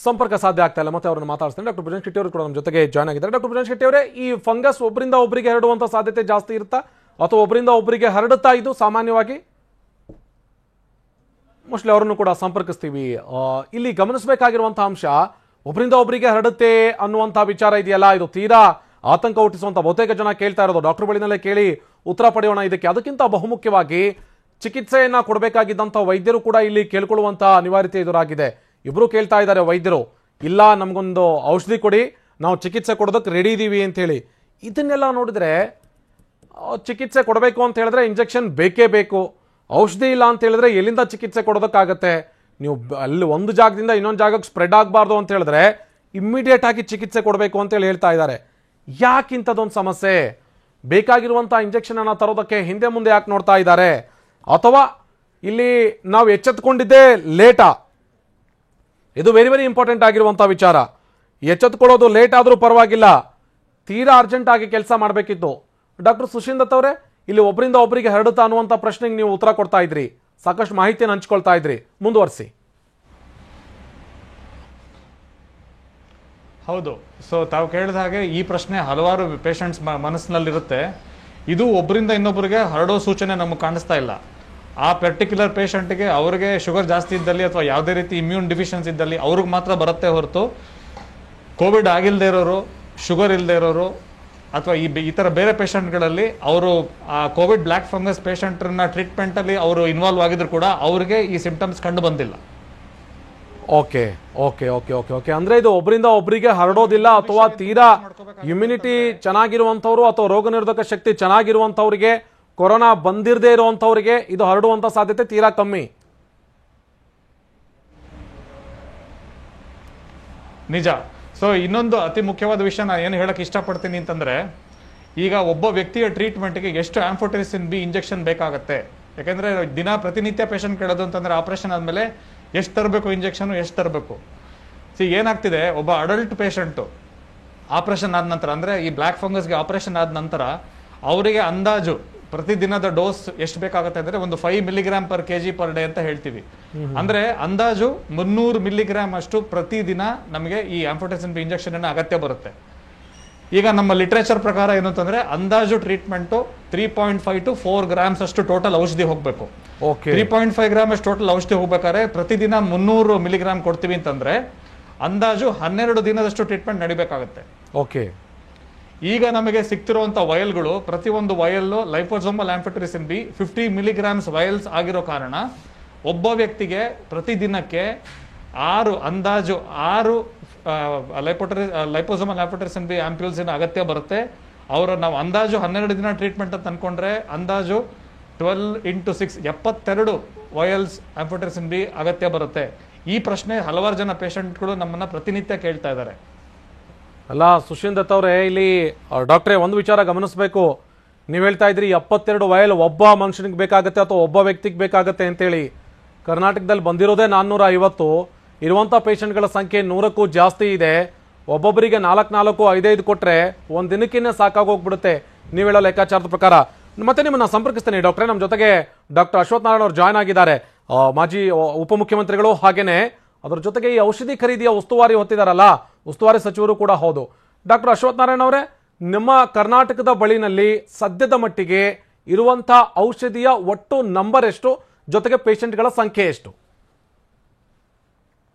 ಸಂಪರ್ಕ ಸಾಧ್ಯ ಆಗ್ತಾ ಇಲ್ಲ. ಮತ್ತೆ ಅವ್ರನ್ನ ಮಾತಾಡ್ತಾರೆ. ಡಾಕ್ಟರ್ ಭುಜನ್ ಶೆಟ್ಟಿ ಅವರು ಕೂಡ ನಮ್ಮ ಜೊತೆಗೆ ಜಾಯ್ನ್ ಆಗಿದ್ದಾರೆ. ಡಾಕ್ಟರ್ ಭುಜನ್ ಶೆಟ್ಟಿ ಅವರೇ, ಈ ಫಂಗಸ್ ಒಬ್ಬರಿಂದ ಒಬ್ಬರಿಗೆ ಹರಡುವಂತ ಸಾಧ್ಯತೆ ಜಾಸ್ತಿ ಇರುತ್ತಾ ಅಥವಾ ಒಬ್ಬರಿಂದ ಒಬ್ಬರಿಗೆ ಹರಡುತ್ತಾ ಇದು ಸಾಮಾನ್ಯವಾಗಿ? ಮೋಸ್ಟ್ಲಿ ಅವರನ್ನು ಕೂಡ ಸಂಪರ್ಕಿಸ್ತೀವಿ. ಇಲ್ಲಿ ಗಮನಿಸಬೇಕಾಗಿರುವಂತಹ ಅಂಶ, ಒಬ್ಬರಿಂದ ಒಬ್ಬರಿಗೆ ಹರಡುತ್ತೆ ಅನ್ನುವಂಥ ವಿಚಾರ ಇದೆಯಲ್ಲ, ಇದು ತೀರಾ ಆತಂಕ ಹುಟ್ಟಿಸುವಂತ ಬಹುತೇಕ ಜನ ಕೇಳ್ತಾ ಇರೋದು. ಡಾಕ್ಟರ್ ಬಳಿನಲ್ಲೇ ಕೇಳಿ ಉತ್ತರ ಪಡೆಯೋಣ ಇದಕ್ಕೆ. ಅದಕ್ಕಿಂತ ಬಹುಮುಖ್ಯವಾಗಿ ಚಿಕಿತ್ಸೆಯನ್ನ ಕೊಡಬೇಕಾಗಿದ್ದಂಥ ವೈದ್ಯರು ಕೂಡ ಇಲ್ಲಿ ಕೇಳ್ಕೊಳ್ಳುವಂತ ಅನಿವಾರ್ಯತೆ ಎದುರಾಗಿದೆ. ಇಬ್ರು ಕೇಳ್ತಾ ಇದ್ದಾರೆ ವೈದ್ಯರು, ಇಲ್ಲ ನಮಗೊಂದು ಔಷಧಿ ಕೊಡಿ, ನಾವು ಚಿಕಿತ್ಸೆ ಕೊಡೋದಕ್ಕೆ ರೆಡಿ ಇದ್ದೀವಿ ಅಂತ ಹೇಳಿ. ಇದನ್ನೆಲ್ಲ ನೋಡಿದ್ರೆ ಚಿಕಿತ್ಸೆ ಕೊಡಬೇಕು ಅಂತ ಹೇಳಿದ್ರೆ ಇಂಜೆಕ್ಷನ್ ಬೇಕೇ ಬೇಕು, ಔಷಧಿ ಇಲ್ಲ ಅಂತ ಹೇಳಿದ್ರೆ ಎಲ್ಲಿಂದ ಚಿಕಿತ್ಸೆ ಕೊಡೋದಕ್ಕಾಗತ್ತೆ? ನೀವು ಅಲ್ಲಿ ಒಂದು ಜಾಗದಿಂದ ಇನ್ನೊಂದು ಜಾಗಕ್ಕೆ ಸ್ಪ್ರೆಡ್ ಆಗಬಾರ್ದು ಅಂತ ಹೇಳಿದ್ರೆ ಇಮ್ಮಿಡಿಯೇಟ್ ಆಗಿ ಚಿಕಿತ್ಸೆ ಕೊಡಬೇಕು ಅಂತೇಳಿ ಹೇಳ್ತಾ ಇದ್ದಾರೆ. ಯಾಕಿಂಥದ್ದೊಂದು ಸಮಸ್ಯೆ? ಬೇಕಾಗಿರುವಂಥ ಇಂಜೆಕ್ಷನ್ ಅನ್ನ ತರೋದಕ್ಕೆ ಹಿಂದೆ ಮುಂದೆ ಯಾಕೆ ನೋಡ್ತಾ ಇದ್ದಾರೆ? ಅಥವಾ ಇಲ್ಲಿ ನಾವು ಎಚ್ಚೆತ್ಕೊಂಡಿದ್ದೇ ಲೇಟಾ? ಇದು ವೆರಿ ವೆರಿ ಇಂಪಾರ್ಟೆಂಟ್ ಆಗಿರುವಂಥ ವಿಚಾರ. ಎಚ್ಚೆತ್ಕೊಳ್ಳೋದು ಲೇಟ್ ಆದರೂ ಪರವಾಗಿಲ್ಲ, ತೀರಾ ಅರ್ಜೆಂಟ್ ಆಗಿ ಕೆಲಸ ಮಾಡಬೇಕಿತ್ತು. ಡಾಕ್ಟರ್ ಸುಶೀಲ್ ದತ್ ಅವರೇ, ಇಲ್ಲಿ ಒಬ್ಬರಿಂದ ಒಬ್ಬರಿಗೆ ಹರಡುತ್ತಾ ಅನ್ನುವಂಥ ಪ್ರಶ್ನೆಗೆ ನೀವು ಉತ್ತರ ಕೊಡ್ತಾ ಇದ್ರಿ, ಸಾಕಷ್ಟು ಮಾಹಿತಿಯನ್ನು ಹಂಚ್ಕೊಳ್ತಾ ಇದ್ರಿ, ಮುಂದುವರಿಸಿ.
ಹೌದು. ಸೊ ತಾವು ಕೇಳಿದ ಹಾಗೆ ಈ ಪ್ರಶ್ನೆ ಹಲವಾರು ಪೇಷಂಟ್ಸ್ ಮನಸ್ಸಿನಲ್ಲಿರುತ್ತೆ. ಇದು ಒಬ್ಬರಿಂದ ಇನ್ನೊಬ್ಬರಿಗೆ ಹರಡೋ ಸೂಚನೆ ನಮಗೆ ಕಾಣಿಸ್ತಾ ಇಲ್ಲ. ಆ ಪರ್ಟಿಕ್ಯುಲರ್ ಪೇಷಂಟ್ಗೆ ಅವ್ರಿಗೆ ಶುಗರ್ ಜಾಸ್ತಿ ಇದ್ದಲ್ಲಿ ಅಥವಾ ಯಾವುದೇ ರೀತಿ ಇಮ್ಯೂನ್ ಡಿಫಿಷಿಯನ್ಸಿ ಇದ್ದಲ್ಲಿ ಅವ್ರಿಗೆ ಮಾತ್ರ ಬರುತ್ತೆ ಹೊರತು ಕೋವಿಡ್ ಆಗಿಲ್ಲದೆ ಇರೋರು, ಶುಗರ್ ಇಲ್ಲದೆ ಇರೋರು ಅಥವಾ ಈ ಥರ ಬೇರೆ ಪೇಷಂಟ್ಗಳಲ್ಲಿ ಅವರು ಆ ಕೋವಿಡ್ ಬ್ಲ್ಯಾಕ್ ಫಂಗಸ್ ಪೇಷಂಟ್ರನ್ನ ಟ್ರೀಟ್ಮೆಂಟಲ್ಲಿ ಅವರು ಇನ್ವಾಲ್ವ್ ಆಗಿದ್ರು ಕೂಡ ಅವ್ರಿಗೆ ಈ ಸಿಂಪ್ಟಮ್ಸ್ ಕಂಡು ಬಂದಿಲ್ಲ.
Okay okay okay okay okay ಅಂದ್ರೆ ಇದು ಒಬ್ಬರಿಂದ ಒಬ್ಬರಿಗೆ ಹರಡೋದಿಲ್ಲ, ಅಥವಾ ತೀರಾ ಇಮ್ಯುನಿಟಿ ಚೆನ್ನಾಗಿರುವಂಥವ್ರು ಅಥವಾ ರೋಗ ನಿರೋಧಕ ಶಕ್ತಿ ಚೆನ್ನಾಗಿರುವಂಥವ್ರಿಗೆ, ಕೊರೋನಾ ಬಂದಿರದೇ ಇರುವಂಥವ್ರಿಗೆ ಇದು ಹರಡುವಂಥ ಸಾಧ್ಯತೆ ತೀರಾ ಕಮ್ಮಿ.
ನಿಜ. ಸೊ ಇನ್ನೊಂದು ಅತಿ ಮುಖ್ಯವಾದ ವಿಷಯ ನಾನು ಏನು ಹೇಳಕ್ಕೆ ಇಷ್ಟಪಡ್ತೀನಿ ಅಂತಂದ್ರೆ, ಈಗ ಒಬ್ಬ ವ್ಯಕ್ತಿಯ ಟ್ರೀಟ್ಮೆಂಟ್ಗೆ ಎಷ್ಟು ಆಂಫೋಟೆರಿಸಿನ್ ಬಿ ಇಂಜೆಕ್ಷನ್ ಬೇಕಾಗುತ್ತೆ? ಯಾಕೆಂದ್ರೆ ಪ್ರತಿನಿತ್ಯ ಪೇಷಂಟ್ ಕೇಳೋದು ಅಂತಂದ್ರೆ ಆಪರೇಷನ್ ಆದಮೇಲೆ ಎಷ್ಟು ತರಬೇಕು ಇಂಜೆಕ್ಷನ್, ಎಷ್ಟು ತರಬೇಕು? ಏನಾಗ್ತಿದೆ, ಒಬ್ಬ ಅಡಲ್ಟ್ ಪೇಷಂಟು ಆಪರೇಷನ್ ಆದ ನಂತರ, ಅಂದ್ರೆ ಈ ಬ್ಲ್ಯಾಕ್ ಫಂಗಸ್ಗೆ ಆಪರೇಷನ್ ಆದ ನಂತರ ಅವರಿಗೆ ಅಂದಾಜು ಪ್ರತಿದಿನದ ಡೋಸ್ ಎಷ್ಟು ಬೇಕಾಗುತ್ತೆ ಅಂದ್ರೆ ಒಂದು 5 milligram per kg per day ಅಂತ ಹೇಳ್ತೀವಿ. ಅಂದ್ರೆ ಅಂದಾಜು 300 ಮಿಲಿಗ್ರಾಮ್ ಅಷ್ಟು ಪ್ರತಿದಿನ ನಮಗೆ ಈ ಆಂಫೋಟೆರಿಸಿನ್ ಬಿ ಇಂಜೆಕ್ಷನ್ ಅಗತ್ಯ ಬರುತ್ತೆ. ಈಗ ನಮ್ಮ ಲಿಟ್ರೇಚರ್ ಪ್ರಕಾರ ಏನು ಅಂತಂದ್ರೆ ಅಂದಾಜು ಟ್ರೀಟ್ಮೆಂಟ್ 3.5 to 4 ಗ್ರಾಮ್ಸ್ ಅಷ್ಟು ಟೋಟಲ್ ಔಷಧಿ ಹೋಗ್ಬೇಕು. 3.5 ಗ್ರಾಮ್ ಅಷ್ಟು ಟೋಟಲ್ ಔಷಧಿ ಹೋಗ್ಬೇಕಾದ್ರೆ ಪ್ರತಿದಿನ 300 ಮಿಲಿಗ್ರಾಮ್ ಕೊಡ್ತೀವಿ ಅಂತಂದ್ರೆ ಅಂದಾಜು 12 ದಿನದಷ್ಟು ಟ್ರೀಟ್ಮೆಂಟ್ ನಡಿಬೇಕಾಗುತ್ತೆ.
ಓಕೆ.
ಈಗ ನಮಗೆ ಸಿಗ್ತಿರುವಂತ ವಯಲ್ಗಳು, ಪ್ರತಿಯೊಂದು ವಯಲ್ಲು ಲೈಫೋಸೋಮಲ್ ಆಂಫೋಟೆರಿಸಿನ್ ಬಿ 50 ಮಿಲಿಗ್ರಾಮ್ಸ್ ವಯಲ್ಸ್ ಆಗಿರೋ ಕಾರಣ ಒಬ್ಬ ವ್ಯಕ್ತಿಗೆ ಪ್ರತಿದಿನಕ್ಕೆ 6 ಲೈಪೋಸೋಮಲ್ ಲ್ಯಾಫೋಟೆರಿಸಿನ್ ಬಿ ಆಂಪ್ಯೂಲ್ಸಿನ ಅಗತ್ಯ ಬರುತ್ತೆ. ನಾವು ಅಂದಾಜು 12 ದಿನ ಟ್ರೀಟ್ಮೆಂಟ್ ಅಂತ ಅನ್ಕೊಂಡ್ರೆ ಅಂದಾಜು 12 × 6 72 ವಯಲ್ಸ್ ಆಂಫೋಟೆರಿಸಿನ್ ಬಿ ಅಗತ್ಯ ಬರುತ್ತೆ. ಈ ಪ್ರಶ್ನೆ ಹಲವಾರು ಜನ ಪೇಷಂಟ್ಗಳು ನಮ್ಮನ್ನ ಪ್ರತಿನಿತ್ಯ ಕೇಳ್ತಾ ಇದ್ದಾರೆ.
ಅಲ್ಲ ಸುಶೀಲ್ ದತ್ ಅವರೇ, ಇಲ್ಲಿ ಡಾಕ್ಟ್ರೇ ಒಂದು ವಿಚಾರ ಗಮನಿಸಬೇಕು. ನೀವು ಹೇಳ್ತಾ ಇದ್ರಿ 72 ವಯಲ್ ಒಬ್ಬ ಮನುಷ್ಯನಿಗೆ ಬೇಕಾಗತ್ತೆ ಅಥವಾ ಒಬ್ಬ ವ್ಯಕ್ತಿಗೆ ಬೇಕಾಗತ್ತೆ ಅಂತೇಳಿ. ಕರ್ನಾಟಕದಲ್ಲಿ ಬಂದಿರೋದೇ 450, ಇರುವಂಥ ಪೇಷಂಟ್ಗಳ ಸಂಖ್ಯೆ 100ಕ್ಕೂ ಜಾಸ್ತಿ ಇದೆ. ಒಬ್ಬೊಬ್ಬರಿಗೆ 4-5 ಕೊಟ್ಟರೆ ಒಂದು ದಿನಕ್ಕಿನ್ನೇ ಸಾಕಾಗೋಗ್ಬಿಡುತ್ತೆ ನೀವು ಹೇಳೋ ಲೆಕ್ಕಾಚಾರದ ಪ್ರಕಾರ. ಮತ್ತೆ ನಿಮ್ಮನ್ನ ಸಂಪರ್ಕಿಸ್ತೇನೆ ಡಾಕ್ಟ್ರೆ. ನಮ್ಮ ಜೊತೆಗೆ ಡಾಕ್ಟರ್ ಅಶ್ವಥ್ ನಾರಾಯಣ ಅವರು ಜಾಯ್ನ್ ಆಗಿದ್ದಾರೆ, ಮಾಜಿ ಉಪಮುಖ್ಯಮಂತ್ರಿಗಳು, ಹಾಗೇನೆ ಅದರ ಜೊತೆಗೆ ಈ ಔಷಧಿ ಖರೀದಿಯ ಉಸ್ತುವಾರಿ ಹೊತ್ತಿದಾರಲ್ಲ, ಉಸ್ತುವಾರಿ ಸಚಿವರು ಕೂಡ ಹೌದು. ಡಾಕ್ಟರ್ ಅಶ್ವಥ್ ನಾರಾಯಣ ಅವರೇ, ನಮ್ಮ ಕರ್ನಾಟಕದ ಬಳಿನಲ್ಲಿ ಸದ್ಯದ ಮಟ್ಟಿಗೆ ಇರುವಂಥ ಔಷಧಿಯ ಒಟ್ಟು ನಂಬರ್ ಎಷ್ಟು, ಜೊತೆಗೆ ಪೇಷಂಟ್ಗಳ ಸಂಖ್ಯೆ ಎಷ್ಟು?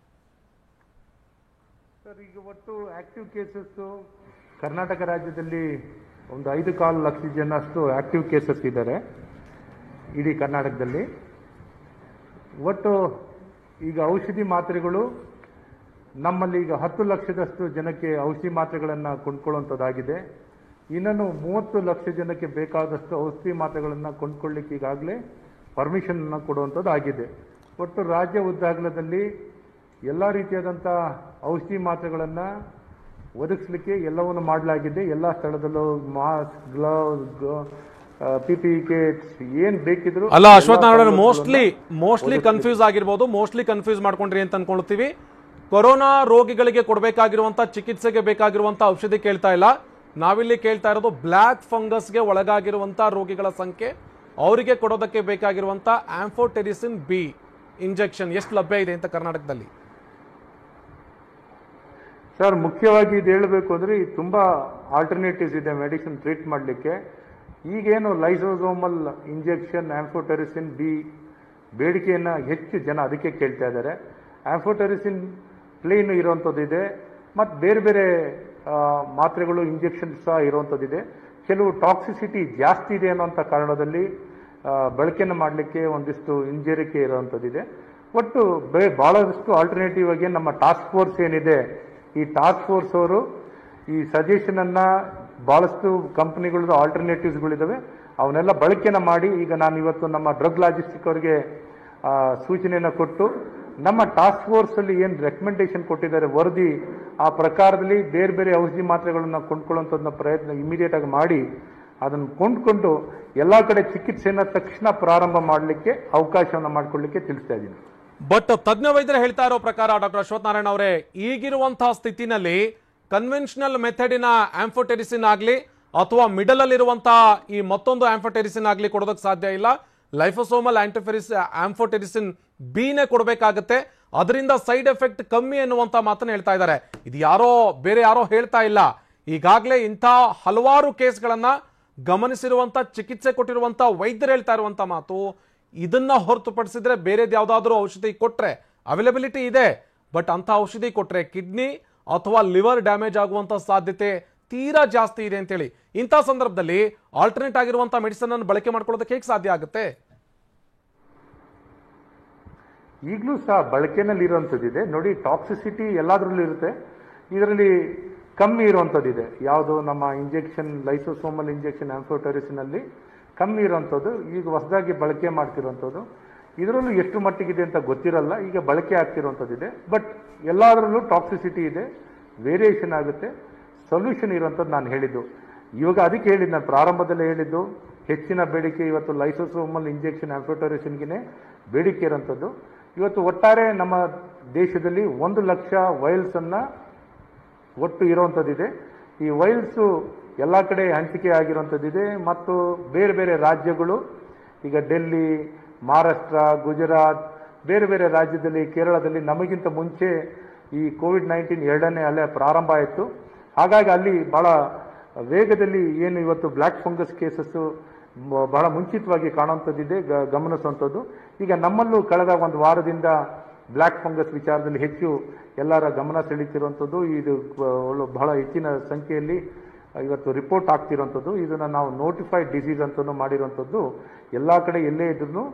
ಸರ್, ಈಗ ಒಟ್ಟು ಆಕ್ಟಿವ್ ಕೇಸಸ್ ಕರ್ನಾಟಕ ರಾಜ್ಯದಲ್ಲಿ ಒಂದು 5.25 ಲಕ್ಷ ಜನ ಅಷ್ಟು ಆಕ್ಟಿವ್ ಕೇಸಸ್ ಇದ್ದಾರೆ ಇಡೀ ಕರ್ನಾಟಕದಲ್ಲಿ. ಒಟ್ಟು ಈಗ ಔಷಧಿ ಮಾತ್ರೆಗಳು ನಮ್ಮಲ್ಲಿ ಈಗ 10 ಲಕ್ಷದಷ್ಟು ಜನಕ್ಕೆ ಔಷಧಿ ಮಾತ್ರೆಗಳನ್ನು ಕೊಂಡ್ಕೊಳ್ಳುವಂಥದ್ದಾಗಿದೆ. ಇನ್ನೂ 30 ಲಕ್ಷ ಜನಕ್ಕೆ ಬೇಕಾದಷ್ಟು ಔಷಧಿ ಮಾತ್ರೆಗಳನ್ನು ಕೊಂಡ್ಕೊಳ್ಳಿಕ್ಕೆ ಈಗಾಗಲೇ ಪರ್ಮಿಷನ್ ಕೊಡುವಂಥದ್ದಾಗಿದೆ. ಒಟ್ಟು ರಾಜ್ಯ ಉದ್ದಾಗಲದಲ್ಲಿ ಎಲ್ಲ ರೀತಿಯಾದಂಥ ಔಷಧಿ ಮಾತ್ರೆಗಳನ್ನು ಒದಗಿಸಲಿಕ್ಕೆ ಎಲ್ಲವನ್ನು ಮಾಡಲಾಗಿದೆ. ಎಲ್ಲ ಸ್ಥಳದಲ್ಲೂ ಮಾಸ್ಕ್, ಗ್ಲೌಸ್, PPE ಕಿಟ್ಸ್ ಏನ್ ಬೇಕಿದ್ರು.
ಅಲ್ಲ ಅಶ್ವಥ್ ನಾರಾಯಣ, ಮೋಸ್ಟ್ಲಿ ಕನ್ಫ್ಯೂಸ್ ಆಗಿರ್ಬೋದು, ಮೋಸ್ಟ್ಲಿ ಕನ್ಫ್ಯೂಸ್ ಮಾಡ್ಕೊಂಡ್ರಿ ಅಂತ ಅನ್ಕೊಳ್ತೀವಿ. ಕೊರೋನಾ ರೋಗಿಗಳಿಗೆ ಕೊಡಬೇಕಾಗಿರುವಂತ ಚಿಕಿತ್ಸೆಗೆ ಬೇಕಾಗಿರುವಂತ ಔಷಧಿ ಕೇಳ್ತಾ ಇಲ್ಲ. ನಾವಿಲ್ಲಿ ಕೇಳ್ತಾ ಇರೋದು ಬ್ಲ್ಯಾಕ್ ಫಂಗಸ್ಗೆ ಒಳಗಾಗಿರುವಂತ ರೋಗಿಗಳ ಸಂಖ್ಯೆ, ಅವರಿಗೆ ಕೊಡೋದಕ್ಕೆ ಬೇಕಾಗಿರುವಂತ ಆಂಫೋಟೆರಿಸಿನ್ ಬಿ ಇಂಜೆಕ್ಷನ್ ಎಷ್ಟು ಲಭ್ಯ ಇದೆ ಅಂತ ಕರ್ನಾಟಕದಲ್ಲಿ?
ಸರ್, ಮುಖ್ಯವಾಗಿ ಇದು ಹೇಳಬೇಕು ಅಂದರೆ ತುಂಬಾ ಆಲ್ಟರ್ನೇಟಿವ್ಸ್ ಇದೆ ಮೆಡಿಸಿನ್ ಟ್ರೀಟ್ ಮಾಡಲಿಕ್ಕೆ. ಈಗೇನು ಲೈಸೋಸೋಮಲ್ ಇಂಜೆಕ್ಷನ್ ಆಂಫೋಟೆರಿಸಿನ್ ಬಿ ಬೇಡಿಕೆಯನ್ನು ಹೆಚ್ಚು ಜನ ಅದಕ್ಕೆ ಕೇಳ್ತಾ ಇದ್ದಾರೆ. ಆಂಫೋಟೆರಿಸಿನ್ ಪ್ಲೇನ್ ಇರುವಂಥದ್ದು ಇದೆ, ಮತ್ತು ಬೇರೆ ಬೇರೆ ಮಾತ್ರೆಗಳು ಇಂಜೆಕ್ಷನ್ ಸಹ ಇರುವಂಥದ್ದಿದೆ. ಕೆಲವು ಟಾಕ್ಸಿಸಿಟಿ ಜಾಸ್ತಿ ಇದೆ ಅನ್ನೋಂಥ ಕಾರಣದಲ್ಲಿ ಬಳಕೆಯನ್ನು ಮಾಡಲಿಕ್ಕೆ ಒಂದಿಷ್ಟು ಹಿಂಜರಿಕೆ ಇರುವಂಥದ್ದಿದೆ. ಒಟ್ಟು ಭಾಳಷ್ಟು ಆಲ್ಟರ್ನೇಟಿವ್ ಆಗಿ ನಮ್ಮ ಟಾಸ್ಕ್ ಫೋರ್ಸ್ ಏನಿದೆ, ಈ ಟಾಸ್ಕ್ ಫೋರ್ಸ್ ಅವರು ಈ ಸಜೆಷನನ್ನು ಭಾಳಷ್ಟು ಕಂಪ್ನಿಗಳದ್ದು ಆಲ್ಟರ್ನೇಟಿವ್ಸ್ಗಳಿದ್ದಾವೆ, ಅವನ್ನೆಲ್ಲ ಬಳಕೆನ ಮಾಡಿ ಈಗ ನಾನು ಇವತ್ತು ನಮ್ಮ ಡ್ರಗ್ ಲಾಜಿಸ್ಟಿಕ್ ಅವರಿಗೆ ಸೂಚನೆಯನ್ನು ಕೊಟ್ಟು ನಮ್ಮ ಟಾಸ್ಕ್ ಫೋರ್ಸಲ್ಲಿ ಏನು ರೆಕಮೆಂಡೇಶನ್ ಕೊಟ್ಟಿದ್ದಾರೆ ವರದಿ, ಆ ಪ್ರಕಾರದಲ್ಲಿ ಬೇರೆ ಬೇರೆ ಔಷಧಿ ಮಾತ್ರೆಗಳನ್ನು ಕೊಂಡ್ಕೊಳ್ಳುವಂಥದ್ದನ್ನ ಪ್ರಯತ್ನ ಇಮಿಡಿಯೇಟ್ ಆಗಿ ಮಾಡಿ ಅದನ್ನು ಕೊಂಡ್ಕೊಂಡು ಎಲ್ಲ ಕಡೆ ಚಿಕಿತ್ಸೆಯನ್ನು ತಕ್ಷಣ ಪ್ರಾರಂಭ ಮಾಡಲಿಕ್ಕೆ ಅವಕಾಶವನ್ನು ಮಾಡಿಕೊಳ್ಳಿಕ್ಕೆ ತಿಳಿಸ್ತಾ ಇದ್ದೀನಿ.
ಬಟ್ ತಜ್ಞ ವೈದ್ಯರು ಹೇಳ್ತಾ ಇರೋ ಪ್ರಕಾರ ಡಾಕ್ಟರ್ ಅಶ್ವಥ್ ನಾರಾಯಣ ಅವರೇ, ಈಗಿರುವಂತಹ ಸ್ಥಿತಿನಲ್ಲಿ ಕನ್ವೆನ್ಷನಲ್ ಮೆಥಡಿನ ಆಂಫೋಟೆರಿಸಿನ್ ಆಗಲಿ ಅಥವಾ ಮಿಡಲ್ ಅಲ್ಲಿರುವಂತಹ ಈ ಮತ್ತೊಂದು ಆಂಫೋಟೆರಿಸಿನ್ ಆಗಲಿ ಕೊಡೋದಕ್ಕೆ ಸಾಧ್ಯ ಇಲ್ಲ. ಲೈಫೋಸೋಮಲ್ ಆಂಫೋಟೆರಿಸಿನ್ ಬಿನೇ ಕೊಡಬೇಕಾಗತ್ತೆ, ಅದರಿಂದ ಸೈಡ್ ಎಫೆಕ್ಟ್ ಕಮ್ಮಿ ಎನ್ನುವಂತ ಮಾತನ್ನ ಹೇಳ್ತಾ ಇದ್ದಾರೆ. ಇದು ಬೇರೆ ಯಾರೋ ಹೇಳ್ತಾ ಇಲ್ಲ. ಈಗಾಗಲೇ ಇಂಥ ಹಲವಾರು ಕೇಸ್ಗಳನ್ನ ಗಮನಿಸಿರುವಂತ, ಚಿಕಿತ್ಸೆ ಕೊಟ್ಟಿರುವಂತ ವೈದ್ಯರು ಹೇಳ್ತಾ ಇರುವಂತ ಮಾತು, ಇದನ್ನ ಹೊರತುಪಡಿಸಿದ್ರೆ ಬೇರೆದು ಯಾವ್ದಾದ್ರು ಔಷಧಿ ಕೊಟ್ರೆ ಅವೈಲಬಿಲಿಟಿ ಇದೆ, ಬಟ್ ಅಂತ ಔಷಧಿ ಕೊಟ್ರೆ ಕಿಡ್ನಿ ಅಥವಾ ಲಿವರ್ ಡ್ಯಾಮೇಜ್ ಆಗುವಂತ ಸಾಧ್ಯತೆ ತೀರಾ ಜಾಸ್ತಿ ಇದೆ ಅಂತೇಳಿ. ಇಂಥ ಸಂದರ್ಭದಲ್ಲಿ ಆಲ್ಟರ್ನೇಟ್ ಆಗಿರುವಂತ ಮೆಡಿಸಿನ್ ಅನ್ನು ಬಳಕೆ ಮಾಡ್ಕೊಳ್ಳೋದಕ್ಕೆ ಹೇಗೆ ಸಾಧ್ಯ ಆಗುತ್ತೆ?
ಈಗಲೂ ಸಹ ಬಳಕೆನಲ್ಲಿ ಇರುವಂಥದ್ದಿದೆ ನೋಡಿ. ಟಾಕ್ಸಿಸಿಟಿ ಎಲ್ಲದರಲ್ಲೂ ಇರುತ್ತೆ, ಇದರಲ್ಲಿ ಕಮ್ಮಿ ಇರುವಂಥದ್ದಿದೆ. ಯಾವುದು ನಮ್ಮ ಇಂಜೆಕ್ಷನ್ ಲೈಸೋಸೋಮಲ್ ಇಂಜೆಕ್ಷನ್ ಆಂಫೋಟೆರಿಸಿನಲ್ಲಿ ಕಮ್ಮಿ ಇರುವಂಥದ್ದು ಈಗ ಹೊಸದಾಗಿ ಬಳಕೆ ಮಾಡ್ತಿರುವಂಥದ್ದು. ಇದರಲ್ಲೂ ಎಷ್ಟು ಮಟ್ಟಿಗಿದೆ ಅಂತ ಗೊತ್ತಿರಲ್ಲ, ಈಗ ಬಳಕೆ ಆಗ್ತಿರುವಂಥದ್ದಿದೆ. ಬಟ್ ಎಲ್ಲದರಲ್ಲೂ ಟಾಕ್ಸಿಸಿಟಿ ಇದೆ, ವೇರಿಯೇಷನ್ ಆಗುತ್ತೆ. ಸೊಲ್ಯೂಷನ್ ಇರುವಂಥದ್ದು ನಾನು ಹೇಳಿದ್ದು ಇವಾಗ, ಅದಕ್ಕೆ ಹೇಳಿದ್ದು ನಾನು ಪ್ರಾರಂಭದಲ್ಲೇ ಹೇಳಿದ್ದು, ಹೆಚ್ಚಿನ ಬೇಡಿಕೆ ಇವತ್ತು ಲೈಸೋಸೋಮಲ್ ಇಂಜೆಕ್ಷನ್ ಆಂಫೋಟೆರಿಸಿನ್ಗೆ ಬೇಡಿಕೆ ಇರುವಂಥದ್ದು. ಇವತ್ತು ಒಟ್ಟಾರೆ ನಮ್ಮ ದೇಶದಲ್ಲಿ 1 ಲಕ್ಷ ವೈಲ್ಸನ್ನು ಒಟ್ಟು ಇರುವಂಥದ್ದಿದೆ. ಈ ವೈಲ್ಸು ಎಲ್ಲ ಕಡೆ ಹಂಚಿಕೆ ಆಗಿರುವಂಥದ್ದಿದೆ. ಮತ್ತು ಬೇರೆ ಬೇರೆ ರಾಜ್ಯಗಳು, ಈಗ ಡೆಲ್ಲಿ, ಮಹಾರಾಷ್ಟ್ರ, ಗುಜರಾತ್, ಬೇರೆ ಬೇರೆ ರಾಜ್ಯದಲ್ಲಿ, ಕೇರಳದಲ್ಲಿ ನಮಗಿಂತ ಮುಂಚೆ ಈ ಕೋವಿಡ್-19 ಎರಡನೇ ಅಲೆ ಪ್ರಾರಂಭ ಆಯಿತು. ಹಾಗಾಗಿ ಅಲ್ಲಿ ಭಾಳ ವೇಗದಲ್ಲಿ ಏನು ಇವತ್ತು ಬ್ಲ್ಯಾಕ್ ಫಂಗಸ್ ಕೇಸಸ್ಸು ಬಹಳ ಮುಂಚಿತವಾಗಿ ಕಾಣುವಂಥದ್ದಿದೆ, ಗಮನಿಸುವಂಥದ್ದು. ಈಗ ನಮ್ಮಲ್ಲೂ ಕಳೆದ ಒಂದು ವಾರದಿಂದ ಬ್ಲ್ಯಾಕ್ ಫಂಗಸ್ ವಿಚಾರದಲ್ಲಿ ಹೆಚ್ಚು ಎಲ್ಲರ ಗಮನ ಸೆಳೀತಿರುವಂಥದ್ದು. ಇದು ಬಹಳ ಹೆಚ್ಚಿನ ಸಂಖ್ಯೆಯಲ್ಲಿ ಇವತ್ತು ರಿಪೋರ್ಟ್ ಆಗ್ತಿರುವಂಥದ್ದು. ಇದನ್ನು ನಾವು ನೋಟಿಫೈಡ್ ಡಿಸೀಸ್ ಅಂತಲೂ ಮಾಡಿರುವಂಥದ್ದು. ಎಲ್ಲ ಕಡೆ ಎಲ್ಲೇ ಇದ್ರೂ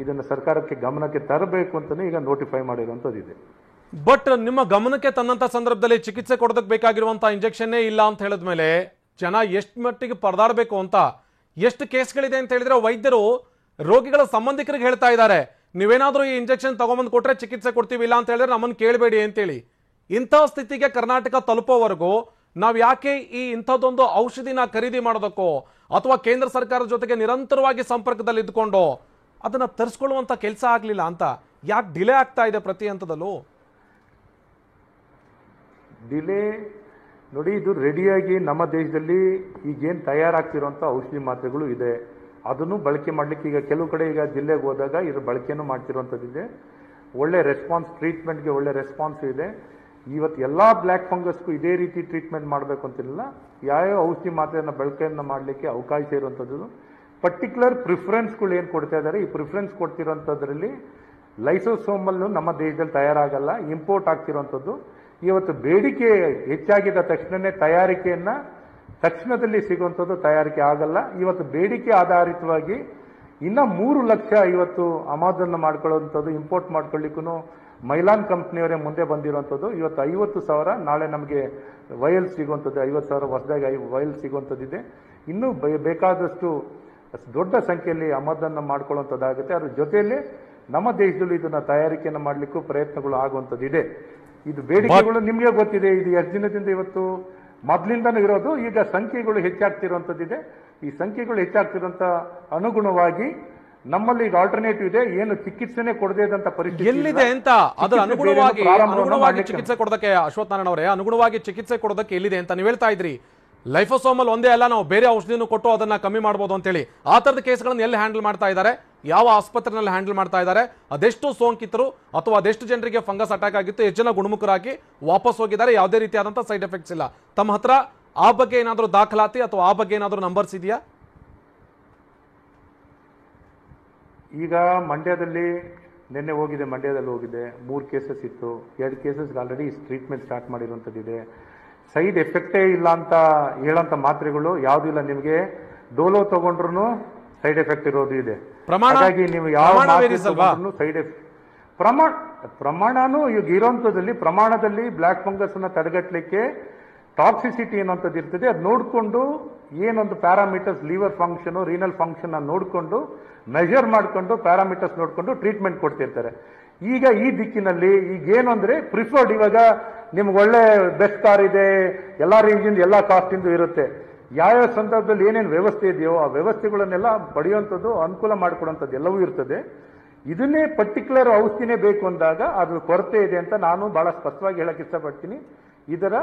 ಇದನ್ನು ಸರ್ಕಾರಕ್ಕೆ ಗಮನಕ್ಕೆ ತರಬೇಕು ಅಂತಲೇ ಈಗ ನೋಟಿಫೈ ಮಾಡಿರುವಂಥದ್ದಿದೆ.
ಬಟ್ ನಿಮ್ಮ ಗಮನಕ್ಕೆ ತಂದಂತ ಸಂದರ್ಭದಲ್ಲಿ ಚಿಕಿತ್ಸೆ ಕೊಡೋದಕ್ಕೆ ಬೇಕಾಗಿರುವಂತಹ ಇಂಜೆಕ್ಷನ್ನೇ ಇಲ್ಲ ಅಂತ ಹೇಳಿದ್ಮೇಲೆ ಜನ ಎಷ್ಟು ಮಟ್ಟಿಗೆ ಪರದಾಡಬೇಕು ಅಂತ, ಎಷ್ಟು ಕೇಸ್ಗಳಿದೆ ಅಂತ ಹೇಳಿದ್ರೆ ವೈದ್ಯರು ರೋಗಿಗಳ ಸಂಬಂಧಿಕರಿಗೆ ಹೇಳ್ತಾ ಇದ್ದಾರೆ, ನೀವೇನಾದ್ರೂ ಈ ಇಂಜೆಕ್ಷನ್ ತಗೊಂಬಂದು ಕೊಟ್ರೆ ಚಿಕಿತ್ಸೆ ಕೊಡ್ತೀವಿ, ಇಲ್ಲ ಅಂತ ಹೇಳಿದ್ರೆ ನಮ್ಮನ್ನು ಕೇಳಬೇಡಿ ಅಂತೇಳಿ. ಇಂಥ ಸ್ಥಿತಿಗೆ ಕರ್ನಾಟಕ ತಲುಪೋವರೆಗೂ ನಾವು ಯಾಕೆ ಈ ಇಂಥದ್ದೊಂದು ಔಷಧಿನ ಖರೀದಿ ಮಾಡೋದಕ್ಕೋ ಅಥವಾ ಕೇಂದ್ರ ಸರ್ಕಾರದ ಜೊತೆಗೆ ನಿರಂತರವಾಗಿ ಸಂಪರ್ಕದಲ್ಲಿ ಇದ್ಕೊಂಡು ಅದನ್ನ ತರಿಸ್ಕೊಳ್ಳುವಂತ ಕೆಲಸ ಆಗ್ಲಿಲ್ಲ ಅಂತ ಯಾಕೆ ಡಿಲೇ ಆಗ್ತಾ ಇದೆ ಪ್ರತಿ ಹಂತದಲ್ಲೂ?
ಡಿಲೇ ನೋಡಿ, ಇದು ರೆಡಿಯಾಗಿ ನಮ್ಮ ದೇಶದಲ್ಲಿ ಈಗೇನು ತಯಾರಾಗ್ತಿರೋಂಥ ಔಷಧಿ ಮಾತ್ರೆಗಳು ಇದೆ, ಅದನ್ನು ಬಳಕೆ ಮಾಡಲಿಕ್ಕೆ ಈಗ ಕೆಲವು ಕಡೆ ಈಗ ಜಿಲ್ಲೆಗೆ ಹೋದಾಗ ಇದ್ರ ಬಳಕೆನೂ ಮಾಡ್ತಿರೋಂಥದ್ದಿದೆ. ಒಳ್ಳೆ ರೆಸ್ಪಾನ್ಸ್, ಟ್ರೀಟ್ಮೆಂಟ್ಗೆ ಒಳ್ಳೆ ರೆಸ್ಪಾನ್ಸ್ ಇದೆ. ಇವತ್ತು ಎಲ್ಲ ಬ್ಲ್ಯಾಕ್ ಫಂಗಸ್ಗೂ ಇದೇ ರೀತಿ ಟ್ರೀಟ್ಮೆಂಟ್ ಮಾಡಬೇಕು ಅಂತಿಲ್ಲ, ಯಾವ್ಯಾವ ಔಷಧಿ ಮಾತ್ರೆಯನ್ನು ಬಳಕೆಯನ್ನು ಮಾಡಲಿಕ್ಕೆ ಅವಕಾಶ ಇರುವಂಥದ್ದು. ಪರ್ಟಿಕ್ಯುಲರ್ ಪ್ರಿಫರೆನ್ಸ್ಗಳು ಏನು ಕೊಡ್ತಾ ಇದ್ದಾರೆ, ಈ ಪ್ರಿಫರೆನ್ಸ್ ಕೊಡ್ತಿರೋಂಥದ್ರಲ್ಲಿ ಲೈಸೋಸೋಮಲ್ಲು ನಮ್ಮ ದೇಶದಲ್ಲಿ ತಯಾರಾಗಲ್ಲ, ಇಂಪೋರ್ಟ್ ಆಗ್ತಿರೋಂಥದ್ದು. ಇವತ್ತು ಬೇಡಿಕೆ ಹೆಚ್ಚಾಗಿದ್ದ ತಕ್ಷಣವೇ ತಯಾರಿಕೆಯನ್ನು ತಕ್ಷಣದಲ್ಲಿ ಸಿಗುವಂಥದ್ದು ತಯಾರಿಕೆ ಆಗಲ್ಲ. ಇವತ್ತು ಬೇಡಿಕೆ ಆಧಾರಿತವಾಗಿ ಇನ್ನು 3 ಲಕ್ಷ ಇವತ್ತು ಅಮಾಜನ್ ಮಾಡ್ಕೊಳ್ಳೋವಂಥದ್ದು, ಇಂಪೋರ್ಟ್ ಮಾಡ್ಕೊಳ್ಳಿಕ್ಕೂ ಮೈಲಾನ್ ಕಂಪ್ನಿಯವರೇ ಮುಂದೆ ಬಂದಿರುವಂಥದ್ದು. ಇವತ್ತು 50,000, ನಾಳೆ ನಮಗೆ ವಯಲ್ ಸಿಗುವಂಥದ್ದು 50,000 ಹೊಸದಾಗಿ ವಯಲ್ ಸಿಗುವಂಥದ್ದಿದೆ. ಇನ್ನೂ ಬೇಕಾದಷ್ಟು ದೊಡ್ಡ ಸಂಖ್ಯೆಯಲ್ಲಿ ಅಮಾಜನ್ ಮಾಡ್ಕೊಳ್ಳುವಂಥದ್ದಾಗುತ್ತೆ. ಅದ್ರ ಜೊತೆಯಲ್ಲಿ ನಮ್ಮ ದೇಶದಲ್ಲಿ ಇದನ್ನ ತಯಾರಿಕೆಯನ್ನು ಮಾಡಲಿಕ್ಕೂ ಪ್ರಯತ್ನಗಳು ಆಗುವಂಥದ್ದಿದೆ. ಇದು ಬೇಡಿಕೆಗಳು ನಿಮಗೆ ಗೊತ್ತಿದೆ, ಇದು ಎಷ್ಟು ದಿನದಿಂದ ಇವತ್ತು ಮೊದಲಿಂದನೂ ಇರೋದು. ಈಗ ಸಂಖ್ಯೆಗಳು ಹೆಚ್ಚಾಗ್ತಿರುವಂಥದ್ದಿದೆ. ಈ ಸಂಖ್ಯೆಗಳು ಹೆಚ್ಚಾಗ್ತಿರೋಂಥ ಅನುಗುಣವಾಗಿ ನಮ್ಮಲ್ಲಿ ಈಗ ಆಲ್ಟರ್ನೇಟಿವ್ ಇದೆ, ಏನು ಚಿಕಿತ್ಸೆನೇ ಕೊಡದೇ ಇದ್ದಂತ ಪರಿಸ್ಥಿತಿ
ಎಲ್ಲಿದೆ ಅಂತ ಅದರ ಅನುಗುಣವಾಗಿ ಚಿಕಿತ್ಸೆ ಕೊಡೋದಕ್ಕೆ ಅಶ್ವಥ್ ನಾರಾಯಣ ಅವರೇ, ಅನುಗುಣವಾಗಿ ಚಿಕಿತ್ಸೆ ಕೊಡೋದಕ್ಕೆ ಎಲ್ಲಿದೆ ಅಂತ ನೀವು ಹೇಳ್ತಾ ಇದ್ರಿ. ಲೈಫೋಸೋಮಲ್ ಒಂದೇ ಅಲ್ಲ, ನಾವು ಬೇರೆ ಔಷಧಿನೂ ಕೊಟ್ಟು ಅದನ್ನ ಕಮ್ಮಿ ಮಾಡಬಹುದು ಅಂತೇಳಿ. ಆ ತರದ ಕೇಸ್ಗಳನ್ನು ಎಲ್ಲಿ ಹ್ಯಾಂಡಲ್ ಮಾಡ್ತಾ ಇದ್ದಾರೆ, ಯಾವ ಆಸ್ಪತ್ರೆಯಲ್ಲಿ ಹ್ಯಾಂಡಲ್ ಮಾಡ್ತಾ ಇದ್ದಾರೆ, ಅದೆಷ್ಟು ಸೋಂಕಿತರು ಅಥವಾ ಅದೆಷ್ಟು ಜನರಿಗೆ ಫಂಗಸ್ ಅಟ್ಯಾಕ್ ಆಗಿತ್ತು, ಎಷ್ಟು ಜನ ಗುಣಮುಖರಾಗಿ ವಾಪಸ್ ಹೋಗಿದ್ದಾರೆ, ಯಾವುದೇ ರೀತಿಯಾದಂತಹ ಸೈಡ್ ಎಫೆಕ್ಟ್ಸ್ ಇಲ್ಲ. ತಮ್ಮ ಹತ್ರ ಆ ಬಗ್ಗೆ ಏನಾದರೂ ದಾಖಲಾತಿ ಅಥವಾ ಆ ಬಗ್ಗೆ ಏನಾದರೂ ನಂಬರ್ಸ್ ಇದೆಯಾ?
ಈಗ ಮಂಡ್ಯದಲ್ಲಿ ನಿನ್ನೆ ಹೋಗಿದೆ, ಮಂಡ್ಯದಲ್ಲಿ ಹೋಗಿದೆ, 3 ಕೇಸಸ್ ಇತ್ತು. 2 ಕೇಸಸ್ಗೆ ಆಲ್ರೆಡಿ ಟ್ರೀಟ್ಮೆಂಟ್ ಸ್ಟಾರ್ಟ್ ಮಾಡಿರುವಂಥದ್ದಿದೆ. ಸೈಡ್ ಎಫೆಕ್ಟೇ ಇಲ್ಲ ಅಂತ ಹೇಳೋಂಥ ಮಾತ್ರೆಗಳು ಯಾವುದೂ ಇಲ್ಲ. ನಿಮಗೆ ಡೋಲೋ ತಗೊಂಡ್ರು ಸೈಡ್ ಎಫೆಕ್ಟ್ ಇರೋದು ಇದೆ. ಹಾಗಾಗಿ ನೀವು ಯಾವ ಸೈಡ್ ಎಫೆಕ್ಟ್ ಪ್ರಮಾಣನೂ ಈಗ ಇರೋಂಥದ್ದಲ್ಲಿ ಪ್ರಮಾಣದಲ್ಲಿ ಬ್ಲ್ಯಾಕ್ ಫಂಗಸ್ ಅನ್ನ ತಡೆಗಟ್ಟಲಿಕ್ಕೆ ಟಾಕ್ಸಿಸಿಟಿ ಅನ್ನೋಂಥದ್ದು ಇರ್ತದೆ. ಅದು ನೋಡಿಕೊಂಡು ಏನೊಂದು parameters, liver function, renal function ನೋಡಿಕೊಂಡು ಮೆಜರ್ ಮಾಡಿಕೊಂಡು ಪ್ಯಾರಾಮೀಟರ್ಸ್ ನೋಡಿಕೊಂಡು ಟ್ರೀಟ್ಮೆಂಟ್ ಕೊಡ್ತಿರ್ತಾರೆ. ಈಗ ಈ ದಿಕ್ಕಿನಲ್ಲಿ ಈಗೇನು ಅಂದರೆ ಪ್ರಿಫರ್ಡ್, ಇವಾಗ ನಿಮ್ಗೆ ಒಳ್ಳೆ ಬೆಸ್ಟ್ ಕಾರ್ ಇದೆ, ಎಲ್ಲ ರೇಂಜಿಂದ ಎಲ್ಲ ಕಾಸ್ಟಿಂದು ಇರುತ್ತೆ. ಯಾವ್ಯಾವ ಸಂದರ್ಭದಲ್ಲಿ ಏನೇನು ವ್ಯವಸ್ಥೆ ಇದೆಯೋ ಆ ವ್ಯವಸ್ಥೆಗಳನ್ನೆಲ್ಲ ಪಡೆಯುವಂಥದ್ದು, ಅನುಕೂಲ ಮಾಡಿಕೊಡುವಂಥದ್ದು ಎಲ್ಲವೂ ಇರ್ತದೆ. ಇದನ್ನೇ ಪರ್ಟಿಕ್ಯುಲರ್ ಔಷಧಿನೇ ಬೇಕು ಅಂದಾಗ ಅದು ಕೊರತೆ ಇದೆ ಅಂತ ನಾನು ಬಹಳ ಸ್ಪಷ್ಟವಾಗಿ ಹೇಳಕ್ ಇಷ್ಟಪಡ್ತೀನಿ. ಇದರ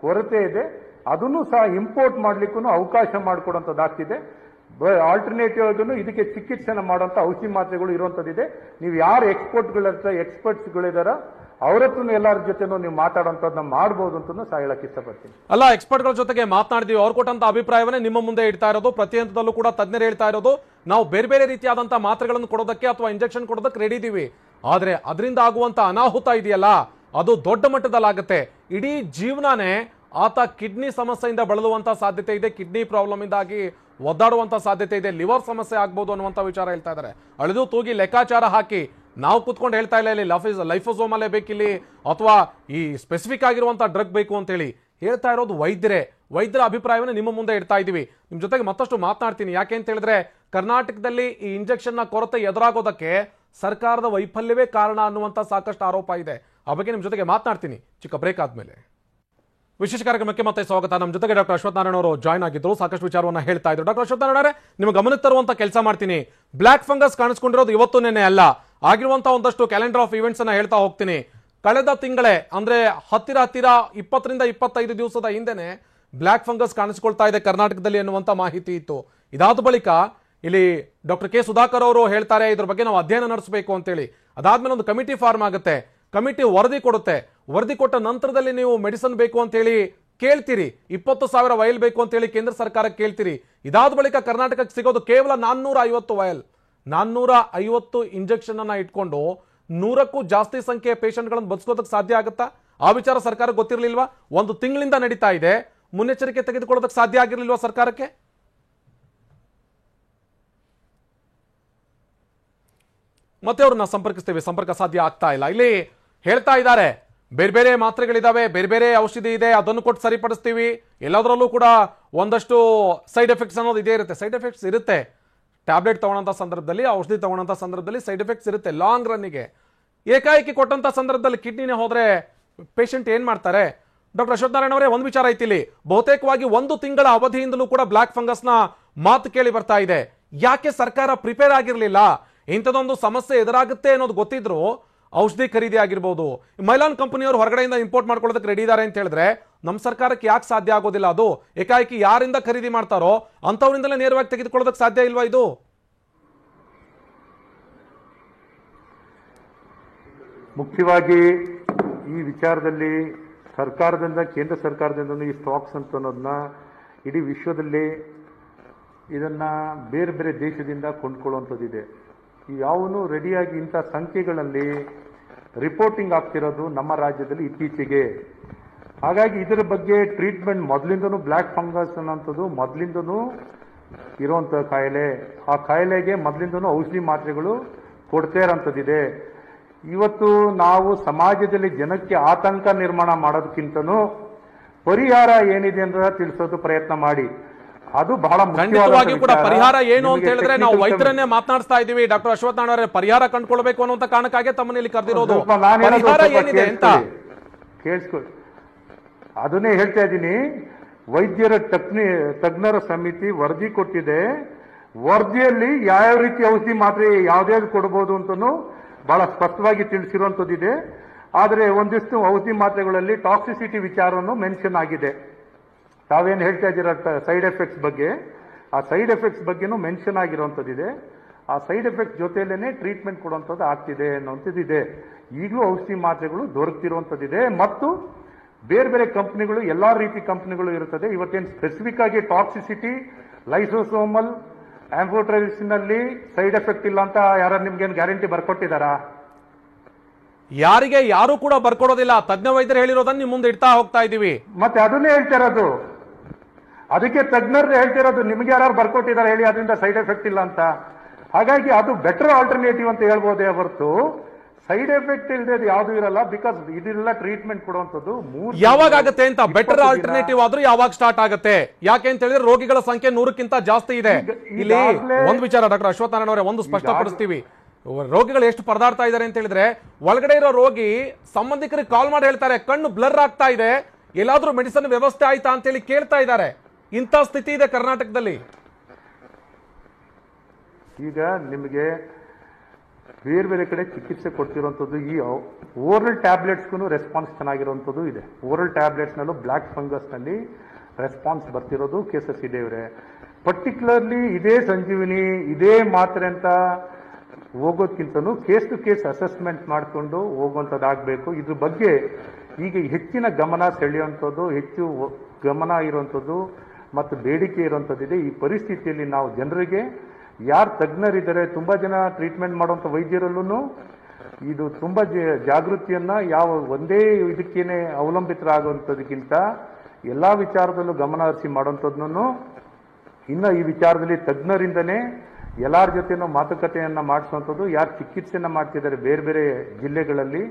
ಕೊರತೆ ಇದೆ, ಅದನ್ನು ಸಹ ಇಂಪೋರ್ಟ್ ಮಾಡ್ಲಿಕ್ಕೂ ಅವಕಾಶ ಮಾಡಿಕೊಡುವಂಥದ್ದಾಗ್ತಿದೆ. ಆಲ್ಟರ್ನೇಟಿವ್ ಆಗೂ ಇದಕ್ಕೆ ಚಿಕಿತ್ಸೆನ ಮಾಡುವಂಥ ಔಷಧಿ ಮಾತ್ರೆಗಳು ಇರುವಂಥದ್ದಿದೆ. ನೀವು ಯಾರು ಎಕ್ಸ್ಪರ್ಟ್ಸ್ಗಳಿದಾರೋ ಅವ್ರ ಹತ್ರ ಎಲ್ಲರ ಜೊತೆನೂ ನೀವು ಮಾತಾಡುವಂಥದ್ದನ್ನ ಮಾಡ್ಬೋದು ಅಂತ ಸಹ ಹೇಳಕ್ ಇಷ್ಟಪಡ್ತೀನಿ.
ಅಲ್ಲ, ಎಕ್ಸ್ಪರ್ಟ್ಗಳ ಜೊತೆಗೆ ಮಾತನಾಡಿದೀವಿ, ಅವ್ರು ಕೊಟ್ಟಂತ ಅಭಿಪ್ರಾಯವನ್ನೇ ನಿಮ್ಮ ಮುಂದೆ ಇಡ್ತಾ ಇರೋದು. ಪ್ರತಿ ಹಂತದಲ್ಲೂ ಕೂಡ ತಜ್ಞರು ಹೇಳ್ತಾ ಇರೋದು, ನಾವು ಬೇರೆ ಬೇರೆ ರೀತಿಯಾದಂತಹ ಮಾತ್ರೆಗಳನ್ನು ಕೊಡೋದಕ್ಕೆ ಅಥವಾ ಇಂಜೆಕ್ಷನ್ ಕೊಡೋದಕ್ಕೆ ರೆಡಿ ಇದೀವಿ. ಆದ್ರೆ ಅದರಿಂದ ಆಗುವಂತ ಅನಾಹುತ ಇದೆಯಲ್ಲ, ಅದು ದೊಡ್ಡ ಮಟ್ಟದಲ್ಲಾಗುತ್ತೆ. ಇಡೀ ಜೀವನನೇ ಆತ ಕಿಡ್ನಿ ಸಮಸ್ಯೆಯಿಂದ ಬಳಲುವಂತ ಸಾಧ್ಯತೆ ಇದೆ, ಕಿಡ್ನಿ ಪ್ರಾಬ್ಲಮ್ ಇಂದಾಗಿ ಒದ್ದಾಡುವಂತ ಸಾಧ್ಯತೆ ಇದೆ, ಲಿವರ್ ಸಮಸ್ಯೆ ಆಗ್ಬೋದು ಅನ್ನುವಂತ ವಿಚಾರ ಹೇಳ್ತಾ ಇದ್ದಾರೆ. ಅಳೆದು ತೂಗಿ ಲೆಕ್ಕಾಚಾರ ಹಾಕಿ ನಾವು ಕೂತ್ಕೊಂಡು ಹೇಳ್ತಾ ಇಲ್ಲ ಇಲ್ಲಿ ಲೈಫೋಸೋಮಲ್ಲೇ ಬೇಕಿಲ್ಲಿ ಅಥವಾ ಈ ಸ್ಪೆಸಿಫಿಕ್ ಆಗಿರುವಂತಹ ಡ್ರಗ್ ಬೇಕು ಅಂತೇಳಿ ಹೇಳ್ತಾ ಇರೋದು ವೈದ್ಯರ ಅಭಿಪ್ರಾಯವನ್ನು ನಿಮ್ಮ ಮುಂದೆ ಇಡ್ತಾ ಇದ್ದೀವಿ. ನಿಮ್ ಜೊತೆಗೆ ಮತ್ತಷ್ಟು ಮಾತನಾಡ್ತೀನಿ. ಯಾಕೆ ಅಂತ ಹೇಳಿದ್ರೆ ಕರ್ನಾಟಕದಲ್ಲಿ ಈ ಇಂಜೆಕ್ಷನ್ ನ ಕೊರತೆ ಎದುರಾಗೋದಕ್ಕೆ ಸರ್ಕಾರದ ವೈಫಲ್ಯವೇ ಕಾರಣ ಅನ್ನುವಂತ ಸಾಕಷ್ಟು ಆರೋಪ ಇದೆ. ಆ ಬಗ್ಗೆ ನಿಮ್ ಜೊತೆಗೆ ಮಾತನಾಡ್ತೀನಿ ಚಿಕ್ಕ ಬ್ರೇಕ್ ಆದ್ಮೇಲೆ. ವಿಶೇಷ ಕಾರ್ಯಕ್ರಮಕ್ಕೆ ಮತ್ತೆ ಸ್ವಾಗತ. ನಮ್ಮ ಜೊತೆಗೆ ಡಾಕ್ಟರ್ ಅಶ್ವಥ್ ನಾರಾಯಣ ಅವರು ಜಾಯ್ನ್ ಆಗಿದ್ರು, ಸಾಕಷ್ಟು ವಿಚಾರವನ್ನ ಹೇಳ್ತಾ ಇದ್ರು. ಡಾಕ್ಟರ್ ಅಶ್ವಥ್ ನಾರಾಯಣ ಅವರೇ, ನಿಮ್ಮ ಗಮನಕ್ಕೆ ತರುವಂತ ಕೆಲಸ ಮಾಡ್ತೀನಿ. ಬ್ಲ್ಯಾಕ್ ಫಂಗಸ್ ಕಾಣಿಸ್ಕೊಂಡಿರೋದು ಇವತ್ತು ನೆನ್ನೆ ಅಲ್ಲ, ಆಗಿರುವಂತಹ ಒಂದಷ್ಟು ಕ್ಯಾಲೆಂಡರ್ ಆಫ್ ಇವೆಂಟ್ಸ್ ಅನ್ನ ಹೇಳ್ತಾ ಹೋಗ್ತೀನಿ. ಕಳೆದ ತಿಂಗಳೇ ಅಂದ್ರೆ ಹತ್ತಿರ 20 ರಿಂದ 25 ದಿವಸದ ಹಿಂದೆನೆ ಬ್ಲ್ಯಾಕ್ ಫಂಗಸ್ ಕಾಣಿಸ್ಕೊಳ್ತಾ ಇದೆ ಕರ್ನಾಟಕದಲ್ಲಿ ಅನ್ನುವಂತ ಮಾಹಿತಿ ಇತ್ತು. ಇದಾದ ಬಳಿಕ ಇಲ್ಲಿ ಡಾಕ್ಟರ್ ಕೆ ಸುಧಾಕರ್ ಅವರು ಹೇಳ್ತಾರೆ ಇದ್ರ ಬಗ್ಗೆ ನಾವು ಅಧ್ಯಯನ ನಡೆಸಬೇಕು ಅಂತೇಳಿ. ಅದಾದ್ಮೇಲೆ ಒಂದು ಕಮಿಟಿ ಫಾರ್ಮ್ ಆಗುತ್ತೆ, ಕಮಿಟಿ ವರದಿ ಕೊಡುತ್ತೆ. ವರದಿ ಕೊಟ್ಟ ನಂತರದಲ್ಲಿ ನೀವು ಮೆಡಿಸಿನ್ ಬೇಕು ಅಂತ ಹೇಳಿ ಕೇಳ್ತೀರಿ, 20,000 ವಯಲ್ ಬೇಕು ಅಂತ ಹೇಳಿ ಕೇಂದ್ರ ಸರ್ಕಾರಕ್ಕೆ ಕೇಳ್ತೀರಿ. ಇದಾದ ಬಳಿಕ ಕರ್ನಾಟಕಕ್ಕೆ ಸಿಗೋದು ಕೇವಲ 450 ವಯಲ್, 450 ಇಂಜೆಕ್ಷನ್ ಅನ್ನ ಇಟ್ಕೊಂಡು 100ಕ್ಕೂ ಜಾಸ್ತಿ ಸಂಖ್ಯೆಯ ಪೇಷಂಟ್ಗಳನ್ನು ಬದುಕೋದಕ್ಕೆ ಸಾಧ್ಯ ಆಗುತ್ತಾ? ಆ ವಿಚಾರ ಸರ್ಕಾರಕ್ಕೆ ಗೊತ್ತಿರಲಿಲ್ವಾ? ಒಂದು ತಿಂಗಳಿಂದ ನಡೀತಾ ಇದೆ, ಮುನ್ನೆಚ್ಚರಿಕೆ ತೆಗೆದುಕೊಳ್ಳೋದಕ್ಕೆ ಸಾಧ್ಯ ಆಗಿರಲಿಲ್ವಾ ಸರ್ಕಾರಕ್ಕೆ? ಮತ್ತೆ ಅವ್ರನ್ನ ಸಂಪರ್ಕಿಸ್ತೇವೆ, ಸಂಪರ್ಕ ಸಾಧ್ಯ ಆಗ್ತಾ ಇಲ್ಲ. ಇಲ್ಲಿ ಹೇಳ್ತಾ ಇದ್ದಾರೆ ಬೇರೆ ಬೇರೆ ಮಾತ್ರೆಗಳಿದಾವೆ, ಬೇರೆ ಬೇರೆ ಔಷಧಿ ಇದೆ, ಅದನ್ನು ಕೊಟ್ಟು ಸರಿಪಡಿಸ್ತೀವಿ. ಎಲ್ಲದರಲ್ಲೂ ಕೂಡ ಒಂದಷ್ಟು ಸೈಡ್ ಎಫೆಕ್ಟ್ಸ್ ಅನ್ನೋದು ಇದೇ ಇರುತ್ತೆ. ಸೈಡ್ ಎಫೆಕ್ಟ್ಸ್ ಇರುತ್ತೆ, ಟ್ಯಾಬ್ಲೆಟ್ ತಗೊಳ್ಳೋಂಥ ಸಂದರ್ಭದಲ್ಲಿ, ಔಷಧಿ ತಗೊಳ್ಳೋಂಥ ಸಂದರ್ಭದಲ್ಲಿ ಸೈಡ್ ಎಫೆಕ್ಟ್ಸ್ ಇರುತ್ತೆ ಲಾಂಗ್ ರನ್ನಿಗೆ. ಏಕಾಏಕಿ ಕೊಟ್ಟಂತ ಸಂದರ್ಭದಲ್ಲಿ ಕಿಡ್ನಿನೇ ಹೋದ್ರೆ ಪೇಷಂಟ್ ಏನ್ ಮಾಡ್ತಾರೆ? ಡಾಕ್ಟರ್ ಅಶ್ವಥ್ ನಾರಾಯಣ ಅವರೇ, ಒಂದು ವಿಚಾರ ಐತಿ ಇಲ್ಲಿ, ಬಹುತೇಕವಾಗಿ 1 ತಿಂಗಳ ಅವಧಿಯಿಂದಲೂ ಕೂಡ ಬ್ಲಾಕ್ ಫಂಗಸ್ ನ ಮಾತು ಕೇಳಿ ಬರ್ತಾ ಇದೆ. ಯಾಕೆ ಸರ್ಕಾರ ಪ್ರಿಪೇರ್ ಆಗಿರ್ಲಿಲ್ಲ? ಇಂಥದೊಂದು ಸಮಸ್ಯೆ ಎದುರಾಗುತ್ತೆ ಅನ್ನೋದು ಗೊತ್ತಿದ್ರು ಔಷಧಿ ಖರೀದಿ ಆಗಿರ್ಬೋದು, ಮೈಲಾನ್ ಕಂಪನಿಯವರು ಹೊರಗಡೆಯಿಂದ ಇಂಪೋರ್ಟ್ ಮಾಡ್ಕೊಳ್ಳೋದಕ್ಕೆ ರೆಡಿ ಇದ್ದಾರೆ ಅಂತ ಹೇಳಿದ್ರೆ ನಮ್ಮ ಸರ್ಕಾರಕ್ಕೆ ಯಾಕೆ ಸಾಧ್ಯ ಆಗೋದಿಲ್ಲ? ಅದು ಏಕಾಏಕಿ ಯಾರಿಂದ ಖರೀದಿ ಮಾಡ್ತಾರೋ ಅಂತವರಿಂದಲೇ ನೇರವಾಗಿ ತೆಗೆದುಕೊಳ್ಳೋದಕ್ಕೆ ಸಾಧ್ಯ ಇಲ್ವಾ ಇದು?
ಮುಖ್ಯವಾಗಿ ಈ ವಿಚಾರದಲ್ಲಿ ಸರ್ಕಾರದಿಂದ, ಕೇಂದ್ರ ಸರ್ಕಾರದಿಂದ ಈ ಸ್ಟಾಕ್ಸ್ ಅಂತ ಅನ್ನೋದನ್ನ ಇಡೀ ವಿಶ್ವದಲ್ಲಿ ಇದನ್ನ ಬೇರೆ ಬೇರೆ ದೇಶದಿಂದ ಕೊಂಡ್ಕೊಳ್ಳುವಂಥದ್ದಿದೆ. ಯಾವನು ರೆಡಿಯಾಗಿ ಇಂಥ ಸಂಖ್ಯೆಗಳಲ್ಲಿ ರಿಪೋರ್ಟಿಂಗ್ ಆಗ್ತಿರೋದು ನಮ್ಮ ರಾಜ್ಯದಲ್ಲಿ ಇತ್ತೀಚೆಗೆ. ಹಾಗಾಗಿ ಇದರ ಬಗ್ಗೆ ಟ್ರೀಟ್ಮೆಂಟ್ ಮೊದಲಿಂದನೂ ಬ್ಲ್ಯಾಕ್ ಫಂಗಸ್ ಅನ್ನೋಂಥದ್ದು ಮೊದಲಿಂದನೂ ಇರುವಂಥ ಕಾಯಿಲೆ. ಆ ಕಾಯಿಲೆಗೆ ಮೊದಲಿಂದನೂ ಔಷಧಿ ಮಾತ್ರೆಗಳು ಕೊಡ್ತಾ ಇರೋಂಥದ್ದಿದೆ. ಇವತ್ತು ನಾವು ಸಮಾಜದಲ್ಲಿ ಜನಕ್ಕೆ ಆತಂಕ ನಿರ್ಮಾಣ ಮಾಡೋದಕ್ಕಿಂತನೂ ಪರಿಹಾರ ಏನಿದೆ ಅಂತ ತಿಳಿಸೋದು ಪ್ರಯತ್ನ ಮಾಡಿ. ಅದು ಬಹಳ
ಖಂಡಿತವಾಗಿಯೂ ಕೂಡ ಪರಿಹಾರ ಏನು ಅಂತ ಹೇಳಿದ್ರೆ ನಾವು ವೈದ್ಯರನ್ನೇ ಮಾತನಾಡಿಸ್ತಾ ಇದ್ದೀವಿ. ಡಾಕ್ಟರ್ ಅಶ್ವಥ್ ನಾರಾಯಣ ಅವರೇ, ಪರಿಹಾರ ಕಂಡುಕೊಳ್ಬೇಕು ಅನ್ನುವಂತ ಕಾರಣಕ್ಕಾಗಿ ತಮ್ಮನ್ನ ಇಲ್ಲಿ ಕರೆದಿರೋದು. ಪರಿಹಾರ ಏನಿದೆ ಅಂತ
ಕೇಳಿಸ್ಕೊಳ್ಳಿ, ಅದನ್ನೇ ಹೇಳ್ತಾ ಇದ್ದೀನಿ. ವೈದ್ಯರ ತಜ್ಞರ ಸಮಿತಿ ವರದಿ ಕೊಟ್ಟಿದೆ. ವರದಿಯಲ್ಲಿ ಯಾವ ರೀತಿ ಔಷಧಿ ಮಾತ್ರೆ ಯಾವ್ದ್ಯಾವ್ದು ಕೊಡಬಹುದು ಅಂತನೂ ಬಹಳ ಸ್ಪಷ್ಟವಾಗಿ ತಿಳಿಸಿರುವಂತದ್ದಿದೆ. ಆದರೆ ಒಂದಿಷ್ಟು ಔಷಧಿ ಮಾತ್ರೆಗಳಲ್ಲಿ ಟಾಕ್ಸಿಸಿಟಿ ವಿಚಾರವನ್ನು ಮೆನ್ಷನ್ ಆಗಿದೆ. ತಾವೇನು ಹೇಳ್ತಾ ಇದ್ದೀರ ಸೈಡ್ ಎಫೆಕ್ಟ್ಸ್ ಬಗ್ಗೆ, ಆ ಸೈಡ್ ಎಫೆಕ್ಟ್ಸ್ ಬಗ್ಗೆನೂ ಮೆನ್ಷನ್ ಆಗಿರುವಂಥದ್ದಿದೆ. ಆ ಸೈಡ್ ಎಫೆಕ್ಟ್ಸ್ ಜೊತೆಯಲ್ಲೇನೆ ಟ್ರೀಟ್ಮೆಂಟ್ ಕೊಡುವಂಥದ್ದು ಆಗ್ತಿದೆ ಅನ್ನೋಂಥದ್ದಿದೆ. ಈಗಲೂ ಔಷಧಿ ಮಾತ್ರೆಗಳು ದೊರಕ್ತಿರುವಂಥದ್ದಿದೆ ಮತ್ತು ಬೇರೆ ಬೇರೆ ಕಂಪ್ನಿಗಳು, ಎಲ್ಲಾ ರೀತಿ ಕಂಪ್ನಿಗಳು ಇರುತ್ತದೆ. ಇವತ್ತೇನು ಸ್ಪೆಸಿಫಿಕ್ ಆಗಿ ಟಾಕ್ಸಿಸಿಟಿ, ಲೈಸೋಸೋಮಲ್ ಆಂಫೋಟೆರಿಸಿನಲ್ಲಿ ಸೈಡ್ ಎಫೆಕ್ಟ್ ಇಲ್ಲ ಅಂತ ಯಾರು ನಿಮ್ಗೇನು ಗ್ಯಾರಂಟಿ ಬರ್ಕೊಟ್ಟಿದಾರಾ?
ಯಾರು ಕೂಡ ಬರ್ಕೊಡೋದಿಲ್ಲ. ತಜ್ಞ ವೈದ್ಯರು ಹೇಳಿರೋದನ್ನ ನಿಮ್ ಮುಂದೆ ಇಡ್ತಾ ಹೋಗ್ತಾ ಇದೀವಿ.
ಮತ್ತೆ ಅದನ್ನೇ ಹೇಳ್ತಿರೋದು, ಅದಕ್ಕೆ ತಜ್ಞರು ಹೇಳ್ತಿರೋದು. ನಿಮ್ಗೆ ಯಾರು ಬರ್ಕೊಟ್ಟಿದ್ದಾರೆ ಹೇಳಿ ಅದರಿಂದ ಸೈಡ್ ಎಫೆಕ್ಟ್ ಇಲ್ಲ ಅಂತ? ಹಾಗಾಗಿ ಅದು ಬೆಟರ್ ಆಲ್ಟರ್ನೇಟಿವ್ ಅಂತ ಹೇಳ್ಬೋದೇ ಹೊರತು ಸೈಡ್ ಎಫೆಕ್ಟ್ ಇಲ್ಲದೆ ಯಾವ್ದು ಇರಲ್ಲ. ಬಿಕಾಸ್ ಇದೆಲ್ಲ ಟ್ರೀಟ್ಮೆಂಟ್ ಕೊಡುವಂಥದ್ದು
ಯಾವಾಗ ಆಗುತ್ತೆ ಅಂತ. ಬೆಟರ್ ಆಲ್ಟರ್ನೇಟಿವ್ ಆದ್ರೂ ಯಾವಾಗ ಸ್ಟಾರ್ಟ್ ಆಗುತ್ತೆ? ಯಾಕೆ ಅಂತ ಹೇಳಿದ್ರೆ ರೋಗಿಗಳ ಸಂಖ್ಯೆ 100ಕ್ಕಿಂತ ಜಾಸ್ತಿ ಇದೆ. ಇಲ್ಲಿ ಒಂದು ವಿಚಾರ ಡಾಕ್ಟರ್ ಅಶ್ವಥ್ ನಾರಾಯಣ ಅವರೇ, ಒಂದು ಸ್ಪಷ್ಟಪಡಿಸ್ತೀವಿ. ರೋಗಿಗಳು ಎಷ್ಟು ಪರದಾಡ್ತಾ ಇದ್ದಾರೆ ಅಂತ ಹೇಳಿದ್ರೆ, ಒಳಗಡೆ ಇರೋ ರೋಗಿ ಸಂಬಂಧಿಕರಿಗೆ ಕಾಲ್ ಮಾಡಿ ಹೇಳ್ತಾರೆ ಕಣ್ಣು ಬ್ಲರ್ ಆಗ್ತಾ ಇದೆ, ಎಲ್ಲಾದ್ರೂ ಮೆಡಿಸಿನ್ ವ್ಯವಸ್ಥೆ ಆಯ್ತಾ ಅಂತ ಹೇಳಿ ಕೇಳ್ತಾ ಇದ್ದಾರೆ. ಇಂಥ ಸ್ಥಿತಿ ಇದೆ ಕರ್ನಾಟಕದಲ್ಲಿ.
ಈಗ ನಿಮಗೆ ಬೇರೆ ಬೇರೆ ಕಡೆ ಚಿಕಿತ್ಸೆ ಕೊಡ್ತಿರುವಂಥದ್ದು ಈ ಓರಲ್ ಟ್ಯಾಬ್ಲೆಟ್ಸ್ಗೂ ರೆಸ್ಪಾನ್ಸ್ ಚೆನ್ನಾಗಿರುವಂಥದ್ದು ಇದೆ. ಓರಲ್ ಟ್ಯಾಬ್ಲೆಟ್ಸ್ನಲ್ಲೂ ಬ್ಲ್ಯಾಕ್ ಫಂಗಸ್ನಲ್ಲಿ ರೆಸ್ಪಾನ್ಸ್ ಬರ್ತಿರೋದು ಕೇಸಸ್ ಇದೆ. ಇವರೇ ಪರ್ಟಿಕ್ಯುಲರ್ಲಿ ಇದೇ ಸಂಜೀವಿನಿ, ಇದೇ ಮಾತ್ರೆ ಅಂತ ಹೋಗೋದ್ಕಿಂತನೂ ಕೇಸ್ ಟು ಕೇಸ್ ಅಸೆಸ್ಮೆಂಟ್ ಮಾಡಿಕೊಂಡು ಹೋಗುವಂಥದ್ದಾಗಬೇಕು. ಇದ್ರ ಬಗ್ಗೆ ಈಗ ಹೆಚ್ಚಿನ ಗಮನ ಸೆಳೆಯುವಂಥದ್ದು, ಹೆಚ್ಚು ಗಮನ ಇರುವಂಥದ್ದು ಮತ್ತು ಬೇಡಿಕೆ ಇರುವಂಥದ್ದಿದೆ. ಈ ಪರಿಸ್ಥಿತಿಯಲ್ಲಿ ನಾವು ಜನರಿಗೆ ಯಾರು ತಜ್ಞರಿದ್ದಾರೆ, ತುಂಬಾ ಜನ ಟ್ರೀಟ್ಮೆಂಟ್ ಮಾಡುವಂಥ ವೈದ್ಯರಲ್ಲೂ ಇದು ತುಂಬಾ ಜಾಗೃತಿಯನ್ನ ಯಾವ ಒಂದೇ ಇದಕ್ಕೇನೆ ಅವಲಂಬಿತರಾಗುವಂಥದಕ್ಕಿಂತ ಎಲ್ಲಾ ವಿಚಾರದಲ್ಲೂ ಗಮನ ಹರಿಸಿ ಮಾಡುವಂಥದ್ದನ್ನು ಇನ್ನು ಈ ವಿಚಾರದಲ್ಲಿ ತಜ್ಞರಿಂದನೇ ಎಲ್ಲರ ಜೊತೆನೂ ಮಾತುಕತೆಯನ್ನ ಮಾಡಿಸುವಂಥದ್ದು. ಯಾರು ಚಿಕಿತ್ಸೆಯನ್ನ ಮಾಡ್ತಿದ್ದಾರೆ ಬೇರೆ ಬೇರೆ ಜಿಲ್ಲೆಗಳಲ್ಲಿ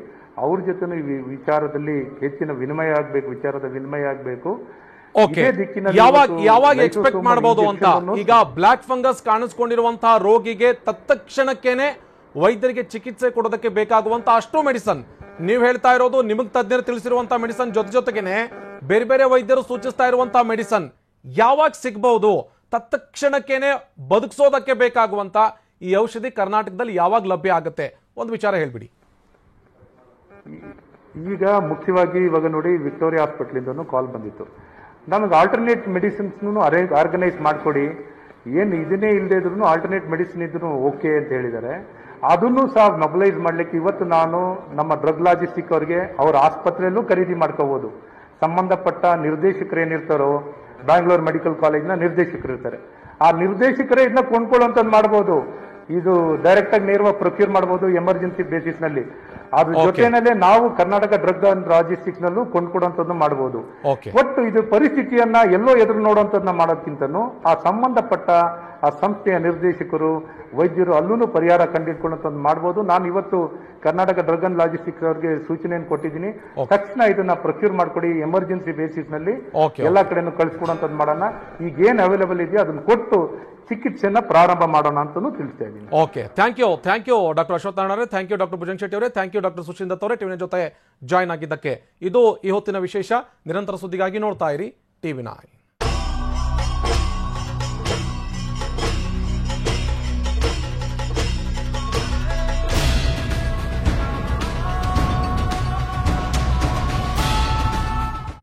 ಅವ್ರ ಜೊತೆನೂ ಈ ವಿಚಾರದಲ್ಲಿ ಹೆಚ್ಚಿನ ವಿನಿಮಯ ಆಗಬೇಕು, ವಿಚಾರದ ವಿನಿಮಯ ಆಗಬೇಕು.
ಯಾವಾಗ ಎಕ್ಸ್ಪೆಕ್ಟ್ ಮಾಡಬಹುದು ಅಂತ? ಈಗ ಬ್ಲ್ಯಾಕ್ ಫಂಗಸ್ ಕಾಣಿಸ್ಕೊಂಡಿರುವಂತಹ ರೋಗಿಗೆ ತತ್ಕ್ಷಣಕ್ಕೇನೆ ವೈದ್ಯರಿಗೆ ಚಿಕಿತ್ಸೆ ಕೊಡೋದಕ್ಕೆ ಬೇಕಾಗುವಂತ ಅಷ್ಟು ಮೆಡಿಸನ್ ನೀವು ಹೇಳ್ತಾ ಇರೋದು, ನಿಮಗ್ ತಜ್ಞರು ತಿಳಿಸಿರುವಂತಹ ಮೆಡಿಸನ್ ಜೊತೆಗೇನೆ ಬೇರೆ ಬೇರೆ ವೈದ್ಯರು ಸೂಚಿಸ್ತಾ ಇರುವಂತಹ ಮೆಡಿಸನ್ ಯಾವಾಗ ಸಿಗಬಹುದು? ತತ್ಕ್ಷಣಕ್ಕೇನೆ ಬದುಕಿಸೋದಕ್ಕೆ ಬೇಕಾಗುವಂತ ಈ ಔಷಧಿ ಕರ್ನಾಟಕದಲ್ಲಿ ಯಾವಾಗ ಲಭ್ಯ ಆಗುತ್ತೆ? ಒಂದು ವಿಚಾರ ಹೇಳ್ಬಿಡಿ.
ಈಗ ಮುಖ್ಯವಾಗಿ ಇವಾಗ ನೋಡಿ, ವಿಕ್ಟೋರಿಯಾ ಹಾಸ್ಪಿಟಲ್ ಕಾಲ್ ಬಂದಿತ್ತು, ನಮಗೆ ಆಲ್ಟರ್ನೇಟ್ ಮೆಡಿಸಿನ್ಸ್ ಆರ್ಗನೈಸ್ ಮಾಡಿಕೊಡಿ, ಏನು ಇದನ್ನೇ ಇಲ್ಲದೆ ಇದ್ರು ಆಲ್ಟರ್ನೇಟ್ ಮೆಡಿಸಿನ್ ಇದ್ರು ಓಕೆ ಅಂತ ಹೇಳಿದ್ದಾರೆ. ಅದನ್ನು ಸಹ ಮೊಬಲೈಸ್ ಮಾಡ್ಲಿಕ್ಕೆ ಇವತ್ತು ನಾನು ನಮ್ಮ ಡ್ರಗ್ ಲಾಜಿಸ್ಟಿಕ್ ಅವರಿಗೆ ಅವ್ರ ಆಸ್ಪತ್ರೆಯಲ್ಲೂ ಖರೀದಿ ಮಾಡ್ಕೋಬಹುದು. ಸಂಬಂಧಪಟ್ಟ ನಿರ್ದೇಶಕರು ಏನಿರ್ತಾರೋ, ಬ್ಯಾಂಗ್ಳೂರ್ ಮೆಡಿಕಲ್ ಕಾಲೇಜ್ನ ನಿರ್ದೇಶಕರು ಇರ್ತಾರೆ, ಆ ನಿರ್ದೇಶಕರೇ ಇದನ್ನ ಕೊಂಡ್ಕೊಳ್ಳುವಂಥದ್ದು ಮಾಡ್ಬೋದು. ಇದು ಡೈರೆಕ್ಟ್ ಆಗಿ ನೇರವಾಗಿ ಪ್ರೊಕ್ಯೂರ್ ಮಾಡಬಹುದು ಎಮರ್ಜೆನ್ಸಿ ಬೇಸಿಸ್ ನಲ್ಲಿ. ಅದ್ರ
Okay.
ಜೊತೆನಲ್ಲೇ ನಾವು ಕರ್ನಾಟಕ ಡ್ರಗ್ ಅಂಡ್ ಲಾಜಿಸ್ಟಿಕ್ಸ್ ನಲ್ಲೂ ಕೊಂಡ್ಕೊಡುವಂತದ್ದು ಮಾಡಬಹುದು.
Okay.
ಒಟ್ಟು ಇದು ಪರಿಸ್ಥಿತಿಯನ್ನ ಎಲ್ಲೋ ಎದುರು ನೋಡುವಂತದನ್ನ ಮಾಡೋದಕ್ಕಿಂತನೂ ಆ ಸಂಬಂಧಪಟ್ಟ ಆ ಸಂಸ್ಥೆಯ ನಿರ್ದೇಶಕರು ವೈದ್ಯರು ಅಲ್ಲೂ ಪರಿಹಾರ ಕಂಡಿಡ್ಕೊಳ್ಳುವಂಥದ್ದು ಮಾಡಬಹುದು. ನಾನು ಇವತ್ತು ಕರ್ನಾಟಕ ಡ್ರಗ್ ಅಂಡ್ ಲಾಜಿಸ್ಟಿಕ್ಸ್ ಅವರಿಗೆ ಸೂಚನೆಯನ್ನು ಕೊಟ್ಟಿದ್ದೀನಿ. ತಕ್ಷಣ ಇದನ್ನ ಪ್ರೊಕ್ಯೂರ್ ಮಾಡ್ಕೊಡಿ, ಎಮರ್ಜೆನ್ಸಿ ಬೇಸಿಸ್ ನಲ್ಲಿ
Okay.
ಎಲ್ಲಾ ಕಡೆನೂ ಕಳಿಸ್ಕೊಡುವಂಥದ್ದು ಮಾಡೋಣ. ಈಗ ಏನ್ ಅವೈಲೇಬಲ್ ಇದೆಯೋ ಅದನ್ನ ಕೊಟ್ಟು ಚಿಕಿತ್ಸೆಯನ್ನ ಪ್ರಾರಂಭ ಮಾಡೋಣ ಅಂತಾನು ತಿಳಿಸ್ತಾ ಇದ್ದೀನಿ.
Okay, thank you doctor Ashwath Narayana ಅವರೇ, thank you doctor Bhujang Shetty ಅವರೇ, thank you doctor Sushil Dutt ಅವರೇ ಟಿವಿ ಜೊತೆ ಜಾಯ್ನ್ ಆಗಿದ್ದಕ್ಕೆ. ಇದು ಈ ಹೊತ್ತಿನ ವಿಶೇಷ. ನಿರಂತರ ಸುದ್ದಿಗಾಗಿ ನೋಡ್ತಾ ಇರಿ ಟಿವಿ9.